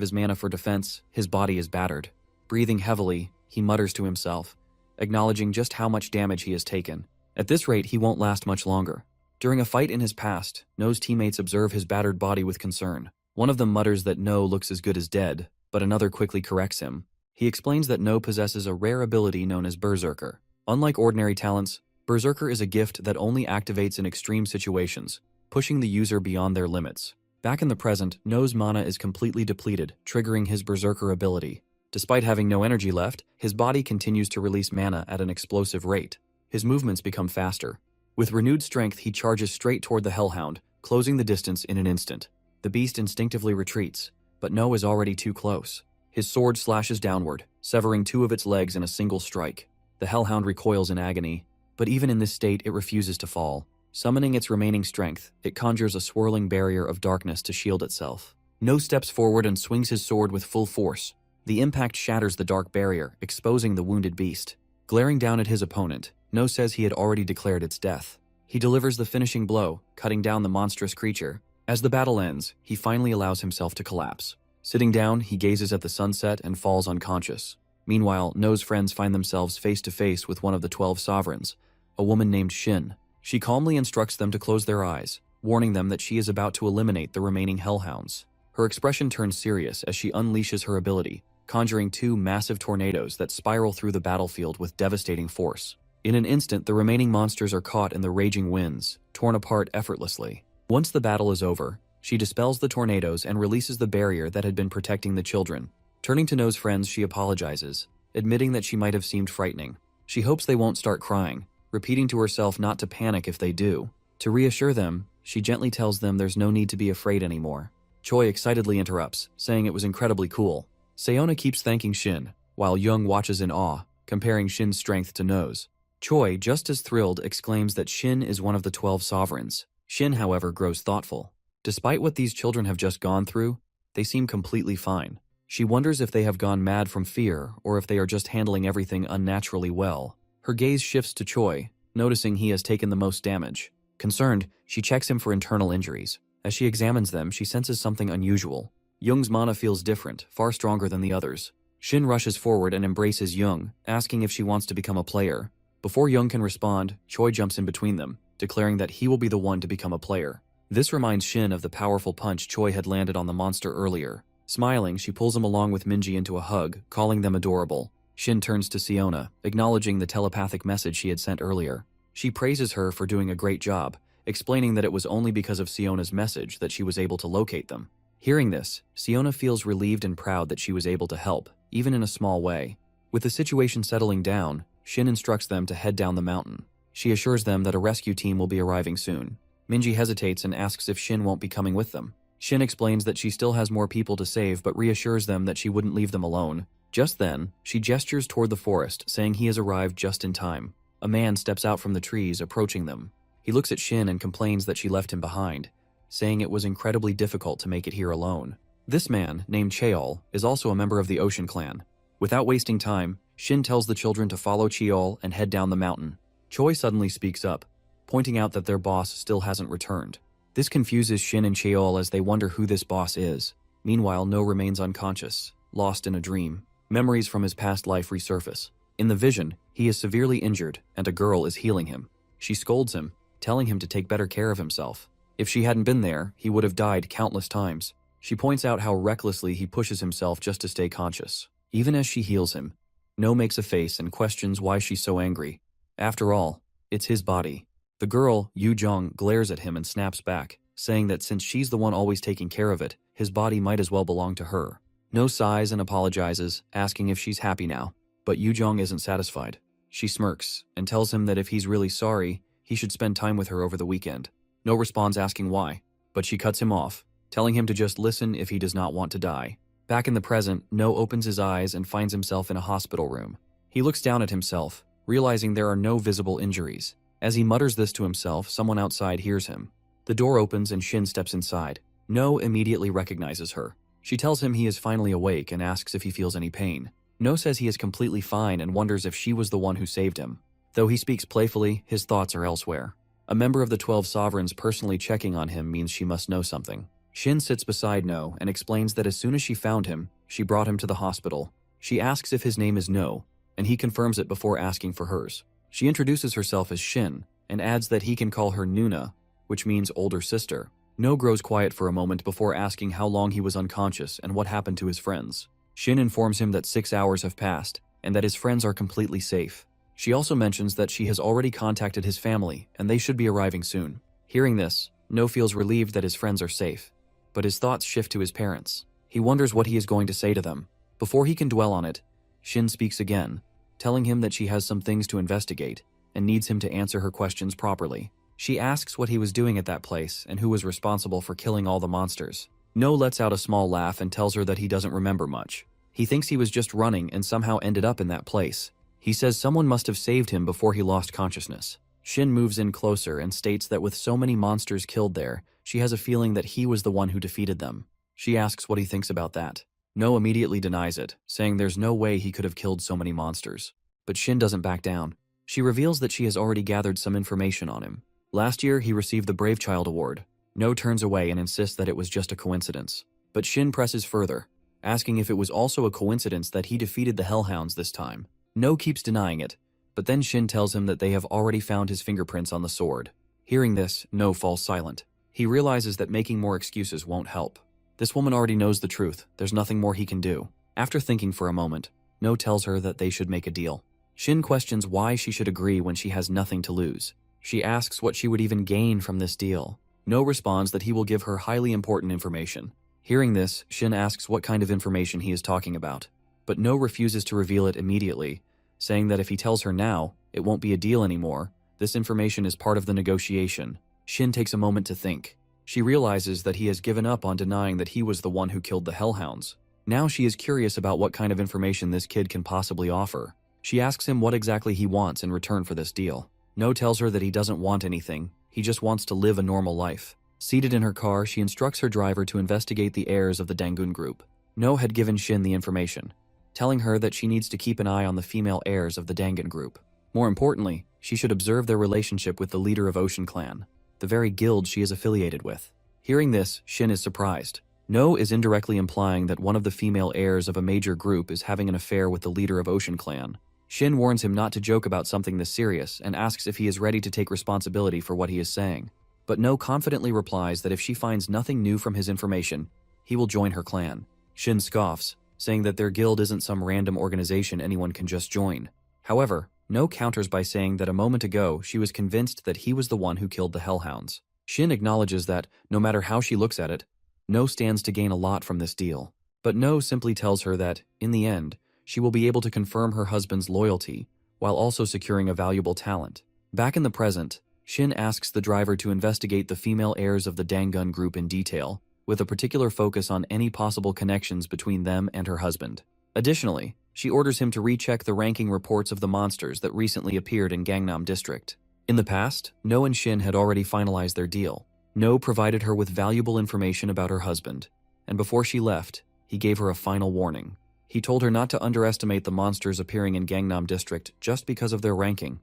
his mana for defense, his body is battered. Breathing heavily, he mutters to himself, acknowledging just how much damage he has taken. At this rate, he won't last much longer. During a fight in his past, No's teammates observe his battered body with concern. One of them mutters that No looks as good as dead, but another quickly corrects him. He explains that No possesses a rare ability known as Berserker. Unlike ordinary talents, Berserker is a gift that only activates in extreme situations, pushing the user beyond their limits. Back in the present, No's mana is completely depleted, triggering his Berserker ability. Despite having no energy left, his body continues to release mana at an explosive rate. His movements become faster. With renewed strength, he charges straight toward the Hellhound, closing the distance in an instant. The beast instinctively retreats, but No is already too close. His sword slashes downward, severing 2 of its legs in a single strike. The Hellhound recoils in agony, but even in this state it refuses to fall. Summoning its remaining strength, it conjures a swirling barrier of darkness to shield itself. No steps forward and swings his sword with full force. The impact shatters the dark barrier, exposing the wounded beast. Glaring down at his opponent, No says he had already declared its death. He delivers the finishing blow, cutting down the monstrous creature. As the battle ends, he finally allows himself to collapse. Sitting down, he gazes at the sunset and falls unconscious. Meanwhile, No's friends find themselves face to face with one of the 12 sovereigns, a woman named Shin. She calmly instructs them to close their eyes, warning them that she is about to eliminate the remaining Hellhounds. Her expression turns serious as she unleashes her ability, conjuring 2 massive tornadoes that spiral through the battlefield with devastating force. In an instant, the remaining monsters are caught in the raging winds, torn apart effortlessly. Once the battle is over, she dispels the tornadoes and releases the barrier that had been protecting the children. Turning to No's friends, she apologizes, admitting that she might have seemed frightening. She hopes they won't start crying, repeating to herself not to panic if they do. To reassure them, she gently tells them there's no need to be afraid anymore. Choi excitedly interrupts, saying it was incredibly cool. Sayona keeps thanking Shin, while Young watches in awe, comparing Shin's strength to No's. Choi, just as thrilled, exclaims that Shin is one of the 12 sovereigns. Shin, however, grows thoughtful. Despite what these children have just gone through, they seem completely fine. She wonders if they have gone mad from fear or if they are just handling everything unnaturally well. Her gaze shifts to Choi, noticing he has taken the most damage. Concerned, she checks him for internal injuries. As she examines them, she senses something unusual. Young's mana feels different, far stronger than the others. Shin rushes forward and embraces Young, asking if she wants to become a player. Before Young can respond, Choi jumps in between them, declaring that he will be the one to become a player. This reminds Shin of the powerful punch Choi had landed on the monster earlier. Smiling, she pulls him along with Minji into a hug, calling them adorable. Shin turns to Siona, acknowledging the telepathic message she had sent earlier. She praises her for doing a great job, explaining that it was only because of Siona's message that she was able to locate them. Hearing this, Siona feels relieved and proud that she was able to help, even in a small way. With the situation settling down, Shin instructs them to head down the mountain. She assures them that a rescue team will be arriving soon. Minji hesitates and asks if Shin won't be coming with them. Shin explains that she still has more people to save but reassures them that she wouldn't leave them alone. Just then, she gestures toward the forest, saying he has arrived just in time. A man steps out from the trees, approaching them. He looks at Shin and complains that she left him behind, saying it was incredibly difficult to make it here alone. This man, named Cheol, is also a member of the Ocean Clan. Without wasting time, Shin tells the children to follow Cheol and head down the mountain. Choi suddenly speaks up, pointing out that their boss still hasn't returned. This confuses Shin and Cheol as they wonder who this boss is. Meanwhile, No remains unconscious, lost in a dream. Memories from his past life resurface. In the vision, he is severely injured, and a girl is healing him. She scolds him, telling him to take better care of himself. If she hadn't been there, he would have died countless times. She points out how recklessly he pushes himself just to stay conscious. Even as she heals him, No makes a face and questions why she's so angry. After all, it's his body. The girl, Yu Jong, glares at him and snaps back, saying that since she's the one always taking care of it, his body might as well belong to her. No sighs and apologizes, asking if she's happy now. But Yu Jong isn't satisfied. She smirks and tells him that if he's really sorry, he should spend time with her over the weekend. No responds asking why, but she cuts him off, telling him to just listen if he does not want to die. Back in the present, No opens his eyes and finds himself in a hospital room. He looks down at himself, realizing there are no visible injuries. As he mutters this to himself, someone outside hears him. The door opens and Shin steps inside. No immediately recognizes her. She tells him he is finally awake and asks if he feels any pain. No says he is completely fine and wonders if she was the one who saved him. Though he speaks playfully, his thoughts are elsewhere. A member of the 12 sovereigns personally checking on him means she must know something. Shin sits beside No and explains that as soon as she found him, she brought him to the hospital. She asks if his name is No, and he confirms it before asking for hers. She introduces herself as Shin and adds that he can call her Nuna, which means older sister. No grows quiet for a moment before asking how long he was unconscious and what happened to his friends. Shin informs him that 6 hours have passed and that his friends are completely safe. She also mentions that she has already contacted his family and they should be arriving soon. Hearing this, No feels relieved that his friends are safe, but his thoughts shift to his parents. He wonders what he is going to say to them. Before he can dwell on it, Shin speaks again, telling him that she has some things to investigate and needs him to answer her questions properly. She asks what he was doing at that place and who was responsible for killing all the monsters. No lets out a small laugh and tells her that he doesn't remember much. He thinks he was just running and somehow ended up in that place. He says someone must have saved him before he lost consciousness. Shin moves in closer and states that with so many monsters killed there, she has a feeling that he was the one who defeated them. She asks what he thinks about that. No immediately denies it, saying there's no way he could have killed so many monsters. But Shin doesn't back down. She reveals that she has already gathered some information on him. Last year, he received the Brave Child Award. No turns away and insists that it was just a coincidence. But Shin presses further, asking if it was also a coincidence that he defeated the Hellhounds this time. No keeps denying it, but then Shin tells him that they have already found his fingerprints on the sword. Hearing this, No falls silent. He realizes that making more excuses won't help. This woman already knows the truth. There's nothing more he can do. After thinking for a moment, No tells her that they should make a deal. Shin questions why she should agree when she has nothing to lose. She asks what she would even gain from this deal. No responds that he will give her highly important information. Hearing this, Shin asks what kind of information he is talking about. But No refuses to reveal it immediately, saying that if he tells her now, it won't be a deal anymore. This information is part of the negotiation. Shin takes a moment to think. She realizes that he has given up on denying that he was the one who killed the Hellhounds. Now she is curious about what kind of information this kid can possibly offer. She asks him what exactly he wants in return for this deal. No tells her that he doesn't want anything. He just wants to live a normal life. Seated in her car, she instructs her driver to investigate the heirs of the Dangun group. No had given Shin the information, telling her that she needs to keep an eye on the female heirs of the Dangun group. More importantly, she should observe their relationship with the leader of Ocean Clan, the very guild she is affiliated with. Hearing this, Shin is surprised. No is indirectly implying that one of the female heirs of a major group is having an affair with the leader of Ocean Clan. Shin warns him not to joke about something this serious and asks if he is ready to take responsibility for what he is saying. But No confidently replies that if she finds nothing new from his information, he will join her clan. Shin scoffs, saying that their guild isn't some random organization anyone can just join. However, No counters by saying that a moment ago she was convinced that he was the one who killed the Hellhounds. Shin acknowledges that, no matter how she looks at it, No stands to gain a lot from this deal. But No simply tells her that, in the end, she will be able to confirm her husband's loyalty, while also securing a valuable talent. Back in the present, Shin asks the driver to investigate the female heirs of the Dangun group in detail, with a particular focus on any possible connections between them and her husband. Additionally, she orders him to recheck the ranking reports of the monsters that recently appeared in Gangnam District. In the past, No and Shin had already finalized their deal. No provided her with valuable information about her husband, and before she left, he gave her a final warning. He told her not to underestimate the monsters appearing in Gangnam District just because of their ranking.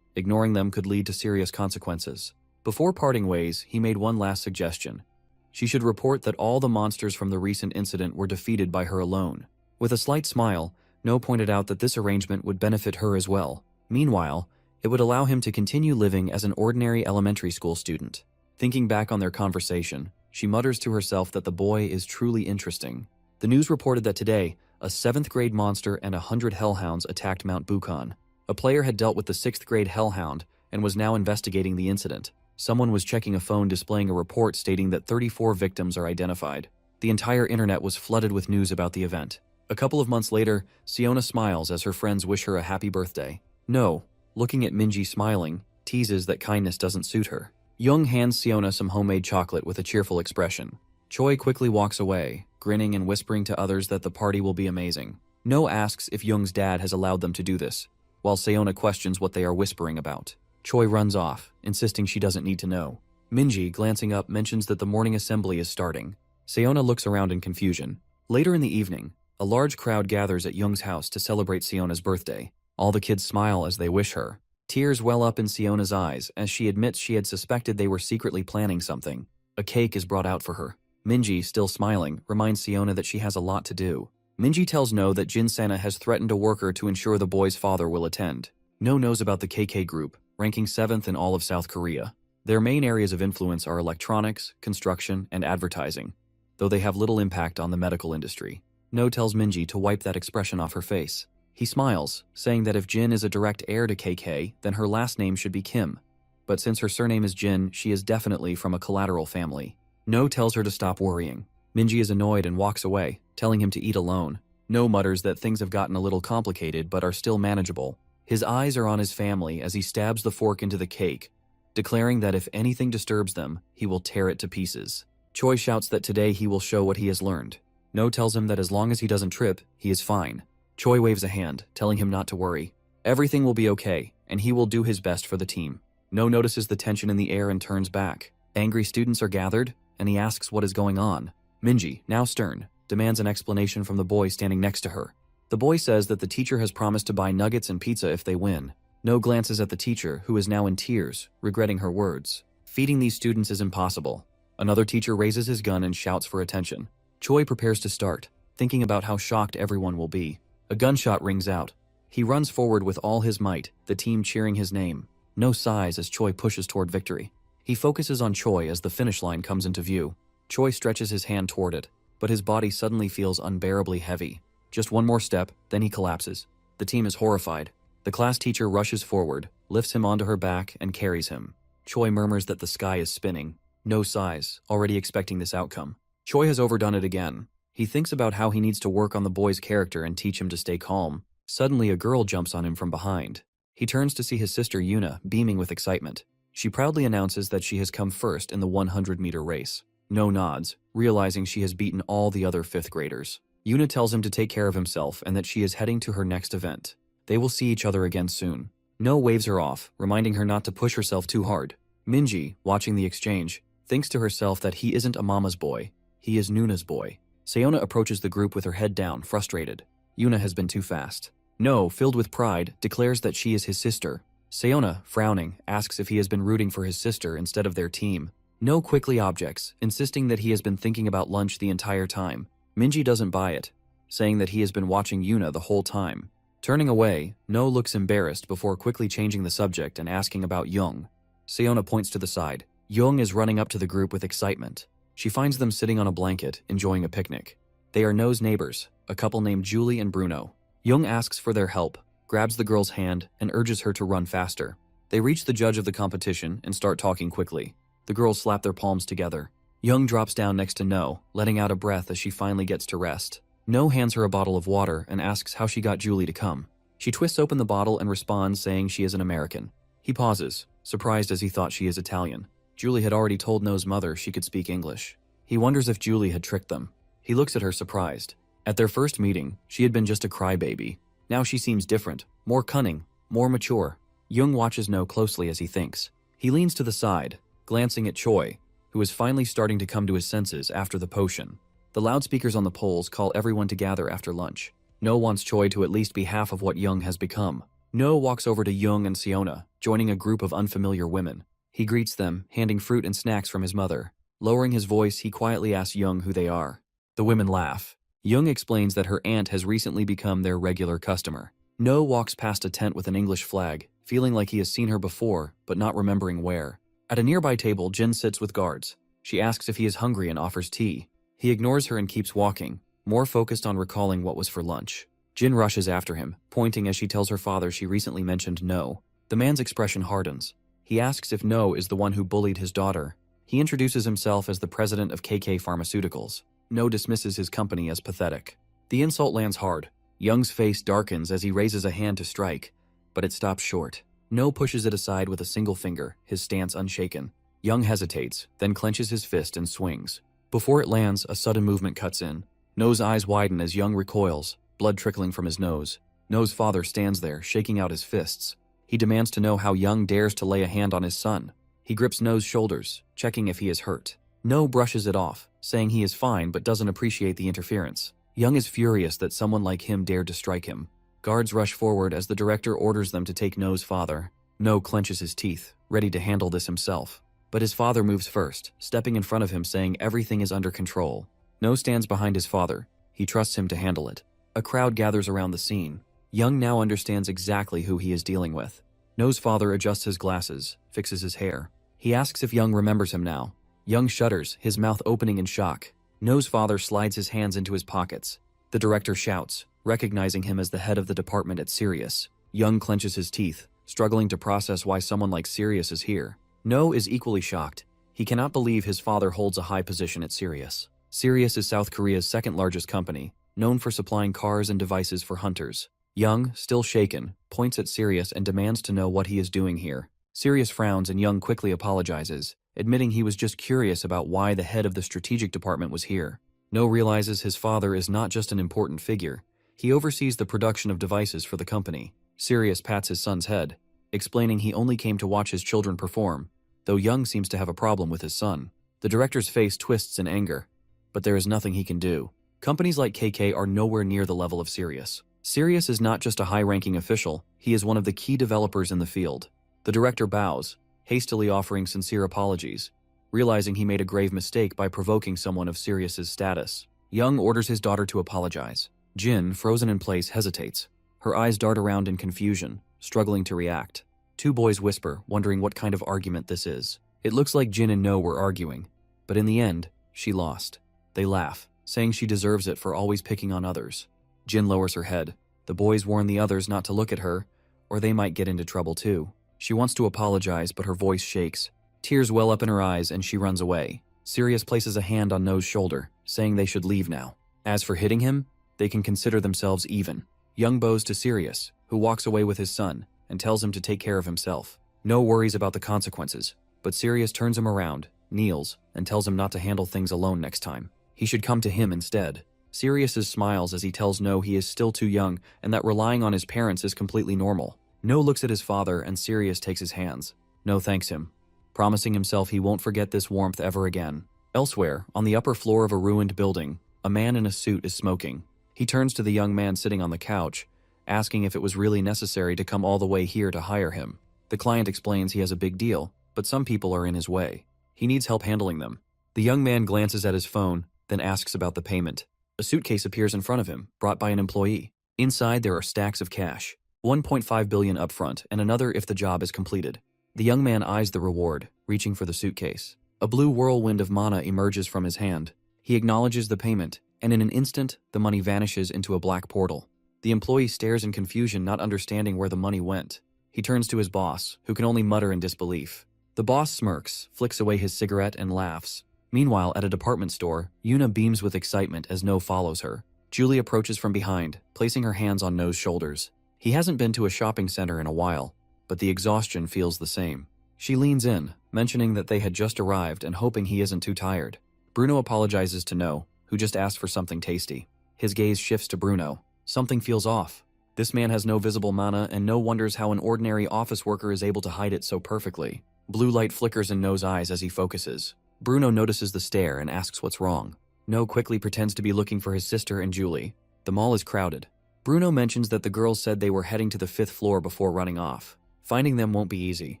Ignoring them could lead to serious consequences. Before parting ways, he made one last suggestion. She should report that all the monsters from the recent incident were defeated by her alone. With a slight smile, No pointed out that this arrangement would benefit her as well. Meanwhile, it would allow him to continue living as an ordinary elementary school student. Thinking back on their conversation, she mutters to herself that the boy is truly interesting. The news reported that today, a 7th grade monster and 100 hellhounds attacked Mount Bukan. A player had dealt with the 6th grade hellhound and was now investigating the incident. Someone was checking a phone displaying a report stating that 34 victims are identified. The entire internet was flooded with news about the event. A couple of months later, Siona smiles as her friends wish her a happy birthday. No, looking at Minji smiling, teases that kindness doesn't suit her. Young hands Siona some homemade chocolate with a cheerful expression. Choi quickly walks away, grinning and whispering to others that the party will be amazing. No asks if Young's dad has allowed them to do this, while Siona questions what they are whispering about. Choi runs off, insisting she doesn't need to know. Minji, glancing up, mentions that the morning assembly is starting. Siona looks around in confusion. Later in the evening, a large crowd gathers at Young's house to celebrate Siona's birthday. All the kids smile as they wish her. Tears well up in Siona's eyes as she admits she had suspected they were secretly planning something. A cake is brought out for her. Minji, still smiling, reminds Siona that she has a lot to do. Minji tells No that Jin Sana has threatened a worker to ensure the boy's father will attend. No knows about the KK group, ranking 7th in all of South Korea. Their main areas of influence are electronics, construction, and advertising, though they have little impact on the medical industry. No tells Minji to wipe that expression off her face. He smiles, saying that if Jin is a direct heir to KK, then her last name should be Kim. But since her surname is Jin, she is definitely from a collateral family. No tells her to stop worrying. Minji is annoyed and walks away, telling him to eat alone. No mutters that things have gotten a little complicated but are still manageable. His eyes are on his family as he stabs the fork into the cake, declaring that if anything disturbs them, he will tear it to pieces. Choi shouts that today he will show what he has learned. No tells him that as long as he doesn't trip, he is fine. Choi waves a hand, telling him not to worry. Everything will be okay, and he will do his best for the team. No notices the tension in the air and turns back. Angry students are gathered, and he asks what is going on. Minji, now stern, demands an explanation from the boy standing next to her. The boy says that the teacher has promised to buy nuggets and pizza if they win. No glances at the teacher, who is now in tears, regretting her words. Feeding these students is impossible. Another teacher raises his gun and shouts for attention. Choi prepares to start, thinking about how shocked everyone will be. A gunshot rings out. He runs forward with all his might, the team cheering his name. No sighs as Choi pushes toward victory. He focuses on Choi as the finish line comes into view. Choi stretches his hand toward it, but his body suddenly feels unbearably heavy. Just one more step, then he collapses. The team is horrified. The class teacher rushes forward, lifts him onto her back, and carries him. Choi murmurs that the sky is spinning. No sighs, already expecting this outcome. Choi has overdone it again. He thinks about how he needs to work on the boy's character and teach him to stay calm. Suddenly, a girl jumps on him from behind. He turns to see his sister Yuna, beaming with excitement. She proudly announces that she has come first in the 100-meter race. No nods, realizing she has beaten all the other 5th graders. Yuna tells him to take care of himself and that she is heading to her next event. They will see each other again soon. No waves her off, reminding her not to push herself too hard. Minji, watching the exchange, thinks to herself that he isn't a mama's boy. He is Nuna's boy. Seona approaches the group with her head down, frustrated. Yuna has been too fast. No, filled with pride, declares that she is his sister. Seona, frowning, asks if he has been rooting for his sister instead of their team. No quickly objects, insisting that he has been thinking about lunch the entire time. Minji doesn't buy it, saying that he has been watching Yuna the whole time. Turning away, No looks embarrassed before quickly changing the subject and asking about Young. Seona points to the side. Young is running up to the group with excitement. She finds them sitting on a blanket, enjoying a picnic. They are No's neighbors, a couple named Julie and Bruno. Young asks for their help, grabs the girl's hand, and urges her to run faster. They reach the judge of the competition and start talking quickly. The girls slap their palms together. Young drops down next to No, letting out a breath as she finally gets to rest. No hands her a bottle of water and asks how she got Julie to come. She twists open the bottle and responds saying she is an American. He pauses, surprised as he thought she is Italian. Julie had already told No's mother she could speak English. He wonders if Julie had tricked them. He looks at her surprised. At their first meeting, she had been just a crybaby. Now she seems different, more cunning, more mature. Young watches No closely as he thinks. He leans to the side, glancing at Choi, who is finally starting to come to his senses after the potion. The loudspeakers on the poles call everyone to gather after lunch. No wants Choi to at least be half of what Young has become. No walks over to Young and Seona, joining a group of unfamiliar women. He greets them, handing fruit and snacks from his mother. Lowering his voice, he quietly asks Young who they are. The women laugh. Young explains that her aunt has recently become their regular customer. No walks past a tent with an English flag, feeling like he has seen her before, but not remembering where. At a nearby table, Jin sits with guards. She asks if he is hungry and offers tea. He ignores her and keeps walking, more focused on recalling what was for lunch. Jin rushes after him, pointing as she tells her father she recently mentioned No. The man's expression hardens. He asks if No is the one who bullied his daughter. He introduces himself as the president of KK Pharmaceuticals. No dismisses his company as pathetic. The insult lands hard. Young's face darkens as he raises a hand to strike, but it stops short. No pushes it aside with a single finger, his stance unshaken. Young hesitates, then clenches his fist and swings. Before it lands, a sudden movement cuts in. No's eyes widen as Young recoils, blood trickling from his nose. No's father stands there, shaking out his fists. He demands to know how Young dares to lay a hand on his son. He grips No's shoulders, checking if he is hurt. No brushes it off, saying he is fine but doesn't appreciate the interference. Young is furious that someone like him dared to strike him. Guards rush forward as the director orders them to take No's father. No clenches his teeth, ready to handle this himself. But his father moves first, stepping in front of him saying everything is under control. No stands behind his father. He trusts him to handle it. A crowd gathers around the scene. Young now understands exactly who he is dealing with. No's father adjusts his glasses, fixes his hair. He asks if Young remembers him now. Young shudders, his mouth opening in shock. No's father slides his hands into his pockets. The director shouts, recognizing him as the head of the department at Sirius. Young clenches his teeth, struggling to process why someone like Sirius is here. No is equally shocked. He cannot believe his father holds a high position at Sirius. Sirius is South Korea's second largest company, known for supplying cars and devices for hunters. Young, still shaken, points at Sirius and demands to know what he is doing here. Sirius frowns and Young quickly apologizes, admitting he was just curious about why the head of the strategic department was here. No realizes his father is not just an important figure. He oversees the production of devices for the company. Sirius pats his son's head, explaining he only came to watch his children perform, though Young seems to have a problem with his son. The director's face twists in anger, but there is nothing he can do. Companies like KK are nowhere near the level of Sirius. Sirius is not just a high-ranking official, he is one of the key developers in the field. The director bows, hastily offering sincere apologies, realizing he made a grave mistake by provoking someone of Sirius's status. Young orders his daughter to apologize. Jin, frozen in place, hesitates. Her eyes dart around in confusion, struggling to react. Two boys whisper, wondering what kind of argument this is. It looks like Jin and No were arguing, but in the end, she lost. They laugh, saying she deserves it for always picking on others. Jin lowers her head. The boys warn the others not to look at her, or they might get into trouble too. She wants to apologize, but her voice shakes. Tears well up in her eyes and she runs away. Sirius places a hand on No's shoulder, saying they should leave now. As for hitting him, they can consider themselves even. Young bows to Sirius, who walks away with his son, and tells him to take care of himself. No worries about the consequences, but Sirius turns him around, kneels, and tells him not to handle things alone next time. He should come to him instead. Sirius smiles as he tells No he is still too young and that relying on his parents is completely normal. No looks at his father and Sirius takes his hands. No thanks him, promising himself he won't forget this warmth ever again. Elsewhere, on the upper floor of a ruined building, a man in a suit is smoking. He turns to the young man sitting on the couch, asking if it was really necessary to come all the way here to hire him. The client explains he has a big deal, but some people are in his way. He needs help handling them. The young man glances at his phone, then asks about the payment. A suitcase appears in front of him, brought by an employee. Inside there are stacks of cash, 1.5 billion upfront and another if the job is completed. The young man eyes the reward, reaching for the suitcase. A blue whirlwind of mana emerges from his hand. He acknowledges the payment, and in an instant, the money vanishes into a black portal. The employee stares in confusion, not understanding where the money went. He turns to his boss, who can only mutter in disbelief. The boss smirks, flicks away his cigarette, and laughs. Meanwhile, at a department store, Yuna beams with excitement as No follows her. Julie approaches from behind, placing her hands on No's shoulders. He hasn't been to a shopping center in a while, but the exhaustion feels the same. She leans in, mentioning that they had just arrived and hoping he isn't too tired. Bruno apologizes to No, who just asked for something tasty. His gaze shifts to Bruno. Something feels off. This man has no visible mana, and No wonders how an ordinary office worker is able to hide it so perfectly. Blue light flickers in No's eyes as he focuses. Bruno notices the stare and asks what's wrong. No quickly pretends to be looking for his sister and Julie. The mall is crowded. Bruno mentions that the girls said they were heading to the 5th floor before running off. Finding them won't be easy.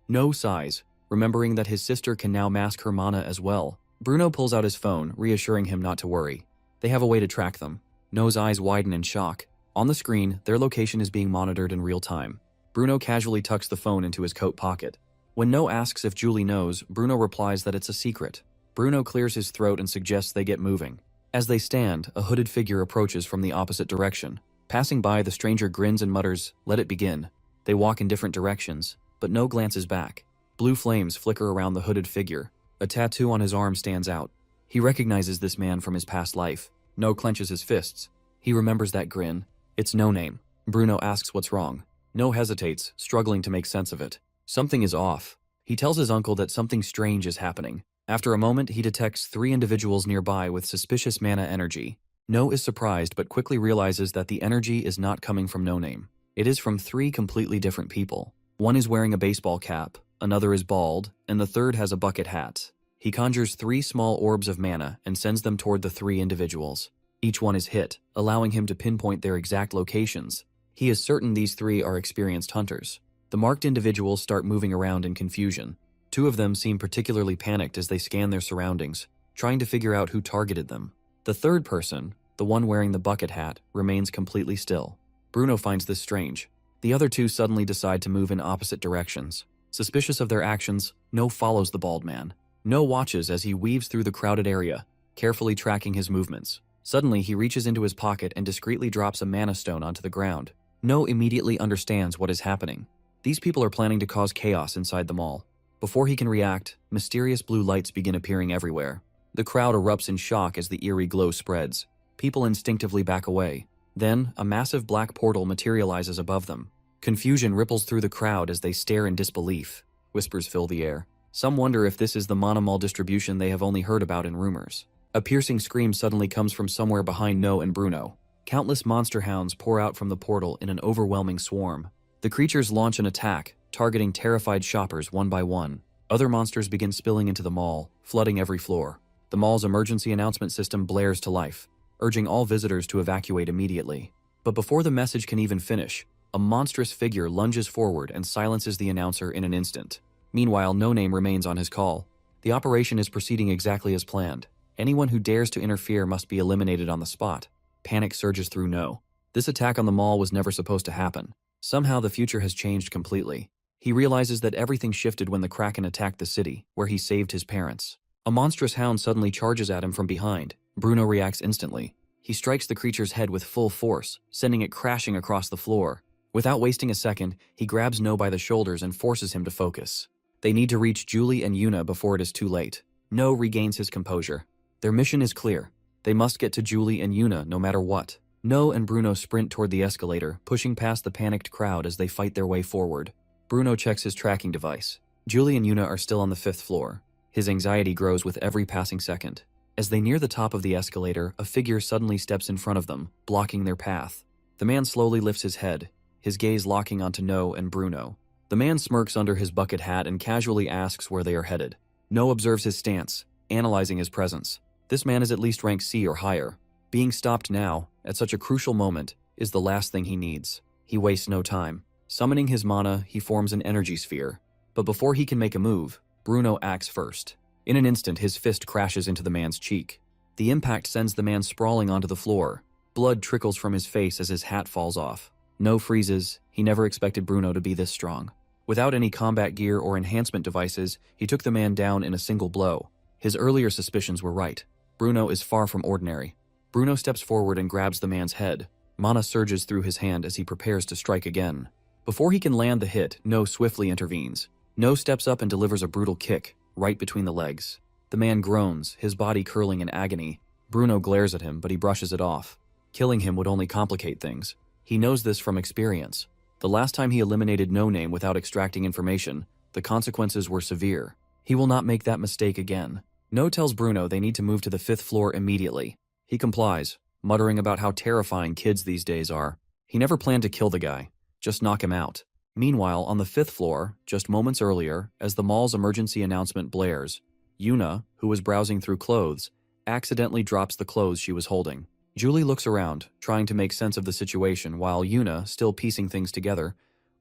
No sighs, remembering that his sister can now mask her mana as well. Bruno pulls out his phone, reassuring him not to worry. They have a way to track them. No's eyes widen in shock. On the screen, their location is being monitored in real time. Bruno casually tucks the phone into his coat pocket. When No asks if Julie knows, Bruno replies that it's a secret. Bruno clears his throat and suggests they get moving. As they stand, a hooded figure approaches from the opposite direction. Passing by, the stranger grins and mutters, "Let it begin." They walk in different directions, but No glances back. Blue flames flicker around the hooded figure. A tattoo on his arm stands out. He recognizes this man from his past life. No clenches his fists. He remembers that grin. It's No Name. Bruno asks what's wrong. No hesitates, struggling to make sense of it. Something is off. He tells his uncle that something strange is happening. After a moment, he detects 3 individuals nearby with suspicious mana energy. No is surprised but quickly realizes that the energy is not coming from No Name. It is from 3 completely different people. One is wearing a baseball cap, another is bald, and the third has a bucket hat. He conjures 3 small orbs of mana and sends them toward the 3 individuals. Each one is hit, allowing him to pinpoint their exact locations. He is certain these 3 are experienced hunters. The marked individuals start moving around in confusion. 2 of them seem particularly panicked as they scan their surroundings, trying to figure out who targeted them. The third person, the one wearing the bucket hat, remains completely still. Bruno finds this strange. The other 2 suddenly decide to move in opposite directions. Suspicious of their actions, No follows the bald man. No watches as he weaves through the crowded area, carefully tracking his movements. Suddenly, he reaches into his pocket and discreetly drops a mana stone onto the ground. No immediately understands what is happening. These people are planning to cause chaos inside the mall. Before he can react, mysterious blue lights begin appearing everywhere. The crowd erupts in shock as the eerie glow spreads. People instinctively back away. Then, a massive black portal materializes above them. Confusion ripples through the crowd as they stare in disbelief. Whispers fill the air. Some wonder if this is the Mana Mall distribution they have only heard about in rumors. A piercing scream suddenly comes from somewhere behind No and Bruno. Countless monster hounds pour out from the portal in an overwhelming swarm. The creatures launch an attack, targeting terrified shoppers one by one. Other monsters begin spilling into the mall, flooding every floor. The mall's emergency announcement system blares to life, urging all visitors to evacuate immediately. But before the message can even finish, a monstrous figure lunges forward and silences the announcer in an instant. Meanwhile, No Name remains on his call. The operation is proceeding exactly as planned. Anyone who dares to interfere must be eliminated on the spot. Panic surges through No. This attack on the mall was never supposed to happen. Somehow the future has changed completely. He realizes that everything shifted when the Kraken attacked the city, where he saved his parents. A monstrous hound suddenly charges at him from behind. Bruno reacts instantly. He strikes the creature's head with full force, sending it crashing across the floor. Without wasting a second, he grabs No by the shoulders and forces him to focus. They need to reach Julie and Yuna before it is too late. No regains his composure. Their mission is clear. They must get to Julie and Yuna no matter what. No and Bruno sprint toward the escalator, pushing past the panicked crowd as they fight their way forward. Bruno checks his tracking device. Julie and Yuna are still on the 5th floor. His anxiety grows with every passing second. As they near the top of the escalator, a figure suddenly steps in front of them, blocking their path. The man slowly lifts his head, his gaze locking onto No and Bruno. The man smirks under his bucket hat and casually asks where they are headed. No observes his stance, analyzing his presence. This man is at least rank C or higher. Being stopped now, at such a crucial moment, is the last thing he needs. He wastes no time. Summoning his mana, he forms an energy sphere. But before he can make a move, Bruno acts first. In an instant, his fist crashes into the man's cheek. The impact sends the man sprawling onto the floor. Blood trickles from his face as his hat falls off. No freezes. He never expected Bruno to be this strong. Without any combat gear or enhancement devices, he took the man down in a single blow. His earlier suspicions were right. Bruno is far from ordinary. Bruno steps forward and grabs the man's head. Mana surges through his hand as he prepares to strike again. Before he can land the hit, No swiftly intervenes. No steps up and delivers a brutal kick, right between the legs. The man groans, his body curling in agony. Bruno glares at him, but he brushes it off. Killing him would only complicate things. He knows this from experience. The last time he eliminated No Name without extracting information, the consequences were severe. He will not make that mistake again. No tells Bruno they need to move to the 5th floor immediately. He complies, muttering about how terrifying kids these days are. He never planned to kill the guy, just knock him out. Meanwhile, on the 5th floor, just moments earlier, as the mall's emergency announcement blares, Yuna, who was browsing through clothes, accidentally drops the clothes she was holding. Julie looks around, trying to make sense of the situation, while Yuna, still piecing things together,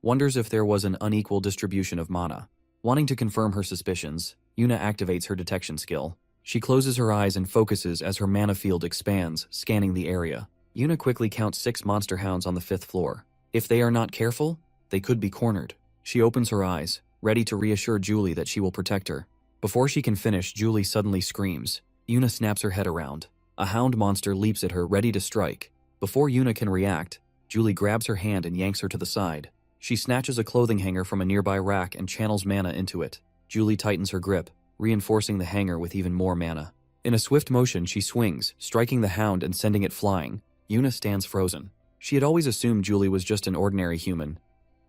wonders if there was an unequal distribution of mana. Wanting to confirm her suspicions, Yuna activates her detection skill. She closes her eyes and focuses as her mana field expands, scanning the area. Yuna quickly counts 6 monster hounds on the 5th floor. If they are not careful, they could be cornered. She opens her eyes, ready to reassure Julie that she will protect her. Before she can finish, Julie suddenly screams. Yuna snaps her head around. A hound monster leaps at her, ready to strike. Before Yuna can react, Julie grabs her hand and yanks her to the side. She snatches a clothing hanger from a nearby rack and channels mana into it. Julie tightens her grip, reinforcing the hanger with even more mana. In a swift motion, she swings, striking the hound and sending it flying. Yuna stands frozen. She had always assumed Julie was just an ordinary human,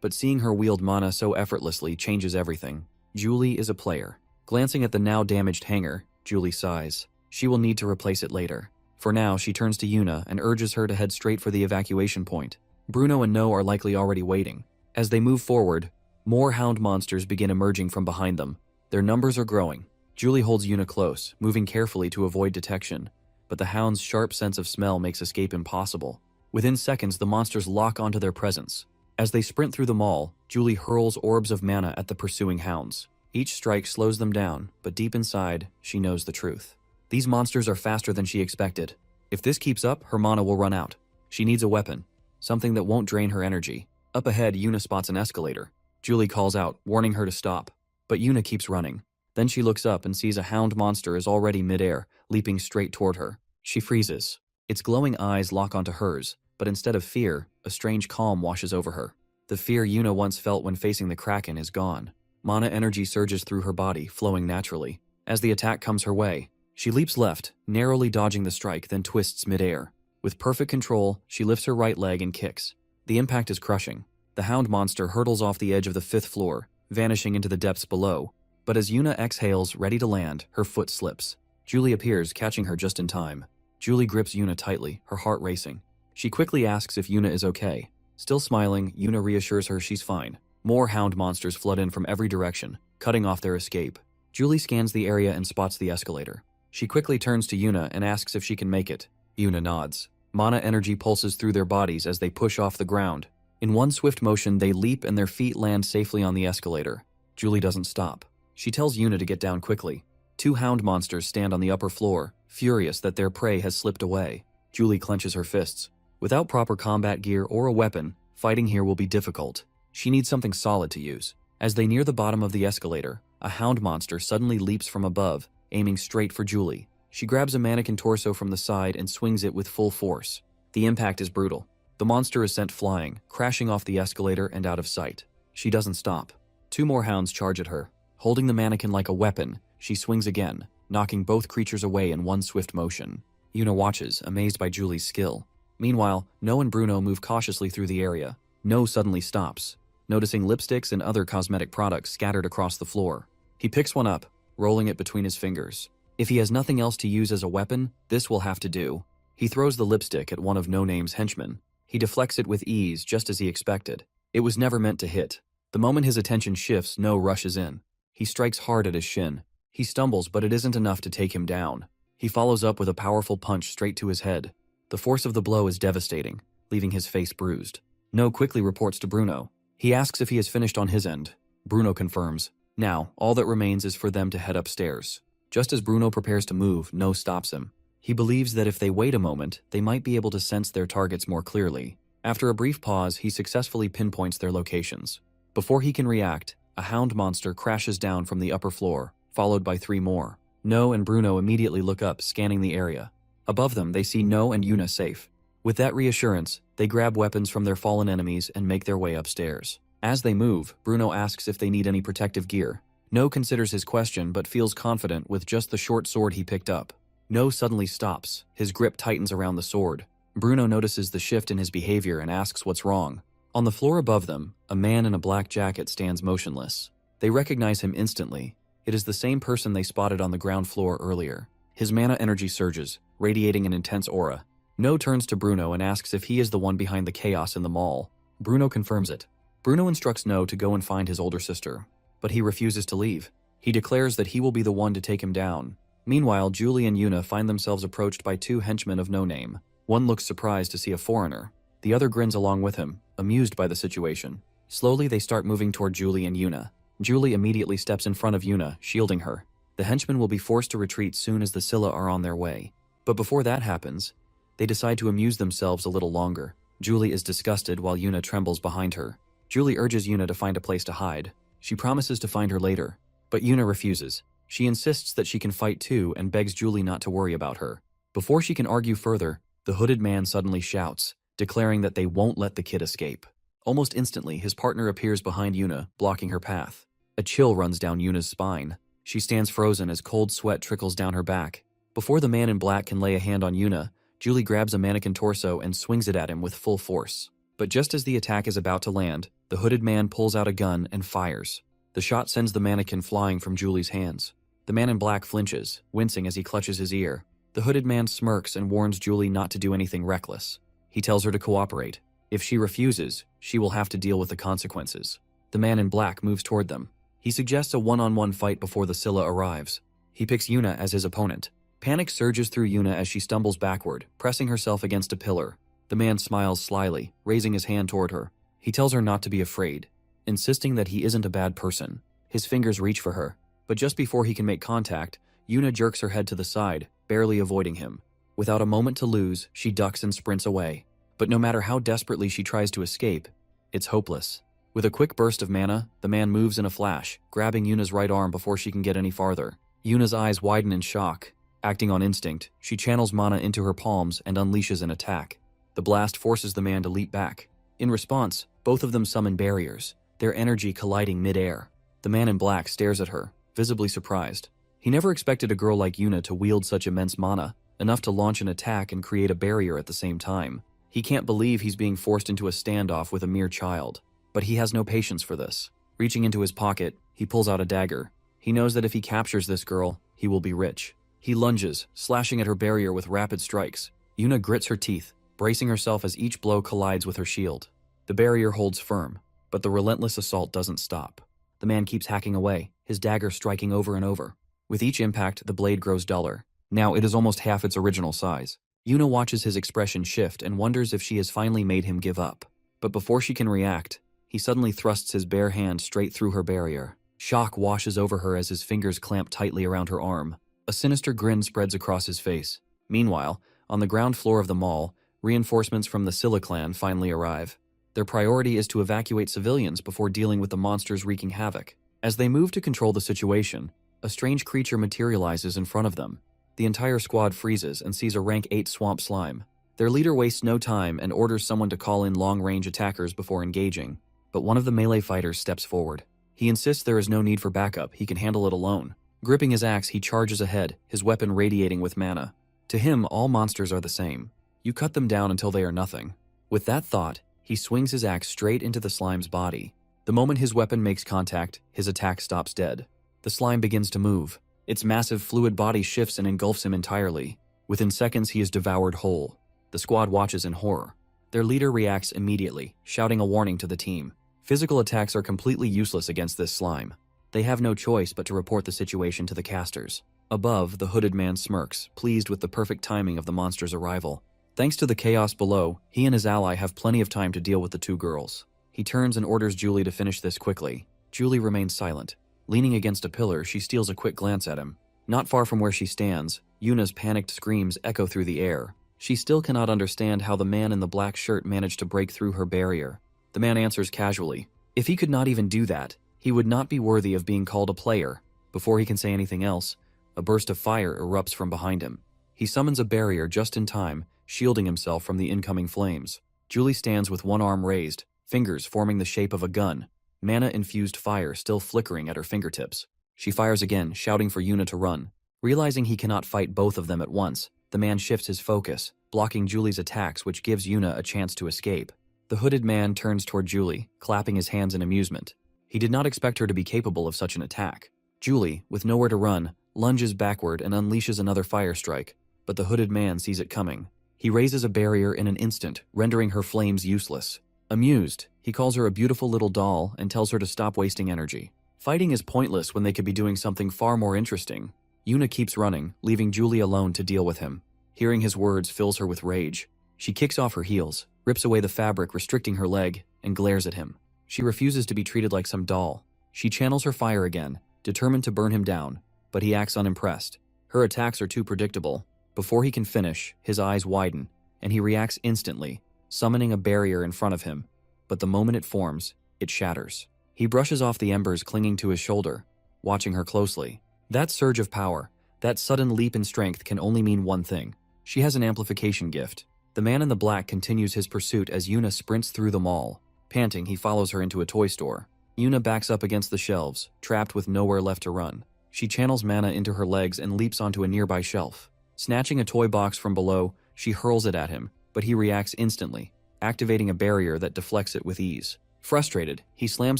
but seeing her wield mana so effortlessly changes everything. Julie is a player. Glancing at the now damaged hanger, Julie sighs. She will need to replace it later. For now, she turns to Yuna and urges her to head straight for the evacuation point. Bruno and No are likely already waiting. As they move forward, more hound monsters begin emerging from behind them. Their numbers are growing. Julie holds Yuna close, moving carefully to avoid detection, but the hound's sharp sense of smell makes escape impossible. Within seconds, the monsters lock onto their presence. As they sprint through the mall, Julie hurls orbs of mana at the pursuing hounds. Each strike slows them down, but deep inside, she knows the truth. These monsters are faster than she expected. If this keeps up, her mana will run out. She needs a weapon, something that won't drain her energy. Up ahead, Yuna spots an escalator. Julie calls out, warning her to stop. But Yuna keeps running. Then she looks up and sees a hound monster is already midair, leaping straight toward her. She freezes. Its glowing eyes lock onto hers, but instead of fear, a strange calm washes over her. The fear Yuna once felt when facing the Kraken is gone. Mana energy surges through her body, flowing naturally. As the attack comes her way, she leaps left, narrowly dodging the strike, then twists midair. With perfect control, she lifts her right leg and kicks. The impact is crushing. The hound monster hurtles off the edge of the 5th floor, vanishing into the depths below. But as Yuna exhales, ready to land, her foot slips. Julie appears, catching her just in time. Julie grips Yuna tightly, her heart racing. She quickly asks if Yuna is okay. Still smiling, Yuna reassures her she's fine. More hound monsters flood in from every direction, cutting off their escape. Julie scans the area and spots the escalator. She quickly turns to Yuna and asks if she can make it. Yuna nods. Mana energy pulses through their bodies as they push off the ground. In one swift motion, they leap and their feet land safely on the escalator. Julie doesn't stop. She tells Yuna to get down quickly. 2 hound monsters stand on the upper floor, furious that their prey has slipped away. Julie clenches her fists. Without proper combat gear or a weapon, fighting here will be difficult. She needs something solid to use. As they near the bottom of the escalator, a hound monster suddenly leaps from above, aiming straight for Julie. She grabs a mannequin torso from the side and swings it with full force. The impact is brutal. The monster is sent flying, crashing off the escalator and out of sight. She doesn't stop. 2 more hounds charge at her. Holding the mannequin like a weapon, she swings again, knocking both creatures away in one swift motion. Yuna watches, amazed by Julie's skill. Meanwhile, No and Bruno move cautiously through the area. No suddenly stops, noticing lipsticks and other cosmetic products scattered across the floor. He picks one up, rolling it between his fingers. If he has nothing else to use as a weapon, this will have to do. He throws the lipstick at one of No Name's henchmen. He deflects it with ease, just as he expected. It was never meant to hit. The moment his attention shifts, No rushes in. He strikes hard at his shin. He stumbles, but it isn't enough to take him down. He follows up with a powerful punch straight to his head. The force of the blow is devastating, leaving his face bruised. No quickly reports to Bruno. He asks if he has finished on his end. Bruno confirms. Now, all that remains is for them to head upstairs. Just as Bruno prepares to move, No stops him. He believes that if they wait a moment, they might be able to sense their targets more clearly. After a brief pause, he successfully pinpoints their locations. Before he can react, a hound monster crashes down from the upper floor, followed by 3 more. No and Bruno immediately look up, scanning the area. Above them, they see No and Yuna safe. With that reassurance, they grab weapons from their fallen enemies and make their way upstairs. As they move, Bruno asks if they need any protective gear. No considers his question but feels confident with just the short sword he picked up. No suddenly stops. His grip tightens around the sword. Bruno notices the shift in his behavior and asks what's wrong. On the floor above them, a man in a black jacket stands motionless. They recognize him instantly. It is the same person they spotted on the ground floor earlier. His mana energy surges, radiating an intense aura. No turns to Bruno and asks if he is the one behind the chaos in the mall. Bruno confirms it. Bruno instructs No to go and find his older sister, but he refuses to leave. He declares that he will be the one to take him down. Meanwhile, Julie and Yuna find themselves approached by 2 henchmen of no name. One looks surprised to see a foreigner. The other grins along with him, amused by the situation. Slowly, they start moving toward Julie and Yuna. Julie immediately steps in front of Yuna, shielding her. The henchmen will be forced to retreat soon as the Scylla are on their way. But before that happens, they decide to amuse themselves a little longer. Julie is disgusted while Yuna trembles behind her. Julie urges Yuna to find a place to hide. She promises to find her later, but Yuna refuses. She insists that she can fight too and begs Julie not to worry about her. Before she can argue further, the hooded man suddenly shouts, declaring that they won't let the kid escape. Almost instantly, his partner appears behind Yuna, blocking her path. A chill runs down Yuna's spine. She stands frozen as cold sweat trickles down her back. Before the man in black can lay a hand on Yuna, Julie grabs a mannequin torso and swings it at him with full force. But just as the attack is about to land, the hooded man pulls out a gun and fires. The shot sends the mannequin flying from Julie's hands. The man in black flinches, wincing as he clutches his ear. The hooded man smirks and warns Julie not to do anything reckless. He tells her to cooperate. If she refuses, she will have to deal with the consequences. The man in black moves toward them. He suggests a one-on-one fight before the Scylla arrives. He picks Yuna as his opponent. Panic surges through Yuna as she stumbles backward, pressing herself against a pillar. The man smiles slyly, raising his hand toward her. He tells her not to be afraid, insisting that he isn't a bad person. His fingers reach for her, but just before he can make contact, Yuna jerks her head to the side, barely avoiding him. Without a moment to lose, she ducks and sprints away. But no matter how desperately she tries to escape, it's hopeless. With a quick burst of mana, the man moves in a flash, grabbing Yuna's right arm before she can get any farther. Yuna's eyes widen in shock. Acting on instinct, she channels mana into her palms and unleashes an attack. The blast forces the man to leap back. In response, both of them summon barriers, their energy colliding mid-air. The man in black stares at her, visibly surprised. He never expected a girl like Yuna to wield such immense mana, enough to launch an attack and create a barrier at the same time. He can't believe he's being forced into a standoff with a mere child. But he has no patience for this. Reaching into his pocket, he pulls out a dagger. He knows that if he captures this girl, he will be rich. He lunges, slashing at her barrier with rapid strikes. Yuna grits her teeth, bracing herself as each blow collides with her shield. The barrier holds firm, but the relentless assault doesn't stop. The man keeps hacking away, his dagger striking over and over. With each impact, the blade grows duller. Now it is almost half its original size. Yuna watches his expression shift and wonders if she has finally made him give up. But before she can react, he suddenly thrusts his bare hand straight through her barrier. Shock washes over her as his fingers clamp tightly around her arm. A sinister grin spreads across his face. Meanwhile, on the ground floor of the mall, reinforcements from the Scylla clan finally arrive. Their priority is to evacuate civilians before dealing with the monsters wreaking havoc. As they move to control the situation, a strange creature materializes in front of them. The entire squad freezes and sees a rank 8 swamp slime. Their leader wastes no time and orders someone to call in long-range attackers before engaging. But one of the melee fighters steps forward. He insists there is no need for backup, he can handle it alone. Gripping his axe, he charges ahead, his weapon radiating with mana. To him, all monsters are the same. You cut them down until they are nothing. With that thought, he swings his axe straight into the slime's body. The moment his weapon makes contact, his attack stops dead. The slime begins to move. Its massive fluid body shifts and engulfs him entirely. Within seconds, he is devoured whole. The squad watches in horror. Their leader reacts immediately, shouting a warning to the team. Physical attacks are completely useless against this slime. They have no choice but to report the situation to the casters. Above, the hooded man smirks, pleased with the perfect timing of the monster's arrival. Thanks to the chaos below, he and his ally have plenty of time to deal with the two girls. He turns and orders Julie to finish this quickly. Julie remains silent. Leaning against a pillar, she steals a quick glance at him. Not far from where she stands, Yuna's panicked screams echo through the air. She still cannot understand how the man in the black shirt managed to break through her barrier. The man answers casually. If he could not even do that, he would not be worthy of being called a player. Before he can say anything else, a burst of fire erupts from behind him. He summons a barrier just in time, shielding himself from the incoming flames. Julie stands with one arm raised, fingers forming the shape of a gun, mana-infused fire still flickering at her fingertips. She fires again, shouting for Yuna to run. Realizing he cannot fight both of them at once, the man shifts his focus, blocking Julie's attacks, which gives Yuna a chance to escape. The hooded man turns toward Julie, clapping his hands in amusement. He did not expect her to be capable of such an attack. Julie, with nowhere to run, lunges backward and unleashes another fire strike, but the hooded man sees it coming. He raises a barrier in an instant, rendering her flames useless. Amused, he calls her a beautiful little doll and tells her to stop wasting energy. Fighting is pointless when they could be doing something far more interesting. Yuna keeps running, leaving Julie alone to deal with him. Hearing his words fills her with rage. She kicks off her heels, rips away the fabric restricting her leg, and glares at him. She refuses to be treated like some doll. She channels her fire again, determined to burn him down, but he acts unimpressed. Her attacks are too predictable. Before he can finish, his eyes widen, and he reacts instantly, summoning a barrier in front of him. But the moment it forms, it shatters. He brushes off the embers clinging to his shoulder, watching her closely. That surge of power, that sudden leap in strength can only mean one thing. She has an amplification gift. The man in the black continues his pursuit as Yuna sprints through the mall. Panting, he follows her into a toy store. Yuna backs up against the shelves, trapped with nowhere left to run. She channels mana into her legs and leaps onto a nearby shelf. Snatching a toy box from below, she hurls it at him, but he reacts instantly, activating a barrier that deflects it with ease. Frustrated, he slams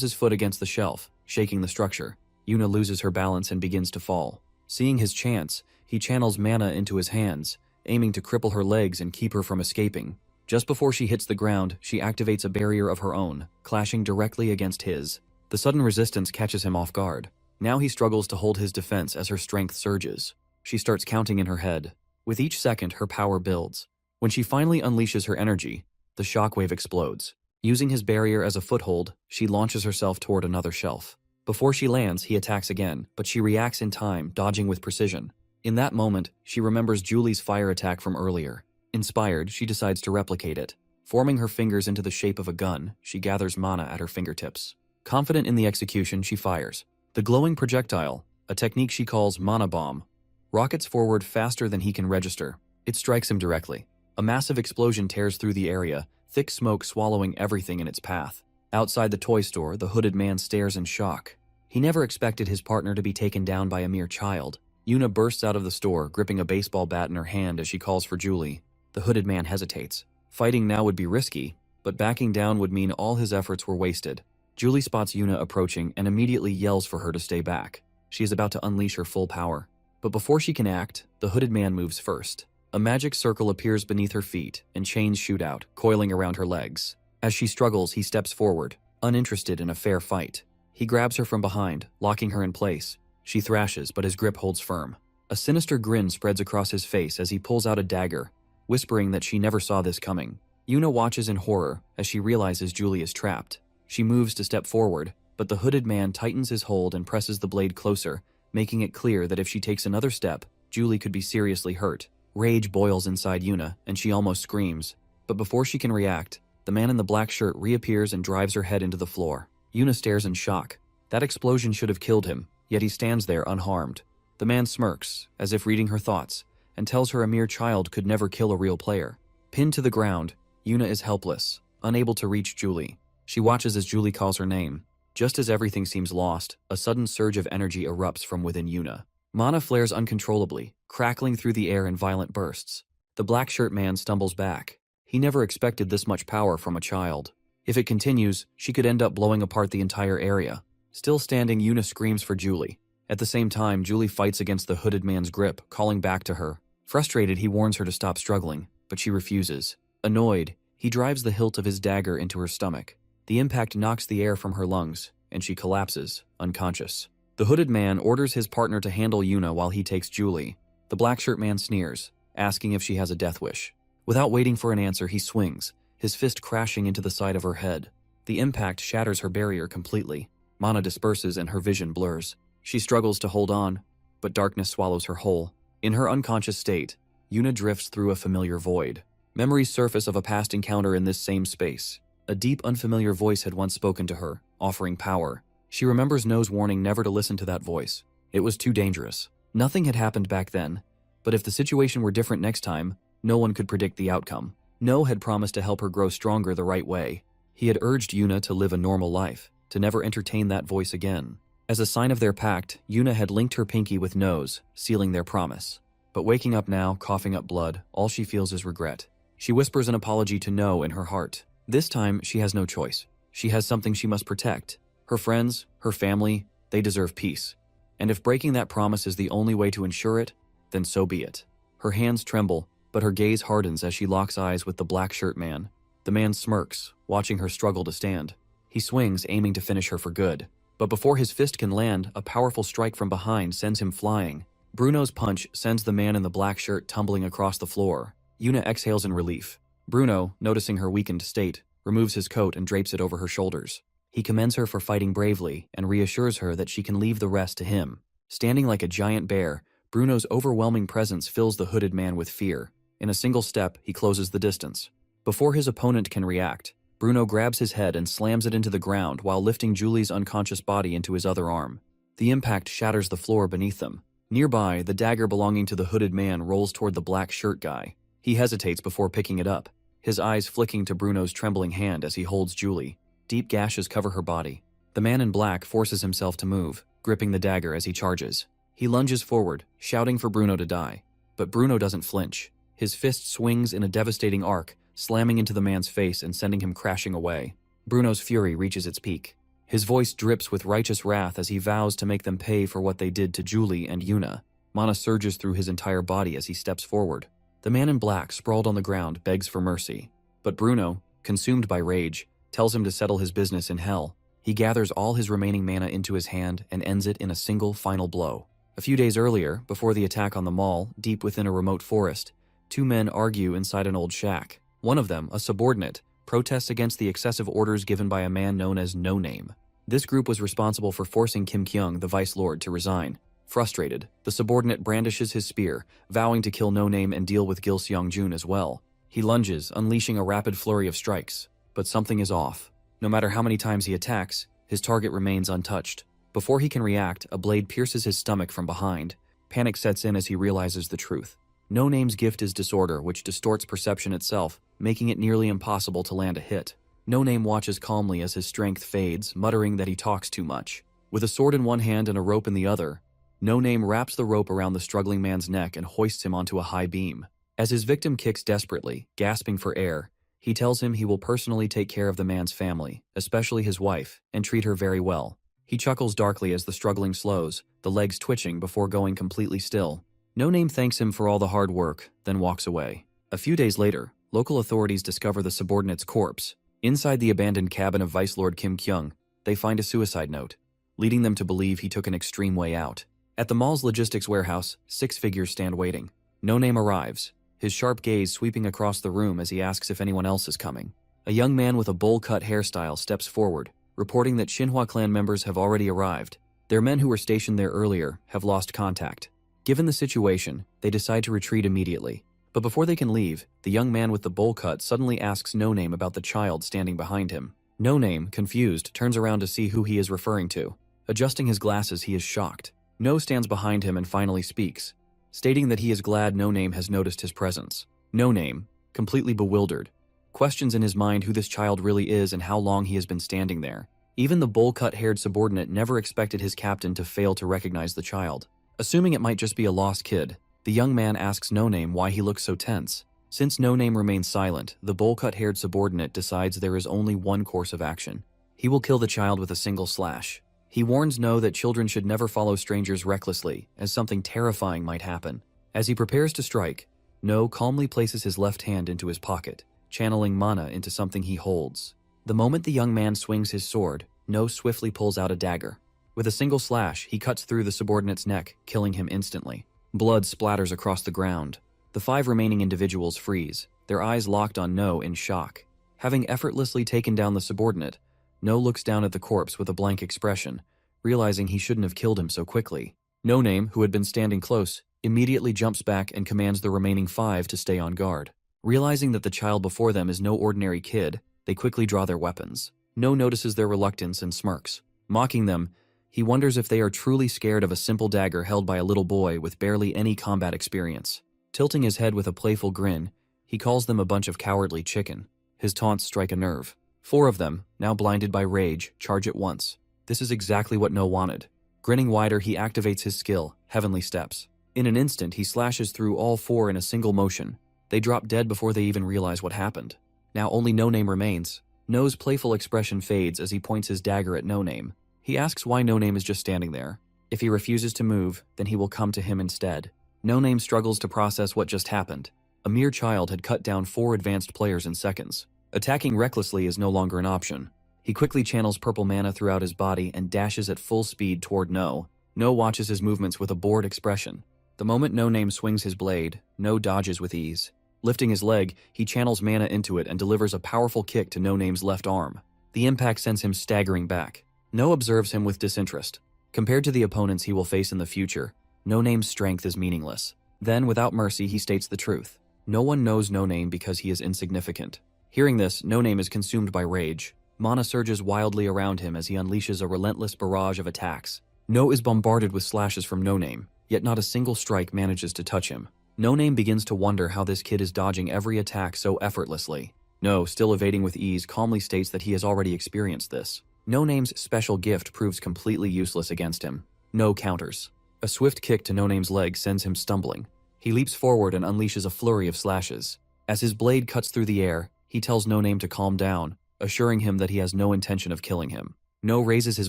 his foot against the shelf, shaking the structure. Yuna loses her balance and begins to fall. Seeing his chance, he channels mana into his hands, aiming to cripple her legs and keep her from escaping. Just before she hits the ground, she activates a barrier of her own, clashing directly against his. The sudden resistance catches him off guard. Now he struggles to hold his defense as her strength surges. She starts counting in her head. With each second, her power builds. When she finally unleashes her energy, the shockwave explodes. Using his barrier as a foothold, she launches herself toward another shelf. Before she lands, he attacks again, but she reacts in time, dodging with precision. In that moment, she remembers Julie's fire attack from earlier. Inspired, she decides to replicate it. Forming her fingers into the shape of a gun, she gathers mana at her fingertips. Confident in the execution, she fires. The glowing projectile, a technique she calls mana bomb, rockets forward faster than he can register. It strikes him directly. A massive explosion tears through the area, thick smoke swallowing everything in its path. Outside the toy store, the hooded man stares in shock. He never expected his partner to be taken down by a mere child. Yuna bursts out of the store, gripping a baseball bat in her hand as she calls for Julie. The hooded man hesitates. Fighting now would be risky, but backing down would mean all his efforts were wasted. Julie spots Yuna approaching and immediately yells for her to stay back. She is about to unleash her full power. But before she can act, the hooded man moves first. A magic circle appears beneath her feet, and chains shoot out, coiling around her legs. As she struggles, he steps forward, uninterested in a fair fight. He grabs her from behind, locking her in place. She thrashes, but his grip holds firm. A sinister grin spreads across his face as he pulls out a dagger, whispering that she never saw this coming. Yuna watches in horror as she realizes Julie is trapped. She moves to step forward, but the hooded man tightens his hold and presses the blade closer, making it clear that if she takes another step, Julie could be seriously hurt. Rage boils inside Yuna, and she almost screams. But before she can react, the man in the black shirt reappears and drives her head into the floor. Yuna stares in shock. That explosion should have killed him, yet he stands there unharmed. The man smirks, as if reading her thoughts, and tells her a mere child could never kill a real player. Pinned to the ground, Yuna is helpless, unable to reach Julie. She watches as Julie calls her name. Just as everything seems lost, a sudden surge of energy erupts from within Yuna. Mana flares uncontrollably, crackling through the air in violent bursts. The black shirt man stumbles back. He never expected this much power from a child. If it continues, she could end up blowing apart the entire area. Still standing, Yuna screams for Julie. At the same time, Julie fights against the hooded man's grip, calling back to her. Frustrated, he warns her to stop struggling, but she refuses. Annoyed, he drives the hilt of his dagger into her stomach. The impact knocks the air from her lungs, and she collapses, unconscious. The hooded man orders his partner to handle Yuna while he takes Julie. The black shirt man sneers, asking if she has a death wish. Without waiting for an answer, he swings, his fist crashing into the side of her head. The impact shatters her barrier completely. Mana disperses and her vision blurs. She struggles to hold on, but darkness swallows her whole. In her unconscious state, Yuna drifts through a familiar void. Memories surface of a past encounter in this same space. A deep, unfamiliar voice had once spoken to her, offering power. She remembers No's warning never to listen to that voice. It was too dangerous. Nothing had happened back then, but if the situation were different next time, no one could predict the outcome. No had promised to help her grow stronger the right way. He had urged Yuna to live a normal life, to never entertain that voice again. As a sign of their pact, Yuna had linked her pinky with No's, sealing their promise. But waking up now, coughing up blood, all she feels is regret. She whispers an apology to No in her heart. This time, she has no choice. She has something she must protect. Her friends, her family, they deserve peace. And if breaking that promise is the only way to ensure it, then so be it. Her hands tremble, but her gaze hardens as she locks eyes with the black shirt man. The man smirks, watching her struggle to stand. He swings, aiming to finish her for good. But before his fist can land, a powerful strike from behind sends him flying. Bruno's punch sends the man in the black shirt tumbling across the floor. Yuna exhales in relief. Bruno, noticing her weakened state, removes his coat and drapes it over her shoulders. He commends her for fighting bravely and reassures her that she can leave the rest to him. Standing like a giant bear, Bruno's overwhelming presence fills the hooded man with fear. In a single step, he closes the distance. Before his opponent can react, Bruno grabs his head and slams it into the ground while lifting Julie's unconscious body into his other arm. The impact shatters the floor beneath them. Nearby, the dagger belonging to the hooded man rolls toward the black shirt guy. He hesitates before picking it up, his eyes flicking to Bruno's trembling hand as he holds Julie. Deep gashes cover her body. The man in black forces himself to move, gripping the dagger as he charges. He lunges forward, shouting for Bruno to die. But Bruno doesn't flinch. His fist swings in a devastating arc, slamming into the man's face and sending him crashing away. Bruno's fury reaches its peak. His voice drips with righteous wrath as he vows to make them pay for what they did to Julie and Yuna. Mana surges through his entire body as he steps forward. The man in black, sprawled on the ground, begs for mercy. But Bruno, consumed by rage, tells him to settle his business in hell. He gathers all his remaining mana into his hand and ends it in a single final blow. A few days earlier, before the attack on the mall, deep within a remote forest, two men argue inside an old shack. One of them, a subordinate, protests against the excessive orders given by a man known as No Name. This group was responsible for forcing Kim Kyung, the Vice Lord, to resign. Frustrated, the subordinate brandishes his spear, vowing to kill No Name and deal with Gil Seong-jun as well. He lunges, unleashing a rapid flurry of strikes. But something is off. No matter how many times he attacks, his target remains untouched. Before he can react, a blade pierces his stomach from behind. Panic sets in as he realizes the truth. No Name's gift is disorder, which distorts perception itself, making it nearly impossible to land a hit. No Name watches calmly as his strength fades, muttering that he talks too much. With a sword in one hand and a rope in the other, No Name wraps the rope around the struggling man's neck and hoists him onto a high beam. As his victim kicks desperately, gasping for air, he tells him he will personally take care of the man's family, especially his wife, and treat her very well. He chuckles darkly as the struggling slows, the legs twitching before going completely still. No Name thanks him for all the hard work, then walks away. A few days later, local authorities discover the subordinate's corpse. Inside the abandoned cabin of Vice Lord Kim Kyung, they find a suicide note, leading them to believe he took an extreme way out. At the mall's logistics warehouse, 6 figures stand waiting. No Name arrives, his sharp gaze sweeping across the room as he asks if anyone else is coming. A young man with a bowl-cut hairstyle steps forward, reporting that Shinhwa clan members have already arrived. Their men who were stationed there earlier have lost contact. Given the situation, they decide to retreat immediately. But before they can leave, the young man with the bowl cut suddenly asks No Name about the child standing behind him. No Name, confused, turns around to see who he is referring to. Adjusting his glasses, he is shocked. No stands behind him and finally speaks, stating that he is glad No Name has noticed his presence. No Name, completely bewildered, questions in his mind who this child really is and how long he has been standing there. Even the bowl-cut-haired subordinate never expected his captain to fail to recognize the child. Assuming it might just be a lost kid, the young man asks No Name why he looks so tense. Since No Name remains silent, the bowl-cut-haired subordinate decides there is only one course of action. He will kill the child with a single slash. He warns No that children should never follow strangers recklessly, as something terrifying might happen. As he prepares to strike, No calmly places his left hand into his pocket, channeling mana into something he holds. The moment the young man swings his sword, No swiftly pulls out a dagger. With a single slash, he cuts through the subordinate's neck, killing him instantly. Blood splatters across the ground. The 5 remaining individuals freeze, their eyes locked on No in shock. Having effortlessly taken down the subordinate, No looks down at the corpse with a blank expression, realizing he shouldn't have killed him so quickly. No Name, who had been standing close, immediately jumps back and commands the remaining 5 to stay on guard. Realizing that the child before them is no ordinary kid, they quickly draw their weapons. No notices their reluctance and smirks. Mocking them, he wonders if they are truly scared of a simple dagger held by a little boy with barely any combat experience. Tilting his head with a playful grin, he calls them a bunch of cowardly chicken. His taunts strike a nerve. 4 of them, now blinded by rage, charge at once. This is exactly what No wanted. Grinning wider, he activates his skill, Heavenly Steps. In an instant, he slashes through all 4 in a single motion. They drop dead before they even realize what happened. Now only No Name remains. No's playful expression fades as he points his dagger at No Name. He asks why No Name is just standing there. If he refuses to move, then he will come to him instead. No Name struggles to process what just happened. A mere child had cut down 4 advanced players in seconds. Attacking recklessly is no longer an option. He quickly channels purple mana throughout his body and dashes at full speed toward No. No watches his movements with a bored expression. The moment No Name swings his blade, No dodges with ease. Lifting his leg, he channels mana into it and delivers a powerful kick to No Name's left arm. The impact sends him staggering back. No observes him with disinterest. Compared to the opponents he will face in the future, No Name's strength is meaningless. Then, without mercy, he states the truth. No one knows No Name because he is insignificant. Hearing this, No Name is consumed by rage. Mana surges wildly around him as he unleashes a relentless barrage of attacks. No is bombarded with slashes from No Name, yet not a single strike manages to touch him. No Name begins to wonder how this kid is dodging every attack so effortlessly. No, still evading with ease, calmly states that he has already experienced this. No Name's special gift proves completely useless against him. No counters. A swift kick to No Name's leg sends him stumbling. He leaps forward and unleashes a flurry of slashes. As his blade cuts through the air, he tells No Name to calm down, assuring him that he has no intention of killing him. No raises his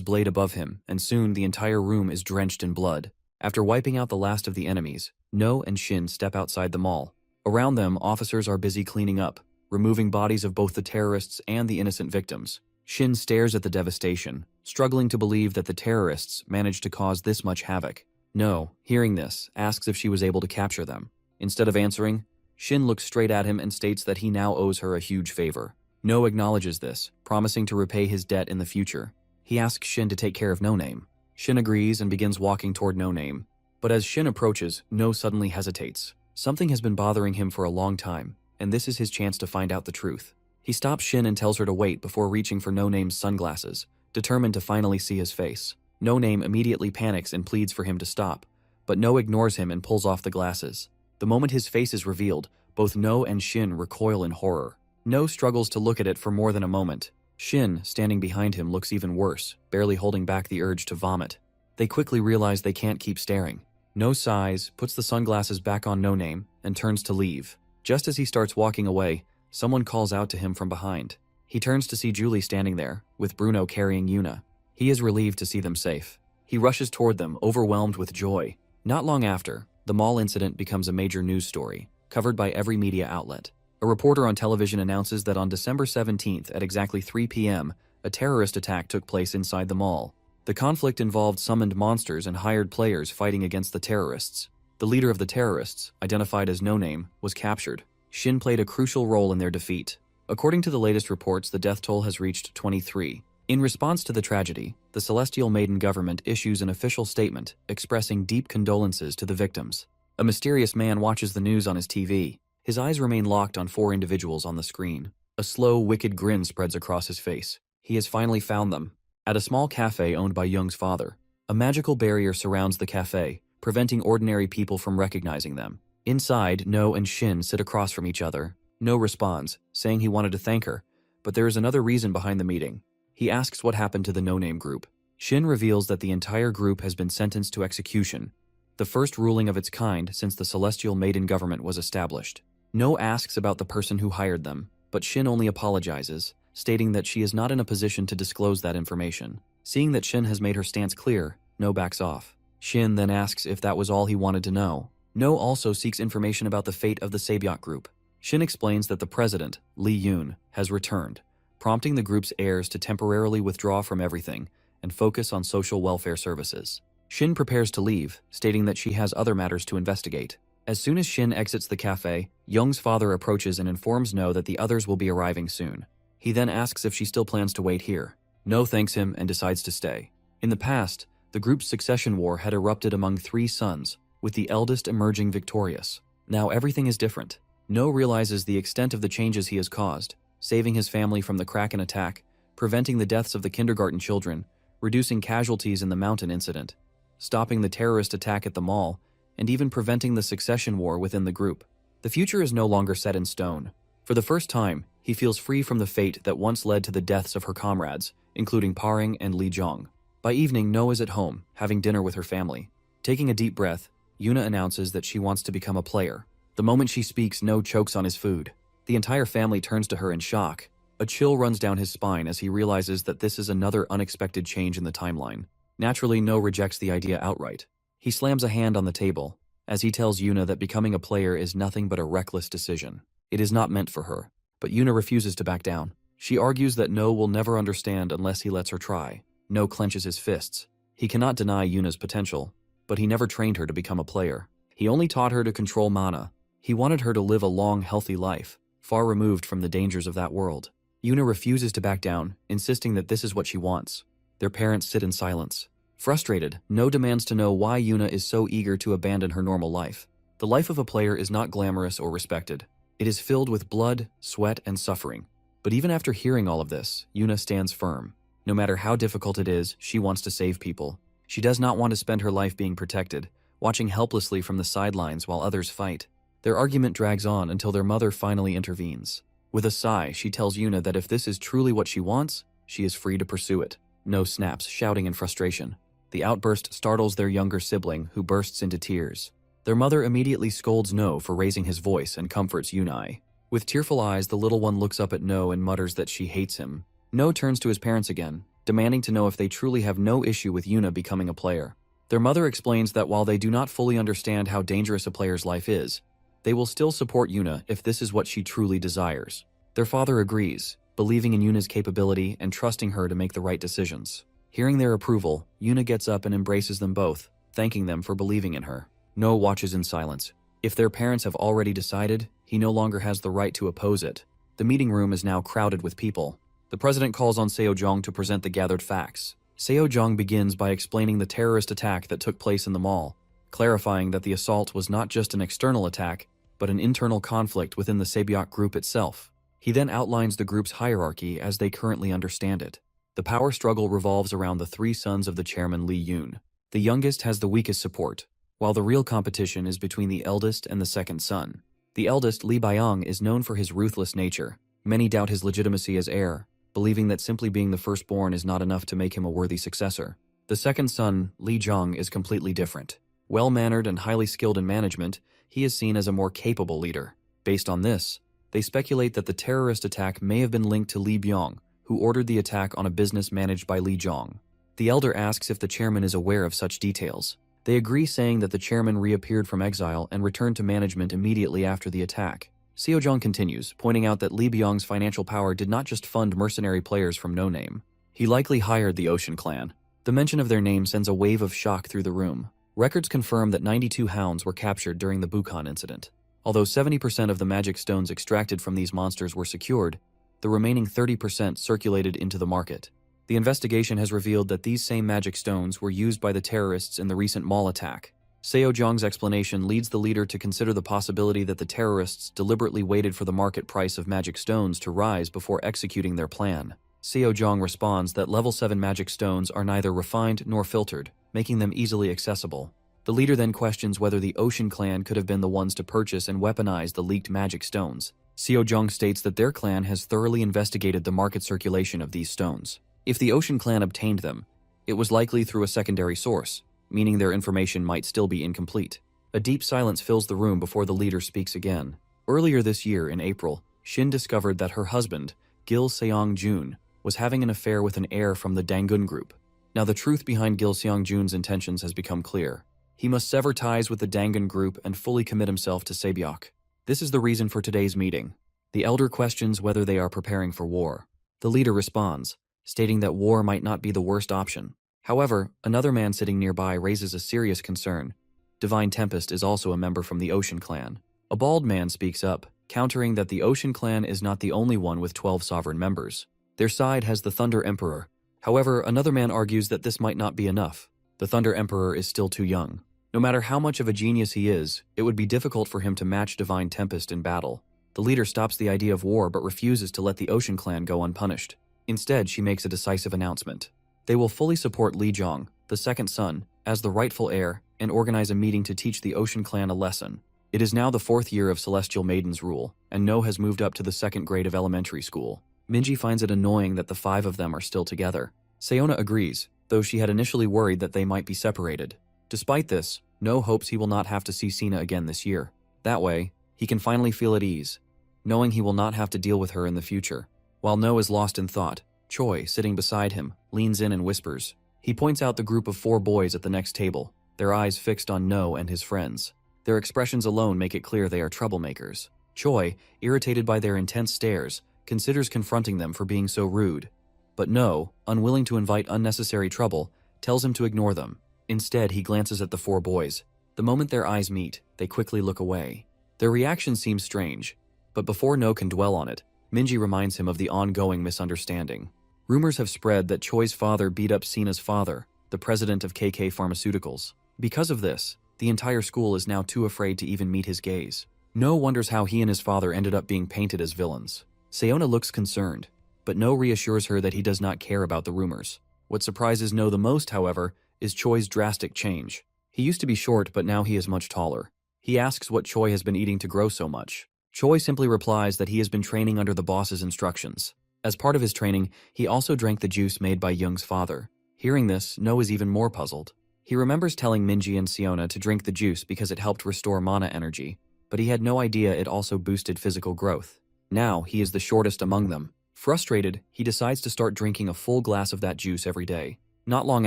blade above him, and soon the entire room is drenched in blood. After wiping out the last of the enemies, No and Shin step outside the mall. Around them, officers are busy cleaning up, removing bodies of both the terrorists and the innocent victims. Shin stares at the devastation, struggling to believe that the terrorists managed to cause this much havoc. No, hearing this, asks if she was able to capture them. Instead of answering, Shin looks straight at him and states that he now owes her a huge favor. No acknowledges this, promising to repay his debt in the future. He asks Shin to take care of No Name. Shin agrees and begins walking toward No Name. But as Shin approaches, No suddenly hesitates. Something has been bothering him for a long time. and this is his chance to find out the truth. He stops Shin and tells her to wait before reaching for No Name's sunglasses, determined to finally see his face. No Name immediately panics and pleads for him to stop, but No ignores him and pulls off the glasses. The moment his face is revealed, both No and Shin recoil in horror. No struggles to look at it for more than a moment. Shin, standing behind him, looks even worse, barely holding back the urge to vomit. They quickly realize they can't keep staring. No sighs, puts the sunglasses back on No Name, and turns to leave. Just as he starts walking away, someone calls out to him from behind. He turns to see Julie standing there, with Bruno carrying Yuna. He is relieved to see them safe. He rushes toward them, overwhelmed with joy. Not long after, the mall incident becomes a major news story, covered by every media outlet. A reporter on television announces that on December 17th at exactly 3 p.m., a terrorist attack took place inside the mall. The conflict involved summoned monsters and hired players fighting against the terrorists. The leader of the terrorists, identified as No Name, was captured. Shin played a crucial role in their defeat. According to the latest reports, the death toll has reached 23. In response to the tragedy, the Celestial Maiden government issues an official statement expressing deep condolences to the victims. A mysterious man watches the news on his TV. His eyes remain locked on 4 individuals on the screen. A slow, wicked grin spreads across his face. He has finally found them. At a small cafe owned by Young's father, a magical barrier surrounds the cafe, preventing ordinary people from recognizing them. Inside, No and Shin sit across from each other. No responds, saying he wanted to thank her, but there is another reason behind the meeting. He asks what happened to the No Name group. Shin reveals that the entire group has been sentenced to execution, the first ruling of its kind since the Celestial Maiden government was established. No asks about the person who hired them, but Shin only apologizes, stating that she is not in a position to disclose that information. Seeing that Shin has made her stance clear, No backs off. Shin then asks if that was all he wanted to know. No also seeks information about the fate of the Sabyok group. Shin explains that the president, Lee Yoon, has returned, prompting the group's heirs to temporarily withdraw from everything and focus on social welfare services. Shin prepares to leave, stating that she has other matters to investigate. As soon as Shin exits the cafe, Young's father approaches and informs No that the others will be arriving soon. He then asks if she still plans to wait here. No thanks him and decides to stay. In the past, the group's succession war had erupted among 3 sons, with the eldest emerging victorious. Now everything is different. No realizes the extent of the changes he has caused, saving his family from the Kraken attack, preventing the deaths of the kindergarten children, reducing casualties in the mountain incident, stopping the terrorist attack at the mall, and even preventing the succession war within the group. The future is no longer set in stone. For the first time, he feels free from the fate that once led to the deaths of her comrades, including Paring and Lee Jong. By evening, No is at home, having dinner with her family. Taking a deep breath, Yuna announces that she wants to become a player. The moment she speaks, No chokes on his food. The entire family turns to her in shock. A chill runs down his spine as he realizes that this is another unexpected change in the timeline. Naturally, No rejects the idea outright. He slams a hand on the table, as he tells Yuna that becoming a player is nothing but a reckless decision. It is not meant for her, but Yuna refuses to back down. She argues that No will never understand unless he lets her try. No clenches his fists. He cannot deny Yuna's potential, but he never trained her to become a player. He only taught her to control mana. He wanted her to live a long, healthy life, far removed from the dangers of that world. Yuna refuses to back down, insisting that this is what she wants. Their parents sit in silence. Frustrated, No demands to know why Yuna is so eager to abandon her normal life. The life of a player is not glamorous or respected. It is filled with blood, sweat, and suffering. But even after hearing all of this, Yuna stands firm. No matter how difficult it is, she wants to save people. She does not want to spend her life being protected, watching helplessly from the sidelines while others fight. Their argument drags on until their mother finally intervenes. With a sigh, she tells Yuna that if this is truly what she wants, she is free to pursue it. No snaps, shouting in frustration. The outburst startles their younger sibling, who bursts into tears. Their mother immediately scolds No for raising his voice and comforts Yunai. With tearful eyes, the little one looks up at No and mutters that she hates him. No turns to his parents again, demanding to know if they truly have no issue with Yuna becoming a player. Their mother explains that while they do not fully understand how dangerous a player's life is, they will still support Yuna if this is what she truly desires. Their father agrees, believing in Yuna's capability and trusting her to make the right decisions. Hearing their approval, Yuna gets up and embraces them both, thanking them for believing in her. No watches in silence. If their parents have already decided, he no longer has the right to oppose it. The meeting room is now crowded with people. The president calls on Seo-jong to present the gathered facts. Seo-jong begins by explaining the terrorist attack that took place in the mall, clarifying that the assault was not just an external attack, but an internal conflict within the Sabiok group itself. He then outlines the group's hierarchy as they currently understand it. The power struggle revolves around the three sons of the chairman Lee Yoon. The youngest has the weakest support, while the real competition is between the eldest and the second son. The eldest, Lee Byung, is known for his ruthless nature. Many doubt his legitimacy as heir, believing that simply being the firstborn is not enough to make him a worthy successor. The second son, Lee Jong, is completely different. Well-mannered and highly skilled in management, he is seen as a more capable leader. Based on this, they speculate that the terrorist attack may have been linked to Lee Byung, who ordered the attack on a business managed by Lee Jong. The elder asks if the chairman is aware of such details. They agree, saying that the chairman reappeared from exile and returned to management immediately after the attack. Seojong continues, pointing out that Lee Byung's financial power did not just fund mercenary players from no name. He likely hired the Ocean Clan. The mention of their name sends a wave of shock through the room. Records confirm that 92 hounds were captured during the Bukhan incident. Although 70% of the magic stones extracted from these monsters were secured, the remaining 30% circulated into the market. The investigation has revealed that these same magic stones were used by the terrorists in the recent mall attack. Seojong's explanation leads the leader to consider the possibility that the terrorists deliberately waited for the market price of magic stones to rise before executing their plan. Seojong responds that level 7 magic stones are neither refined nor filtered, making them easily accessible. The leader then questions whether the Ocean Clan could have been the ones to purchase and weaponize the leaked magic stones. Seojong states that their clan has thoroughly investigated the market circulation of these stones. If the Ocean Clan obtained them, it was likely through a secondary source, meaning their information might still be incomplete. A deep silence fills the room before the leader speaks again. Earlier this year, in April, Shin discovered that her husband, Gil Seong-jun, was having an affair with an heir from the Dangun group. Now the truth behind Gil Seong-jun's intentions has become clear. He must sever ties with the Dangun group and fully commit himself to Sabiok. This is the reason for today's meeting. The elder questions whether they are preparing for war. The leader responds, stating that war might not be the worst option. However, another man sitting nearby raises a serious concern. Divine Tempest is also a member from the Ocean Clan. A bald man speaks up, countering that the Ocean Clan is not the only one with 12 sovereign members. Their side has the Thunder Emperor. However, another man argues that this might not be enough. The Thunder Emperor is still too young. No matter how much of a genius he is, it would be difficult for him to match Divine Tempest in battle. The leader stops the idea of war but refuses to let the Ocean Clan go unpunished. Instead, she makes a decisive announcement. They will fully support Lee Jong, the second son, as the rightful heir, and organize a meeting to teach the Ocean Clan a lesson. It is now the 4th year of Celestial Maiden's rule, and No has moved up to the 2nd grade of elementary school. Minji finds it annoying that the 5 of them are still together. Seona agrees, though she had initially worried that they might be separated. Despite this, No hopes he will not have to see Sina again this year. That way, he can finally feel at ease, knowing he will not have to deal with her in the future. While No is lost in thought, Choi, sitting beside him, leans in and whispers. He points out the group of 4 boys at the next table, their eyes fixed on No and his friends. Their expressions alone make it clear they are troublemakers. Choi, irritated by their intense stares, considers confronting them for being so rude. But No, unwilling to invite unnecessary trouble, tells him to ignore them. Instead, he glances at the 4 boys. The moment their eyes meet, they quickly look away. Their reaction seems strange, but before No can dwell on it, Minji reminds him of the ongoing misunderstanding. Rumors have spread that Choi's father beat up Sina's father, the president of KK Pharmaceuticals. Because of this, the entire school is now too afraid to even meet his gaze. No wonders how he and his father ended up being painted as villains. Seona looks concerned, but No reassures her that he does not care about the rumors. What surprises No the most, however, is Choi's drastic change. He used to be short, but now he is much taller. He asks what Choi has been eating to grow so much. Choi simply replies that he has been training under the boss's instructions. As part of his training, he also drank the juice made by Young's father. Hearing this, No is even more puzzled. He remembers telling Minji and Seona to drink the juice because it helped restore mana energy, but he had no idea it also boosted physical growth. Now, he is the shortest among them. Frustrated, he decides to start drinking a full glass of that juice every day. Not long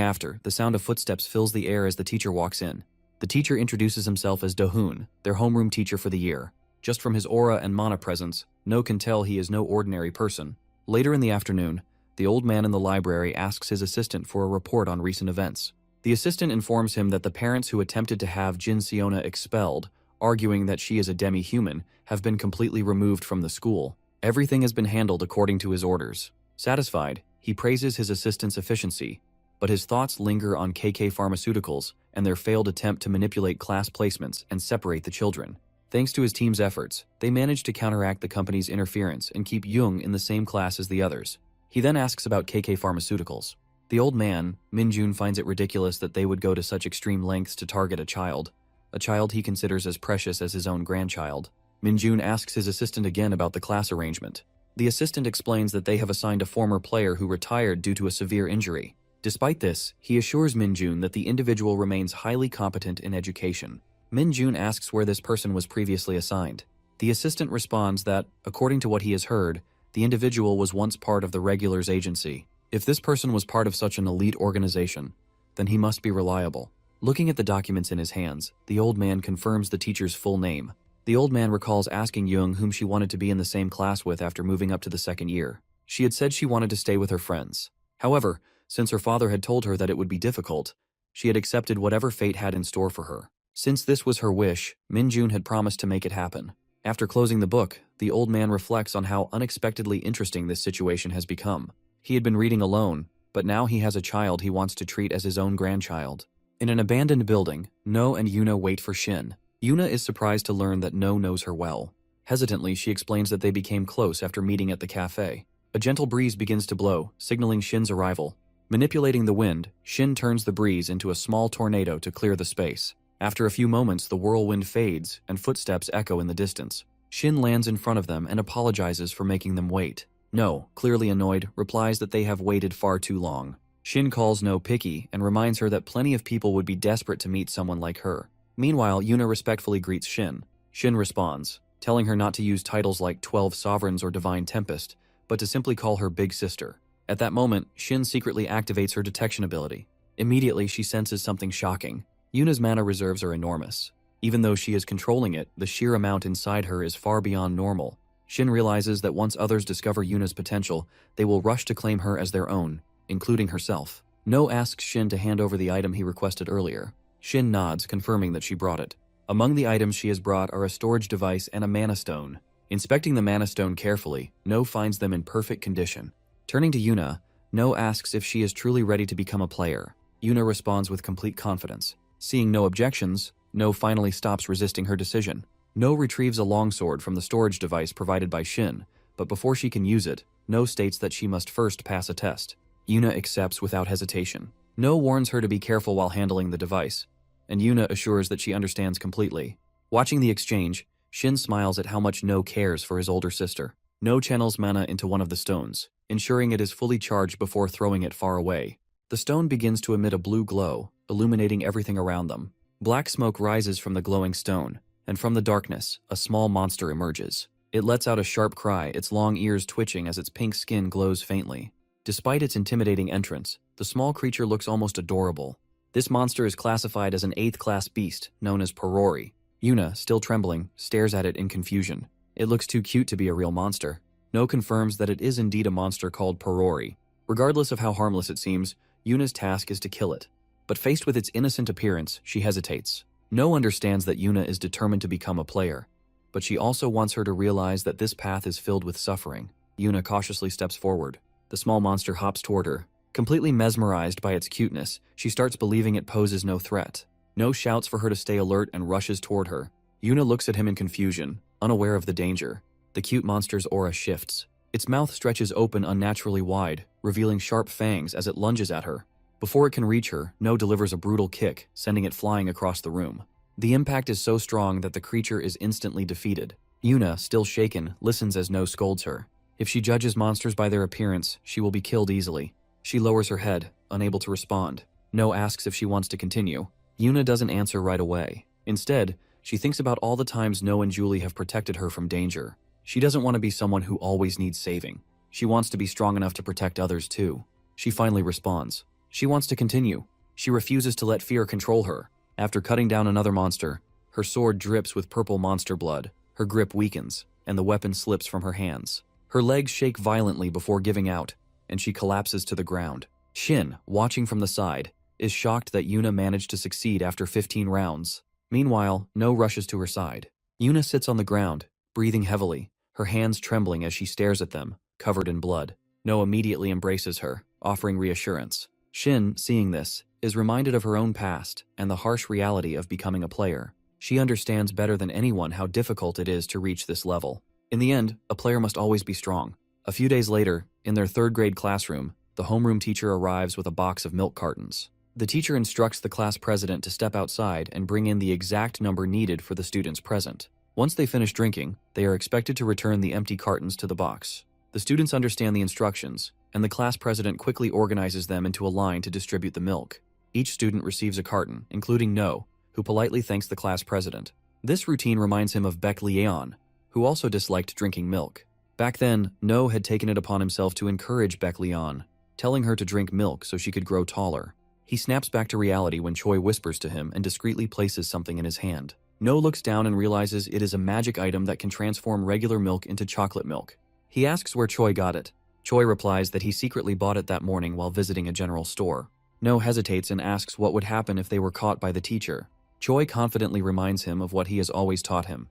after, the sound of footsteps fills the air as the teacher walks in. The teacher introduces himself as Do-hoon, their homeroom teacher for the year. Just from his aura and mana presence, No can tell he is no ordinary person. Later in the afternoon, the old man in the library asks his assistant for a report on recent events. The assistant informs him that the parents who attempted to have Jin Seona expelled, arguing that she is a demi-human, have been completely removed from the school. Everything has been handled according to his orders. Satisfied, he praises his assistant's efficiency, but his thoughts linger on KK Pharmaceuticals and their failed attempt to manipulate class placements and separate the children. Thanks to his team's efforts, they manage to counteract the company's interference and keep Jung in the same class as the others. He then asks about KK Pharmaceuticals. The old man, Min-jun, finds it ridiculous that they would go to such extreme lengths to target a child he considers as precious as his own grandchild. Min-jun asks his assistant again about the class arrangement. The assistant explains that they have assigned a former player who retired due to a severe injury. Despite this, he assures Min-jun that the individual remains highly competent in education. Min-jun asks where this person was previously assigned. The assistant responds that, according to what he has heard, the individual was once part of the regulars agency. If this person was part of such an elite organization, then he must be reliable. Looking at the documents in his hands, the old man confirms the teacher's full name. The old man recalls asking Jung whom she wanted to be in the same class with after moving up to the second year. She had said she wanted to stay with her friends. However, since her father had told her that it would be difficult, she had accepted whatever fate had in store for her. Since this was her wish, Min-jun had promised to make it happen. After closing the book, the old man reflects on how unexpectedly interesting this situation has become. He had been reading alone, but now he has a child he wants to treat as his own grandchild. In an abandoned building, No and Yuna wait for Shin. Yuna is surprised to learn that No knows her well. Hesitantly, she explains that they became close after meeting at the cafe. A gentle breeze begins to blow, signaling Shin's arrival. Manipulating the wind, Shin turns the breeze into a small tornado to clear the space. After a few moments, the whirlwind fades, and footsteps echo in the distance. Shin lands in front of them and apologizes for making them wait. No, clearly annoyed, replies that they have waited far too long. Shin calls No picky and reminds her that plenty of people would be desperate to meet someone like her. Meanwhile, Yuna respectfully greets Shin. Shin responds, telling her not to use titles like 12 Sovereigns or Divine Tempest, but to simply call her Big Sister. At that moment, Shin secretly activates her detection ability. Immediately, she senses something shocking. Yuna's mana reserves are enormous. Even though she is controlling it, the sheer amount inside her is far beyond normal. Shin realizes that once others discover Yuna's potential, they will rush to claim her as their own, including herself. No asks Shin to hand over the item he requested earlier. Shin nods, confirming that she brought it. Among the items she has brought are a storage device and a mana stone. Inspecting the mana stone carefully, No finds them in perfect condition. Turning to Yuna, No asks if she is truly ready to become a player. Yuna responds with complete confidence. Seeing no objections, No finally stops resisting her decision. No retrieves a longsword from the storage device provided by Shin, but before she can use it, No states that she must first pass a test. Yuna accepts without hesitation. No warns her to be careful while handling the device, and Yuna assures that she understands completely. Watching the exchange, Shin smiles at how much No cares for his older sister. No channels mana into one of the stones, ensuring it is fully charged before throwing it far away. The stone begins to emit a blue glow, illuminating everything around them. Black smoke rises from the glowing stone, and from the darkness, a small monster emerges. It lets out a sharp cry, its long ears twitching as its pink skin glows faintly. Despite its intimidating entrance, the small creature looks almost adorable. This monster is classified as an 8th-class beast, known as Prodigy. Yuna, still trembling, stares at it in confusion. It looks too cute to be a real monster. No confirms that it is indeed a monster called Prodigy. Regardless of how harmless it seems, Yuna's task is to kill it. But faced with its innocent appearance, she hesitates. No understands that Yuna is determined to become a player, but she also wants her to realize that this path is filled with suffering. Yuna cautiously steps forward. The small monster hops toward her. Completely mesmerized by its cuteness, she starts believing it poses no threat. No shouts for her to stay alert and rushes toward her. Yuna looks at him in confusion, unaware of the danger. The cute monster's aura shifts. Its mouth stretches open unnaturally wide, revealing sharp fangs as it lunges at her. Before it can reach her, No delivers a brutal kick, sending it flying across the room. The impact is so strong that the creature is instantly defeated. Yuna, still shaken, listens as No scolds her. If she judges monsters by their appearance, she will be killed easily. She lowers her head, unable to respond. No asks if she wants to continue. Yuna doesn't answer right away. Instead, she thinks about all the times No and Julie have protected her from danger. She doesn't want to be someone who always needs saving. She wants to be strong enough to protect others too. She finally responds. She wants to continue. She refuses to let fear control her. After cutting down another monster, her sword drips with purple monster blood. Her grip weakens, and the weapon slips from her hands. Her legs shake violently before giving out, and she collapses to the ground. Shin, watching from the side, is shocked that Yuna managed to succeed after 15 rounds. Meanwhile, No rushes to her side. Yuna sits on the ground, breathing heavily, her hands trembling as she stares at them, covered in blood. No immediately embraces her, offering reassurance. Shin, seeing this, is reminded of her own past and the harsh reality of becoming a player. She understands better than anyone how difficult it is to reach this level. In the end, a player must always be strong. A few days later, in their third-grade classroom, the homeroom teacher arrives with a box of milk cartons. The teacher instructs the class president to step outside and bring in the exact number needed for the students present. Once they finish drinking, they are expected to return the empty cartons to the box. The students understand the instructions, and the class president quickly organizes them into a line to distribute the milk. Each student receives a carton, including No, who politely thanks the class president. This routine reminds him of Baek Leon, who also disliked drinking milk. Back then, No had taken it upon himself to encourage Baek Leon, telling her to drink milk so she could grow taller. He snaps back to reality when Choi whispers to him and discreetly places something in his hand. No looks down and realizes it is a magic item that can transform regular milk into chocolate milk. He asks where Choi got it. Choi replies that he secretly bought it that morning while visiting a general store. No hesitates and asks what would happen if they were caught by the teacher. Choi confidently reminds him of what he has always taught him,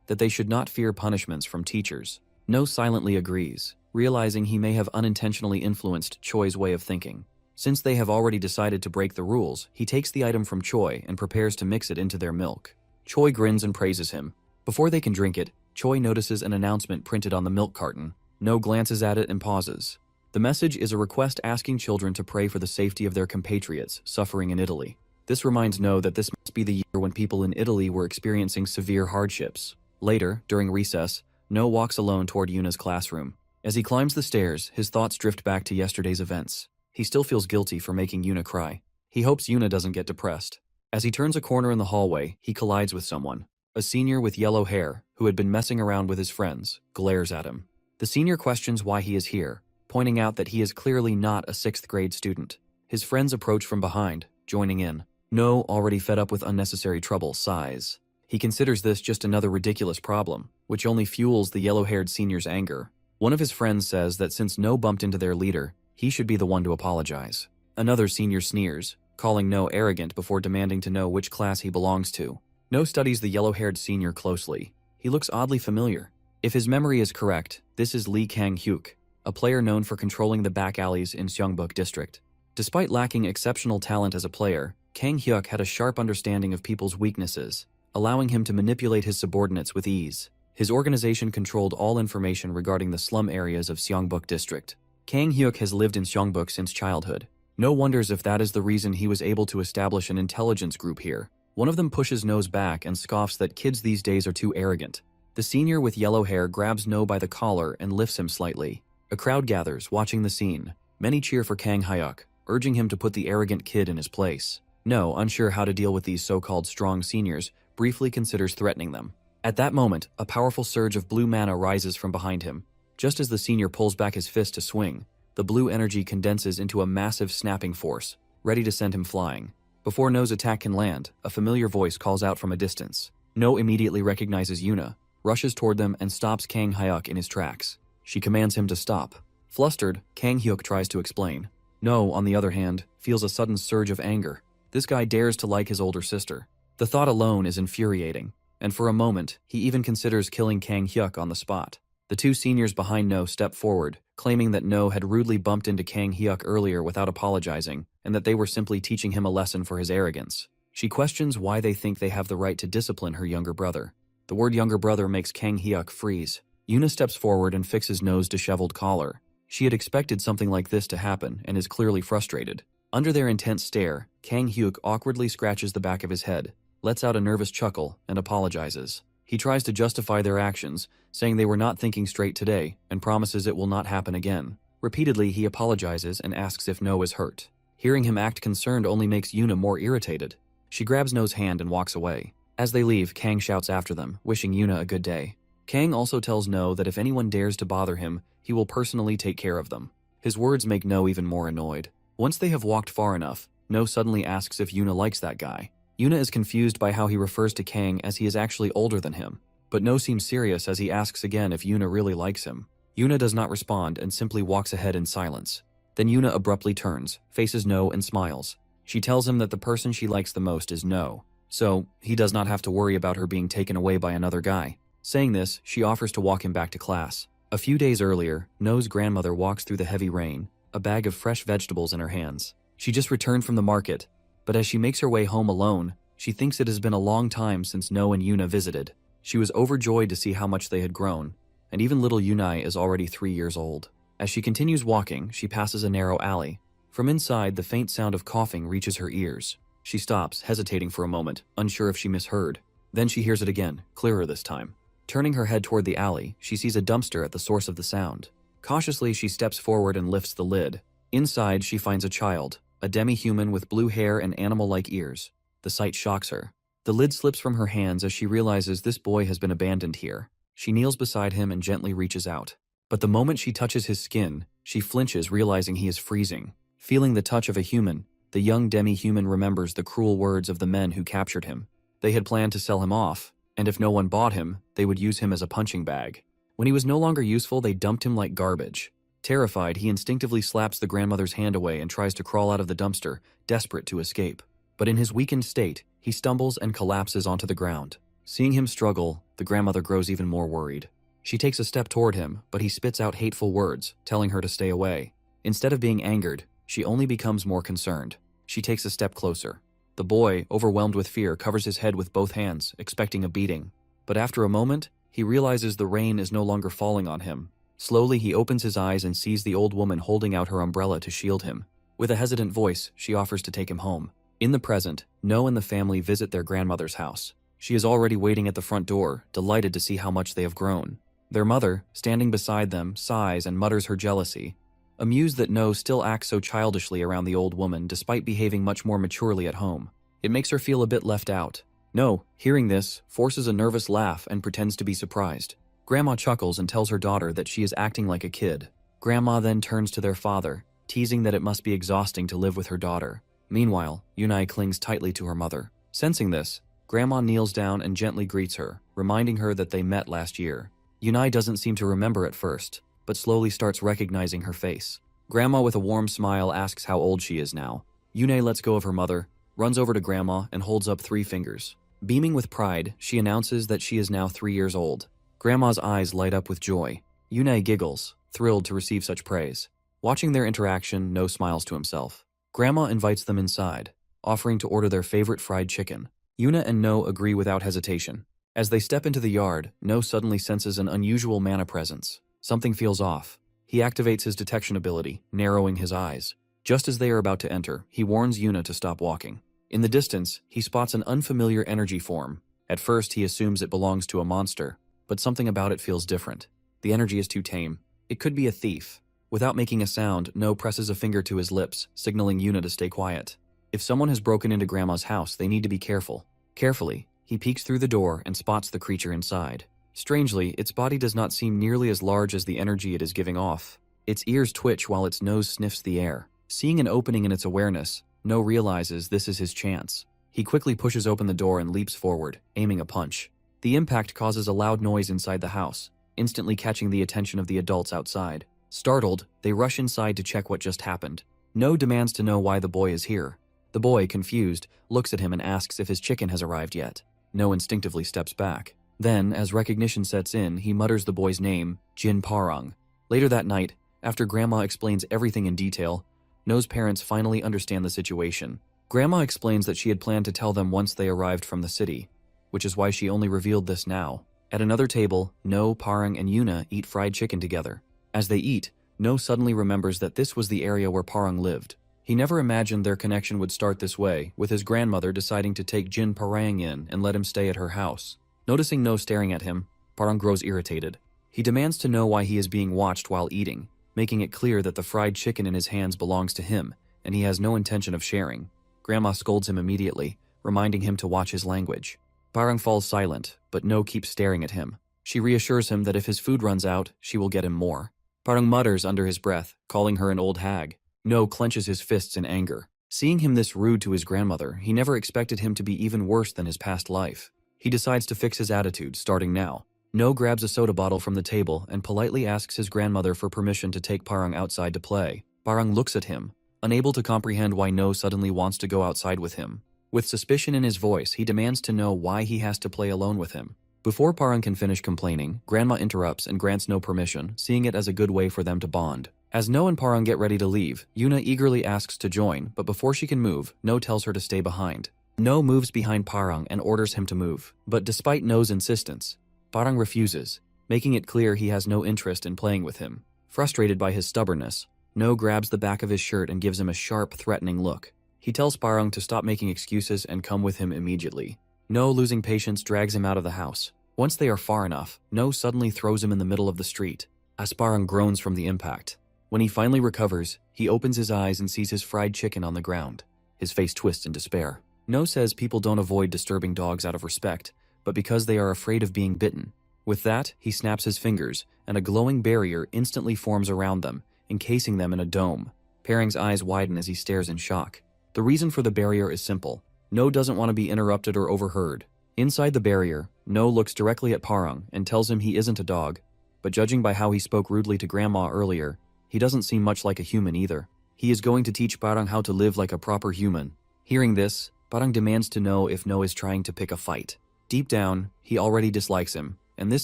that they should not fear punishments from teachers. No silently agrees, realizing he may have unintentionally influenced Choi's way of thinking. Since they have already decided to break the rules, he takes the item from Choi and prepares to mix it into their milk. Choi grins and praises him. Before they can drink it, Choi notices an announcement printed on the milk carton. No glances at it and pauses. The message is a request asking children to pray for the safety of their compatriots suffering in Italy. This reminds No that this must be the year when people in Italy were experiencing severe hardships. Later, during recess, No walks alone toward Yuna's classroom. As he climbs the stairs, his thoughts drift back to yesterday's events. He still feels guilty for making Yuna cry. He hopes Yuna doesn't get depressed. As he turns a corner in the hallway, he collides with someone. A senior with yellow hair, who had been messing around with his friends, glares at him. The senior questions why he is here, pointing out that he is clearly not a 6th grade student. His friends approach from behind, joining in. No, already fed up with unnecessary trouble, sighs. He considers this just another ridiculous problem, which only fuels the yellow-haired senior's anger. One of his friends says that since No bumped into their leader, he should be the one to apologize. Another senior sneers, calling No arrogant before demanding to know which class he belongs to. No studies the yellow-haired senior closely. He looks oddly familiar. If his memory is correct, this is Lee Kang-hyuk, a player known for controlling the back alleys in Seongbuk District. Despite lacking exceptional talent as a player, Kang-hyuk had a sharp understanding of people's weaknesses, allowing him to manipulate his subordinates with ease. His organization controlled all information regarding the slum areas of Seongbuk District. Kang-hyuk has lived in Seongbuk since childhood. No wonders if that is the reason he was able to establish an intelligence group here. One of them pushes No's back and scoffs that kids these days are too arrogant. The senior with yellow hair grabs No by the collar and lifts him slightly. A crowd gathers, watching the scene. Many cheer for Kang-hyuk, urging him to put the arrogant kid in his place. No, unsure how to deal with these so-called strong seniors, briefly considers threatening them. At that moment, a powerful surge of blue mana rises from behind him. Just as the senior pulls back his fist to swing, the blue energy condenses into a massive snapping force, ready to send him flying. Before No's attack can land, a familiar voice calls out from a distance. No immediately recognizes Yuna, rushes toward them and stops Kang-hyuk in his tracks. She commands him to stop. Flustered, Kang-hyuk tries to explain. No, on the other hand, feels a sudden surge of anger. This guy dares to like his older sister. The thought alone is infuriating, and for a moment, he even considers killing Kang-hyuk on the spot. The two seniors behind No step forward, claiming that No had rudely bumped into Kang-hyuk earlier without apologizing, and that they were simply teaching him a lesson for his arrogance. She questions why they think they have the right to discipline her younger brother. The word younger brother makes Kang-hyuk freeze. Yuna steps forward and fixes No's disheveled collar. She had expected something like this to happen and is clearly frustrated. Under their intense stare, Kang-hyuk awkwardly scratches the back of his head, lets out a nervous chuckle, and apologizes. He tries to justify their actions, saying they were not thinking straight today, and promises it will not happen again. Repeatedly, he apologizes and asks if No is hurt. Hearing him act concerned only makes Yuna more irritated. She grabs No's hand and walks away. As they leave, Kang shouts after them, wishing Yuna a good day. Kang also tells No that if anyone dares to bother him, he will personally take care of them. His words make No even more annoyed. Once they have walked far enough, No suddenly asks if Yuna likes that guy. Yuna is confused by how he refers to Kang as he is actually older than him, but No seems serious as he asks again if Yuna really likes him. Yuna does not respond and simply walks ahead in silence. Then Yuna abruptly turns, faces No and smiles. She tells him that the person she likes the most is No, so he does not have to worry about her being taken away by another guy. Saying this, she offers to walk him back to class. A few days earlier, No's grandmother walks through the heavy rain, a bag of fresh vegetables in her hands. She just returned from the market, but as she makes her way home alone, She thinks it has been a long time since No and Yuna visited. She was overjoyed to see how much they had grown, and even little Yunai is already 3 years old. As she continues walking, she passes a narrow alley. From inside, the faint sound of coughing reaches her ears. She stops, hesitating for a moment, unsure if she misheard. Then she hears it again, clearer this time. Turning her head toward the alley, she sees a dumpster at the source of the sound. Cautiously, she steps forward and lifts the lid. Inside, she finds a child, a demi-human with blue hair and animal-like ears. The sight shocks her. The lid slips from her hands as she realizes this boy has been abandoned here. She kneels beside him and gently reaches out. But the moment she touches his skin, she flinches, realizing he is freezing. Feeling the touch of a human, the young demi-human remembers the cruel words of the men who captured him. They had planned to sell him off, and if no one bought him, they would use him as a punching bag. When he was no longer useful, they dumped him like garbage. Terrified, he instinctively slaps the grandmother's hand away and tries to crawl out of the dumpster, desperate to escape. But in his weakened state, he stumbles and collapses onto the ground. Seeing him struggle, the grandmother grows even more worried. She takes a step toward him, but he spits out hateful words, telling her to stay away. Instead of being angered, she only becomes more concerned. She takes a step closer. The boy, overwhelmed with fear, covers his head with both hands, expecting a beating. But after a moment, he realizes the rain is no longer falling on him. Slowly, he opens his eyes and sees the old woman holding out her umbrella to shield him. With a hesitant voice, she offers to take him home. In the present, No and the family visit their grandmother's house. She is already waiting at the front door, delighted to see how much they have grown. Their mother, standing beside them, sighs and mutters her jealousy, amused that No still acts so childishly around the old woman despite behaving much more maturely at home. It makes her feel a bit left out. No, hearing this, forces a nervous laugh and pretends to be surprised. Grandma chuckles and tells her daughter that she is acting like a kid. Grandma then turns to their father, teasing that it must be exhausting to live with her daughter. Meanwhile, Yunai clings tightly to her mother. Sensing this, Grandma kneels down and gently greets her, reminding her that they met last year. Yunai doesn't seem to remember at first, but slowly starts recognizing her face. Grandma with a warm smile asks how old she is now. Yunai lets go of her mother, runs over to Grandma and holds up 3 fingers. Beaming with pride, she announces that she is now 3 years old. Grandma's eyes light up with joy. Yunai giggles, thrilled to receive such praise. Watching their interaction, No smiles to himself. Grandma invites them inside, offering to order their favorite fried chicken. Yuna and No agree without hesitation. As they step into the yard, No suddenly senses an unusual mana presence. Something feels off. He activates his detection ability, narrowing his eyes. Just as they are about to enter, he warns Yuna to stop walking. In the distance, he spots an unfamiliar energy form. At first, he assumes it belongs to a monster, but something about it feels different. The energy is too tame. It could be a thief. Without making a sound, No presses a finger to his lips, signaling Yuna to stay quiet. If someone has broken into Grandma's house, they need to be careful. Carefully, he peeks through the door and spots the creature inside. Strangely, its body does not seem nearly as large as the energy it is giving off. Its ears twitch while its nose sniffs the air. Seeing an opening in its awareness, No realizes this is his chance. He quickly pushes open the door and leaps forward, aiming a punch. The impact causes a loud noise inside the house, instantly catching the attention of the adults outside. Startled, they rush inside to check what just happened. No demands to know why the boy is here. The boy, confused, looks at him and asks if his chicken has arrived yet. No instinctively steps back. Then, as recognition sets in, he mutters the boy's name, Jin Parang. Later that night, after Grandma explains everything in detail, No's parents finally understand the situation. Grandma explains that she had planned to tell them once they arrived from the city, which is why she only revealed this now. At another table, No, Parang, and Yuna eat fried chicken together. As they eat, No suddenly remembers that this was the area where Parang lived. He never imagined their connection would start this way, with his grandmother deciding to take Jin Parang in and let him stay at her house. Noticing No staring at him, Parang grows irritated. He demands to know why he is being watched while eating, making it clear that the fried chicken in his hands belongs to him, and he has no intention of sharing. Grandma scolds him immediately, reminding him to watch his language. Parang falls silent, but No keeps staring at him. She reassures him that if his food runs out, she will get him more. Parang mutters under his breath, calling her an old hag. No clenches his fists in anger. Seeing him this rude to his grandmother, he never expected him to be even worse than his past life. He decides to fix his attitude, starting now. No grabs a soda bottle from the table and politely asks his grandmother for permission to take Parang outside to play. Parang looks at him, unable to comprehend why No suddenly wants to go outside with him. With suspicion in his voice, he demands to know why he has to play alone with him. Before Parang can finish complaining, Grandma interrupts and grants No permission, seeing it as a good way for them to bond. As No and Parang get ready to leave, Yuna eagerly asks to join, but before she can move, No tells her to stay behind. No moves behind Parang and orders him to move, but despite No's insistence, Parang refuses, making it clear he has no interest in playing with him. Frustrated by his stubbornness, No grabs the back of his shirt and gives him a sharp, threatening look. He tells Parang to stop making excuses and come with him immediately. No, losing patience, drags him out of the house. Once they are far enough, No suddenly throws him in the middle of the street. As Parang groans from the impact. When he finally recovers, he opens his eyes and sees his fried chicken on the ground. His face twists in despair. No says people don't avoid disturbing dogs out of respect, but because they are afraid of being bitten. With that, he snaps his fingers, and a glowing barrier instantly forms around them, encasing them in a dome. Parang's eyes widen as he stares in shock. The reason for the barrier is simple. No doesn't want to be interrupted or overheard. Inside the barrier, No looks directly at Parang and tells him he isn't a dog, but judging by how he spoke rudely to Grandma earlier, he doesn't seem much like a human either. He is going to teach Parang how to live like a proper human. Hearing this, Parang demands to know if No is trying to pick a fight. Deep down, he already dislikes him, and this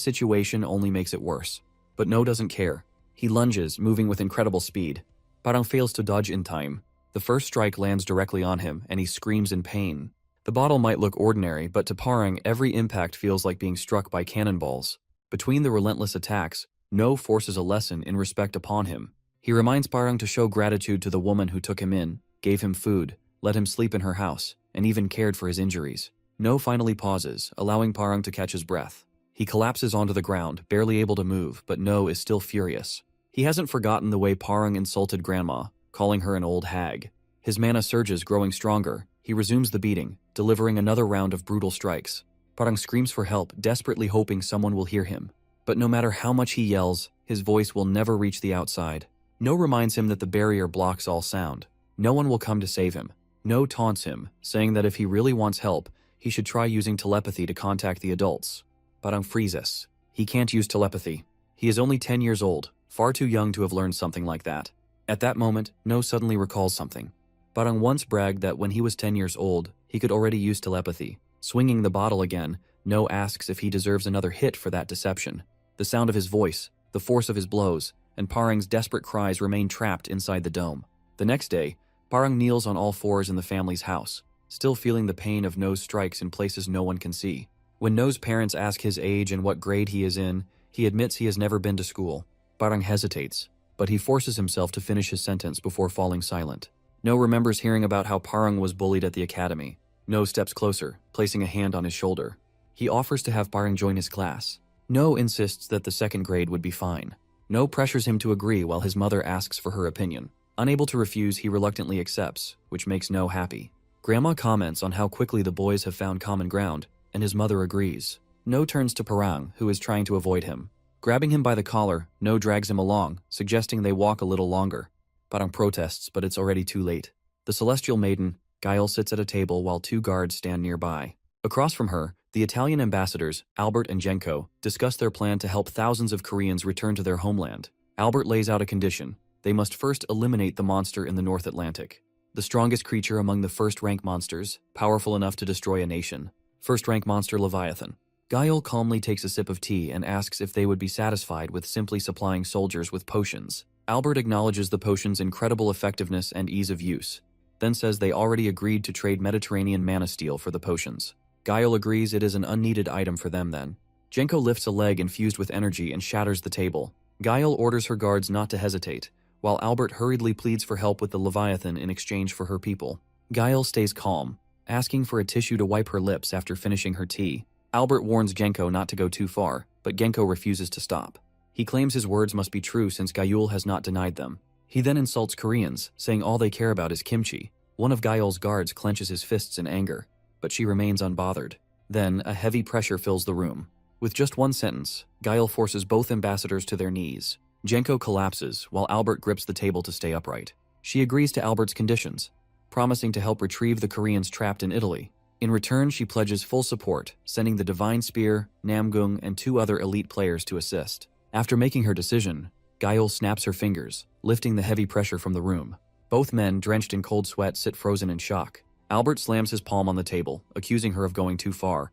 situation only makes it worse. But No doesn't care. He lunges, moving with incredible speed. Parang fails to dodge in time. The first strike lands directly on him, and he screams in pain. The bottle might look ordinary, but to Parang, every impact feels like being struck by cannonballs. Between the relentless attacks, No forces a lesson in respect upon him. He reminds Parang to show gratitude to the woman who took him in, gave him food, let him sleep in her house, and even cared for his injuries. No finally pauses, allowing Parang to catch his breath. He collapses onto the ground, barely able to move, but No is still furious. He hasn't forgotten the way Parang insulted Grandma, calling her an old hag. His mana surges, growing stronger. He resumes the beating, delivering another round of brutal strikes. Parang screams for help, desperately hoping someone will hear him. But no matter how much he yells, his voice will never reach the outside. No reminds him that the barrier blocks all sound. No one will come to save him. No taunts him, saying that if he really wants help, he should try using telepathy to contact the adults. Parang freezes. He can't use telepathy. He is only 10 years old, far too young to have learned something like that. At that moment, No suddenly recalls something. Parang once bragged that when he was 10 years old, he could already use telepathy. Swinging the bottle again, No asks if he deserves another hit for that deception. The sound of his voice, the force of his blows, and Parang's desperate cries remain trapped inside the dome. The next day, Parang kneels on all fours in the family's house, still feeling the pain of No's strikes in places no one can see. When No's parents ask his age and what grade he is in, he admits he has never been to school. Parang hesitates, but he forces himself to finish his sentence before falling silent. No remembers hearing about how Parang was bullied at the academy. No steps closer, placing a hand on his shoulder. He offers to have Parang join his class. No insists that the second grade would be fine. No pressures him to agree while his mother asks for her opinion. Unable to refuse, he reluctantly accepts, which makes No happy. Grandma comments on how quickly the boys have found common ground, and his mother agrees. No turns to Parang, who is trying to avoid him. Grabbing him by the collar, No drags him along, suggesting they walk a little longer. Parang protests, but it's already too late. The celestial maiden, Gael, sits at a table while two guards stand nearby. Across from her, the Italian ambassadors, Albert and Jenko, discuss their plan to help thousands of Koreans return to their homeland. Albert lays out a condition. They must first eliminate the monster in the North Atlantic. The strongest creature among the first-rank monsters, powerful enough to destroy a nation. First-rank monster Leviathan. Gael calmly takes a sip of tea and asks if they would be satisfied with simply supplying soldiers with potions. Albert acknowledges the potion's incredible effectiveness and ease of use, then says they already agreed to trade Mediterranean mana steel for the potions. Gael agrees it is an unneeded item for them then. Jenko lifts a leg infused with energy and shatters the table. Gael orders her guards not to hesitate, while Albert hurriedly pleads for help with the Leviathan in exchange for her people. Gael stays calm, asking for a tissue to wipe her lips after finishing her tea. Albert warns Genko not to go too far, but Genko refuses to stop. He claims his words must be true since Gael has not denied them. He then insults Koreans, saying all they care about is kimchi. One of Gael's guards clenches his fists in anger, but she remains unbothered. Then, a heavy pressure fills the room. With just one sentence, Gael forces both ambassadors to their knees. Genko collapses, while Albert grips the table to stay upright. She agrees to Albert's conditions, promising to help retrieve the Koreans trapped in Italy. In return, she pledges full support, sending the Divine Spear, Namgung, and two other elite players to assist. After making her decision, Gael snaps her fingers, lifting the heavy pressure from the room. Both men, drenched in cold sweat, sit frozen in shock. Albert slams his palm on the table, accusing her of going too far,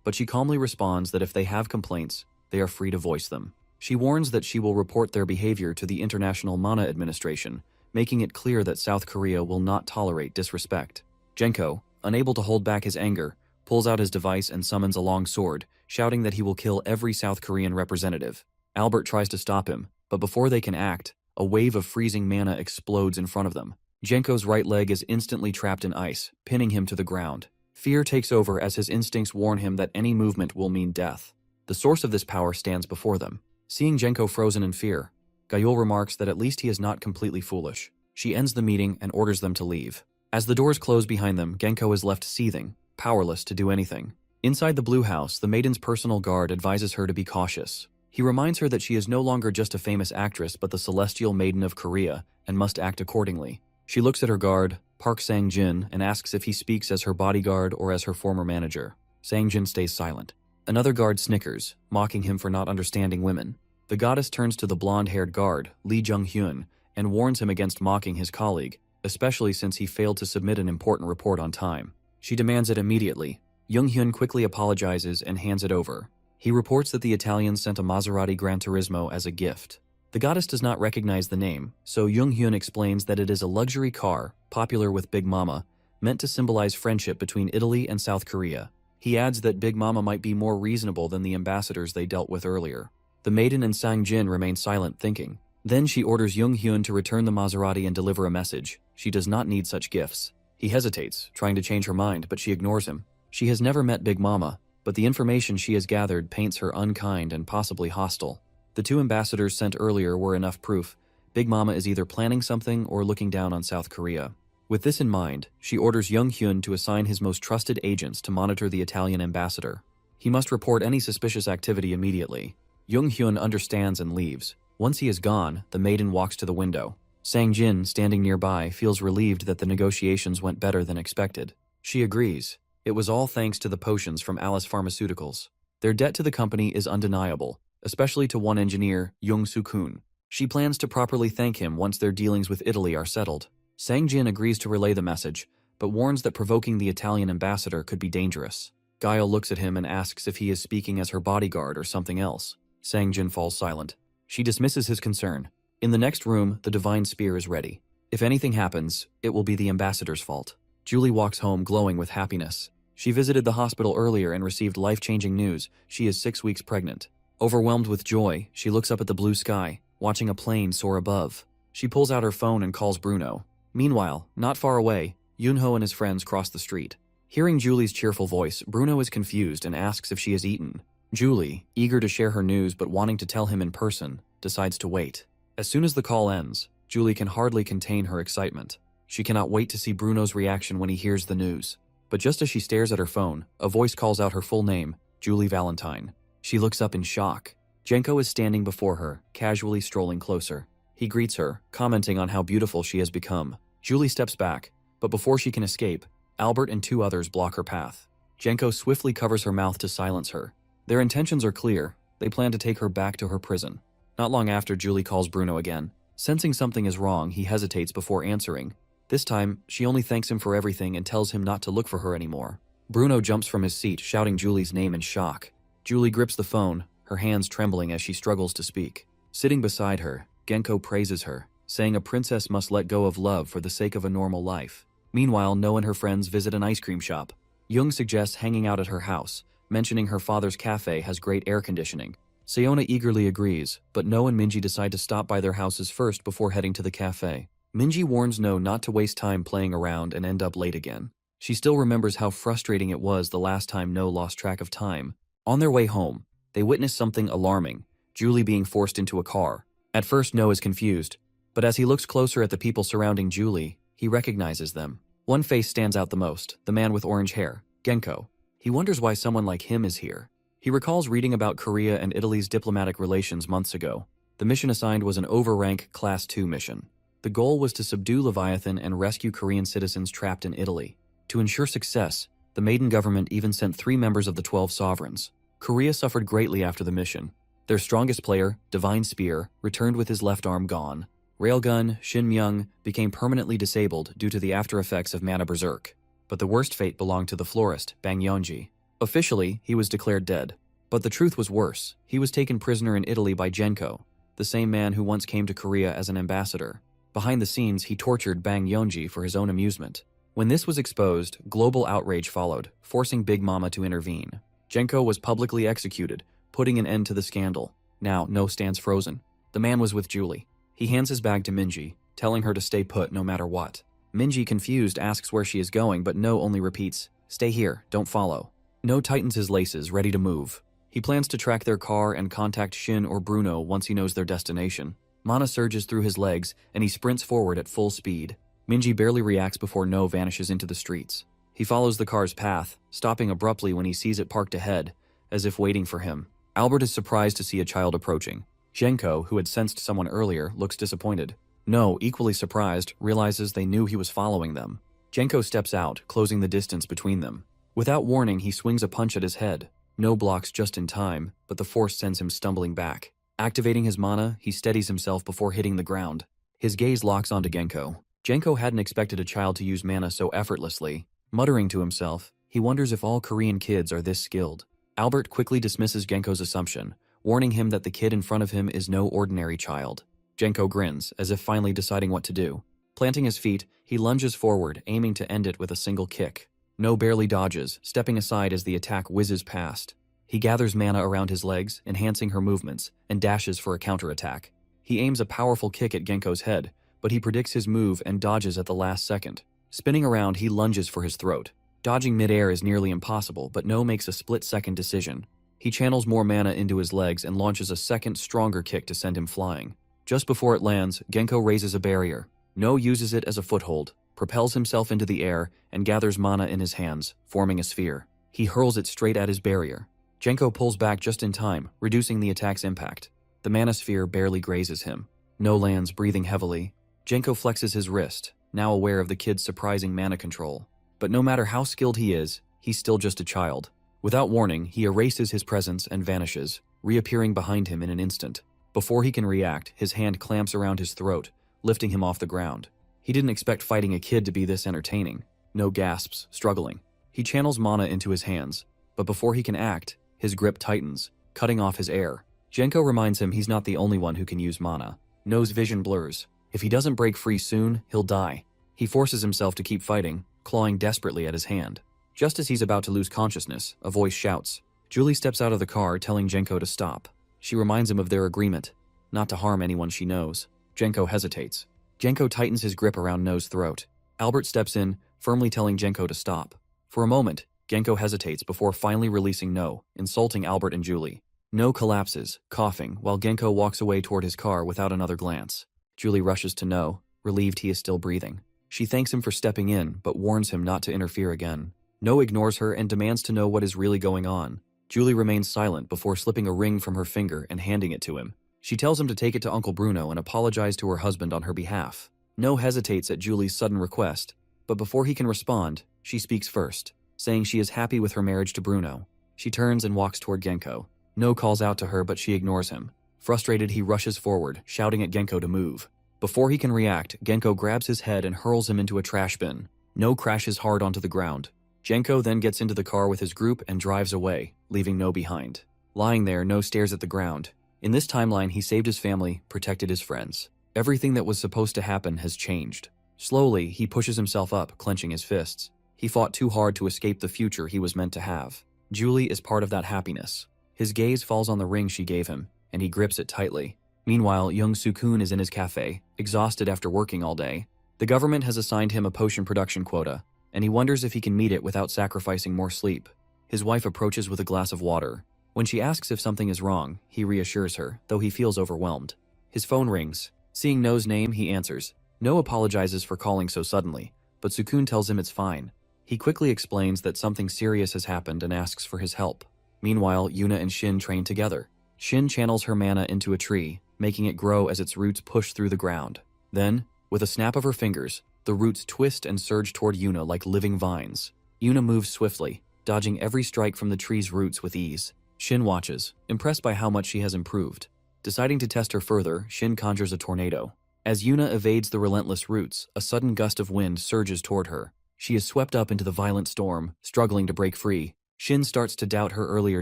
but she calmly responds that if they have complaints, they are free to voice them. She warns that she will report their behavior to the International Mana Administration, making it clear that South Korea will not tolerate disrespect. Genko, unable to hold back his anger, pulls out his device and summons a long sword, shouting that he will kill every South Korean representative. Albert tries to stop him, but before they can act, a wave of freezing mana explodes in front of them. Genko's right leg is instantly trapped in ice, pinning him to the ground. Fear takes over as his instincts warn him that any movement will mean death. The source of this power stands before them. Seeing Genko frozen in fear, Gayul remarks that at least he is not completely foolish. She ends the meeting and orders them to leave. As the doors close behind them, Genko is left seething, powerless to do anything. Inside the Blue House, the maiden's personal guard advises her to be cautious. He reminds her that she is no longer just a famous actress but the celestial maiden of Korea and must act accordingly. She looks at her guard, Park Sang-jin, and asks if he speaks as her bodyguard or as her former manager. Sang-jin stays silent. Another guard snickers, mocking him for not understanding women. The goddess turns to the blonde-haired guard, Lee Jung-hyun, and warns him against mocking his colleague, especially since he failed to submit an important report on time. She demands it immediately. Jung-hyun quickly apologizes and hands it over. He reports that the Italians sent a Maserati Gran Turismo as a gift. The goddess does not recognize the name, so Jung-hyun explains that it is a luxury car, popular with Big Mama, meant to symbolize friendship between Italy and South Korea. He adds that Big Mama might be more reasonable than the ambassadors they dealt with earlier. The maiden and Sang-jin remain silent, thinking. Then she orders Jung-hyun to return the Maserati and deliver a message. She does not need such gifts. He hesitates, trying to change her mind, but she ignores him. She has never met Big Mama, but the information she has gathered paints her unkind and possibly hostile. The two ambassadors sent earlier were enough proof. Big Mama is either planning something or looking down on South Korea. With this in mind, she orders Jung-hyun to assign his most trusted agents to monitor the Italian ambassador. He must report any suspicious activity immediately. Jung-hyun understands and leaves. Once he is gone, the maiden walks to the window. Sang-jin, standing nearby, feels relieved that the negotiations went better than expected. She agrees. It was all thanks to the potions from Alice Pharmaceuticals. Their debt to the company is undeniable, especially to one engineer, Jung Soo-kun. She plans to properly thank him once their dealings with Italy are settled. Sang-jin agrees to relay the message, but warns that provoking the Italian ambassador could be dangerous. Gail looks at him and asks if he is speaking as her bodyguard or something else. Sang-jin falls silent. She dismisses his concern. In the next room, the divine spear is ready. If anything happens, it will be the ambassador's fault. Julie walks home glowing with happiness. She visited the hospital earlier and received life-changing news. She is 6 weeks pregnant. Overwhelmed with joy, she looks up at the blue sky, watching a plane soar above. She pulls out her phone and calls Bruno. Meanwhile, not far away, Yunho and his friends cross the street. Hearing Julie's cheerful voice, Bruno is confused and asks if she has eaten. Julie, eager to share her news but wanting to tell him in person, decides to wait. As soon as the call ends, Julie can hardly contain her excitement. She cannot wait to see Bruno's reaction when he hears the news. But just as she stares at her phone, a voice calls out her full name, Julie Valentine. She looks up in shock. Genko is standing before her, casually strolling closer. He greets her, commenting on how beautiful she has become. Julie steps back, but before she can escape, Albert and 2 others block her path. Genko swiftly covers her mouth to silence her. Their intentions are clear. They plan to take her back to her prison. Not long after, Julie calls Bruno again. Sensing something is wrong, he hesitates before answering. This time, she only thanks him for everything and tells him not to look for her anymore. Bruno jumps from his seat, shouting Julie's name in shock. Julie grips the phone, her hands trembling as she struggles to speak. Sitting beside her, Genko praises her, saying a princess must let go of love for the sake of a normal life. Meanwhile, No and her friends visit an ice cream shop. Jung suggests hanging out at her house, mentioning her father's cafe has great air conditioning. Seona eagerly agrees, but No and Minji decide to stop by their houses first before heading to the cafe. Minji warns No not to waste time playing around and end up late again. She still remembers how frustrating it was the last time No lost track of time. On their way home, they witness something alarming, Julie being forced into a car. At first, No is confused, but as he looks closer at the people surrounding Julie, he recognizes them. One face stands out the most, the man with orange hair, Genko. He wonders why someone like him is here. He recalls reading about Korea and Italy's diplomatic relations months ago. The mission assigned was an overrank Class 2 mission. The goal was to subdue Leviathan and rescue Korean citizens trapped in Italy. To ensure success, the maiden government even sent 3 members of the 12 sovereigns. Korea suffered greatly after the mission. Their strongest player, Divine Spear, returned with his left arm gone. Railgun, Shin Myung, became permanently disabled due to the after effects of Mana Berserk. But the worst fate belonged to the florist, Bang Yeonji. Officially, he was declared dead. But the truth was worse. He was taken prisoner in Italy by Genko, the same man who once came to Korea as an ambassador. Behind the scenes, he tortured Bang Yeonji for his own amusement. When this was exposed, global outrage followed, forcing Big Mama to intervene. Genko was publicly executed, putting an end to the scandal. Now, No stands frozen. The man was with Julie. He hands his bag to Minji, telling her to stay put no matter what. Minji, confused, asks where she is going, but No only repeats, "Stay here, don't follow." No tightens his laces, ready to move. He plans to track their car and contact Shin or Bruno once he knows their destination. Mana surges through his legs, and he sprints forward at full speed. Minji barely reacts before No vanishes into the streets. He follows the car's path, stopping abruptly when he sees it parked ahead, as if waiting for him. Albert is surprised to see a child approaching. Genko, who had sensed someone earlier, looks disappointed. No, equally surprised, realizes they knew he was following them. Genko steps out, closing the distance between them. Without warning, he swings a punch at his head. No blocks just in time, but the force sends him stumbling back. Activating his mana, he steadies himself before hitting the ground. His gaze locks onto Genko. Genko hadn't expected a child to use mana so effortlessly. Muttering to himself, he wonders if all Korean kids are this skilled. Albert quickly dismisses Genko's assumption, warning him that the kid in front of him is no ordinary child. Genko grins, as if finally deciding what to do. Planting his feet, he lunges forward, aiming to end it with a single kick. No barely dodges, stepping aside as the attack whizzes past. He gathers mana around his legs, enhancing her movements, and dashes for a counterattack. He aims a powerful kick at Genko's head, but he predicts his move and dodges at the last second. Spinning around, he lunges for his throat. Dodging midair is nearly impossible, but No makes a split-second decision. He channels more mana into his legs and launches a second, stronger kick to send him flying. Just before it lands, Genko raises a barrier. No uses it as a foothold, propels himself into the air, and gathers mana in his hands, forming a sphere. He hurls it straight at his barrier. Genko pulls back just in time, reducing the attack's impact. The mana sphere barely grazes him. No lands, breathing heavily. Genko flexes his wrist, now aware of the kid's surprising mana control. But no matter how skilled he is, he's still just a child. Without warning, he erases his presence and vanishes, reappearing behind him in an instant. Before he can react, his hand clamps around his throat, lifting him off the ground. He didn't expect fighting a kid to be this entertaining. No gasps, struggling. He channels mana into his hands, but before he can act, his grip tightens, cutting off his air. Genko reminds him he's not the only one who can use mana. No's vision blurs. If he doesn't break free soon, he'll die. He forces himself to keep fighting, clawing desperately at his hand. Just as he's about to lose consciousness, a voice shouts. Julie steps out of the car, telling Genko to stop. She reminds him of their agreement, not to harm anyone she knows. Genko hesitates. Genko tightens his grip around No's throat. Albert steps in, firmly telling Genko to stop. For a moment, Genko hesitates before finally releasing No, insulting Albert and Julie. No collapses, coughing, while Genko walks away toward his car without another glance. Julie rushes to No, relieved he is still breathing. She thanks him for stepping in, but warns him not to interfere again. No ignores her and demands to know what is really going on. Julie remains silent before slipping a ring from her finger and handing it to him. She tells him to take it to Uncle Bruno and apologize to her husband on her behalf. No hesitates at Julie's sudden request, but before he can respond, she speaks first, saying she is happy with her marriage to Bruno. She turns and walks toward Genko. No calls out to her, but she ignores him. Frustrated, he rushes forward, shouting at Genko to move. Before he can react, Genko grabs his head and hurls him into a trash bin. No crashes hard onto the ground. Genko then gets into the car with his group and drives away, leaving No behind. Lying there, No stares at the ground. In this timeline, he saved his family, protected his friends. Everything that was supposed to happen has changed. Slowly, he pushes himself up, clenching his fists. He fought too hard to escape the future he was meant to have. Julie is part of that happiness. His gaze falls on the ring she gave him, and he grips it tightly. Meanwhile, young Sukun is in his cafe, exhausted after working all day. The government has assigned him a potion production quota, and he wonders if he can meet it without sacrificing more sleep. His wife approaches with a glass of water. When she asks if something is wrong, he reassures her, though he feels overwhelmed. His phone rings. Seeing No's name, he answers. No apologizes for calling so suddenly, but Sukun tells him it's fine. He quickly explains that something serious has happened and asks for his help. Meanwhile, Yuna and Shin train together. Shin channels her mana into a tree, making it grow as its roots push through the ground. Then, with a snap of her fingers, the roots twist and surge toward Yuna like living vines. Yuna moves swiftly, dodging every strike from the tree's roots with ease. Shin watches, impressed by how much she has improved. Deciding to test her further, Shin conjures a tornado. As Yuna evades the relentless roots, a sudden gust of wind surges toward her. She is swept up into the violent storm, struggling to break free. Shin starts to doubt her earlier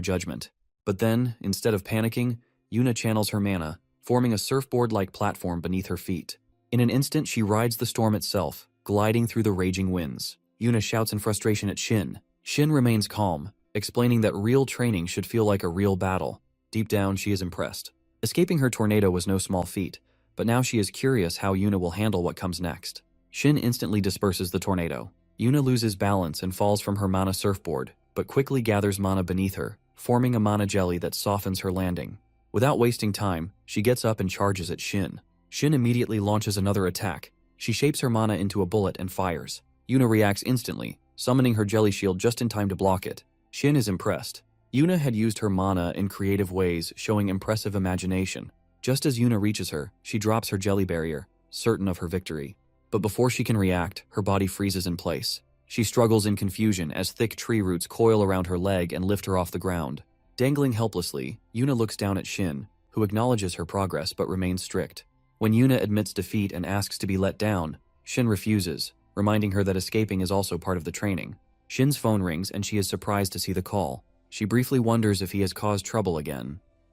judgment. But then, instead of panicking, Yuna channels her mana, forming a surfboard-like platform beneath her feet. In an instant, she rides the storm itself, gliding through the raging winds. Yuna shouts in frustration at Shin. Shin remains calm, explaining that real training should feel like a real battle. Deep down, she is impressed. Escaping her tornado was no small feat, but now she is curious how Yuna will handle what comes next. Shin instantly disperses the tornado. Yuna loses balance and falls from her mana surfboard, but quickly gathers mana beneath her, forming a mana jelly that softens her landing. Without wasting time, she gets up and charges at Shin. Shin immediately launches another attack. She shapes her mana into a bullet and fires. Yuna reacts instantly, summoning her jelly shield just in time to block it. Shin is impressed. Yuna had used her mana in creative ways, showing impressive imagination. Just as Yuna reaches her, she drops her jelly barrier, certain of her victory. But before she can react, her body freezes in place. She struggles in confusion as thick tree roots coil around her leg and lift her off the ground. Dangling helplessly, Yuna looks down at Shin, who acknowledges her progress but remains strict. When Yuna admits defeat and asks to be let down, Shin refuses, reminding her that escaping is also part of the training. Shin's phone rings and she is surprised to see the call. She briefly wonders if he has caused trouble again.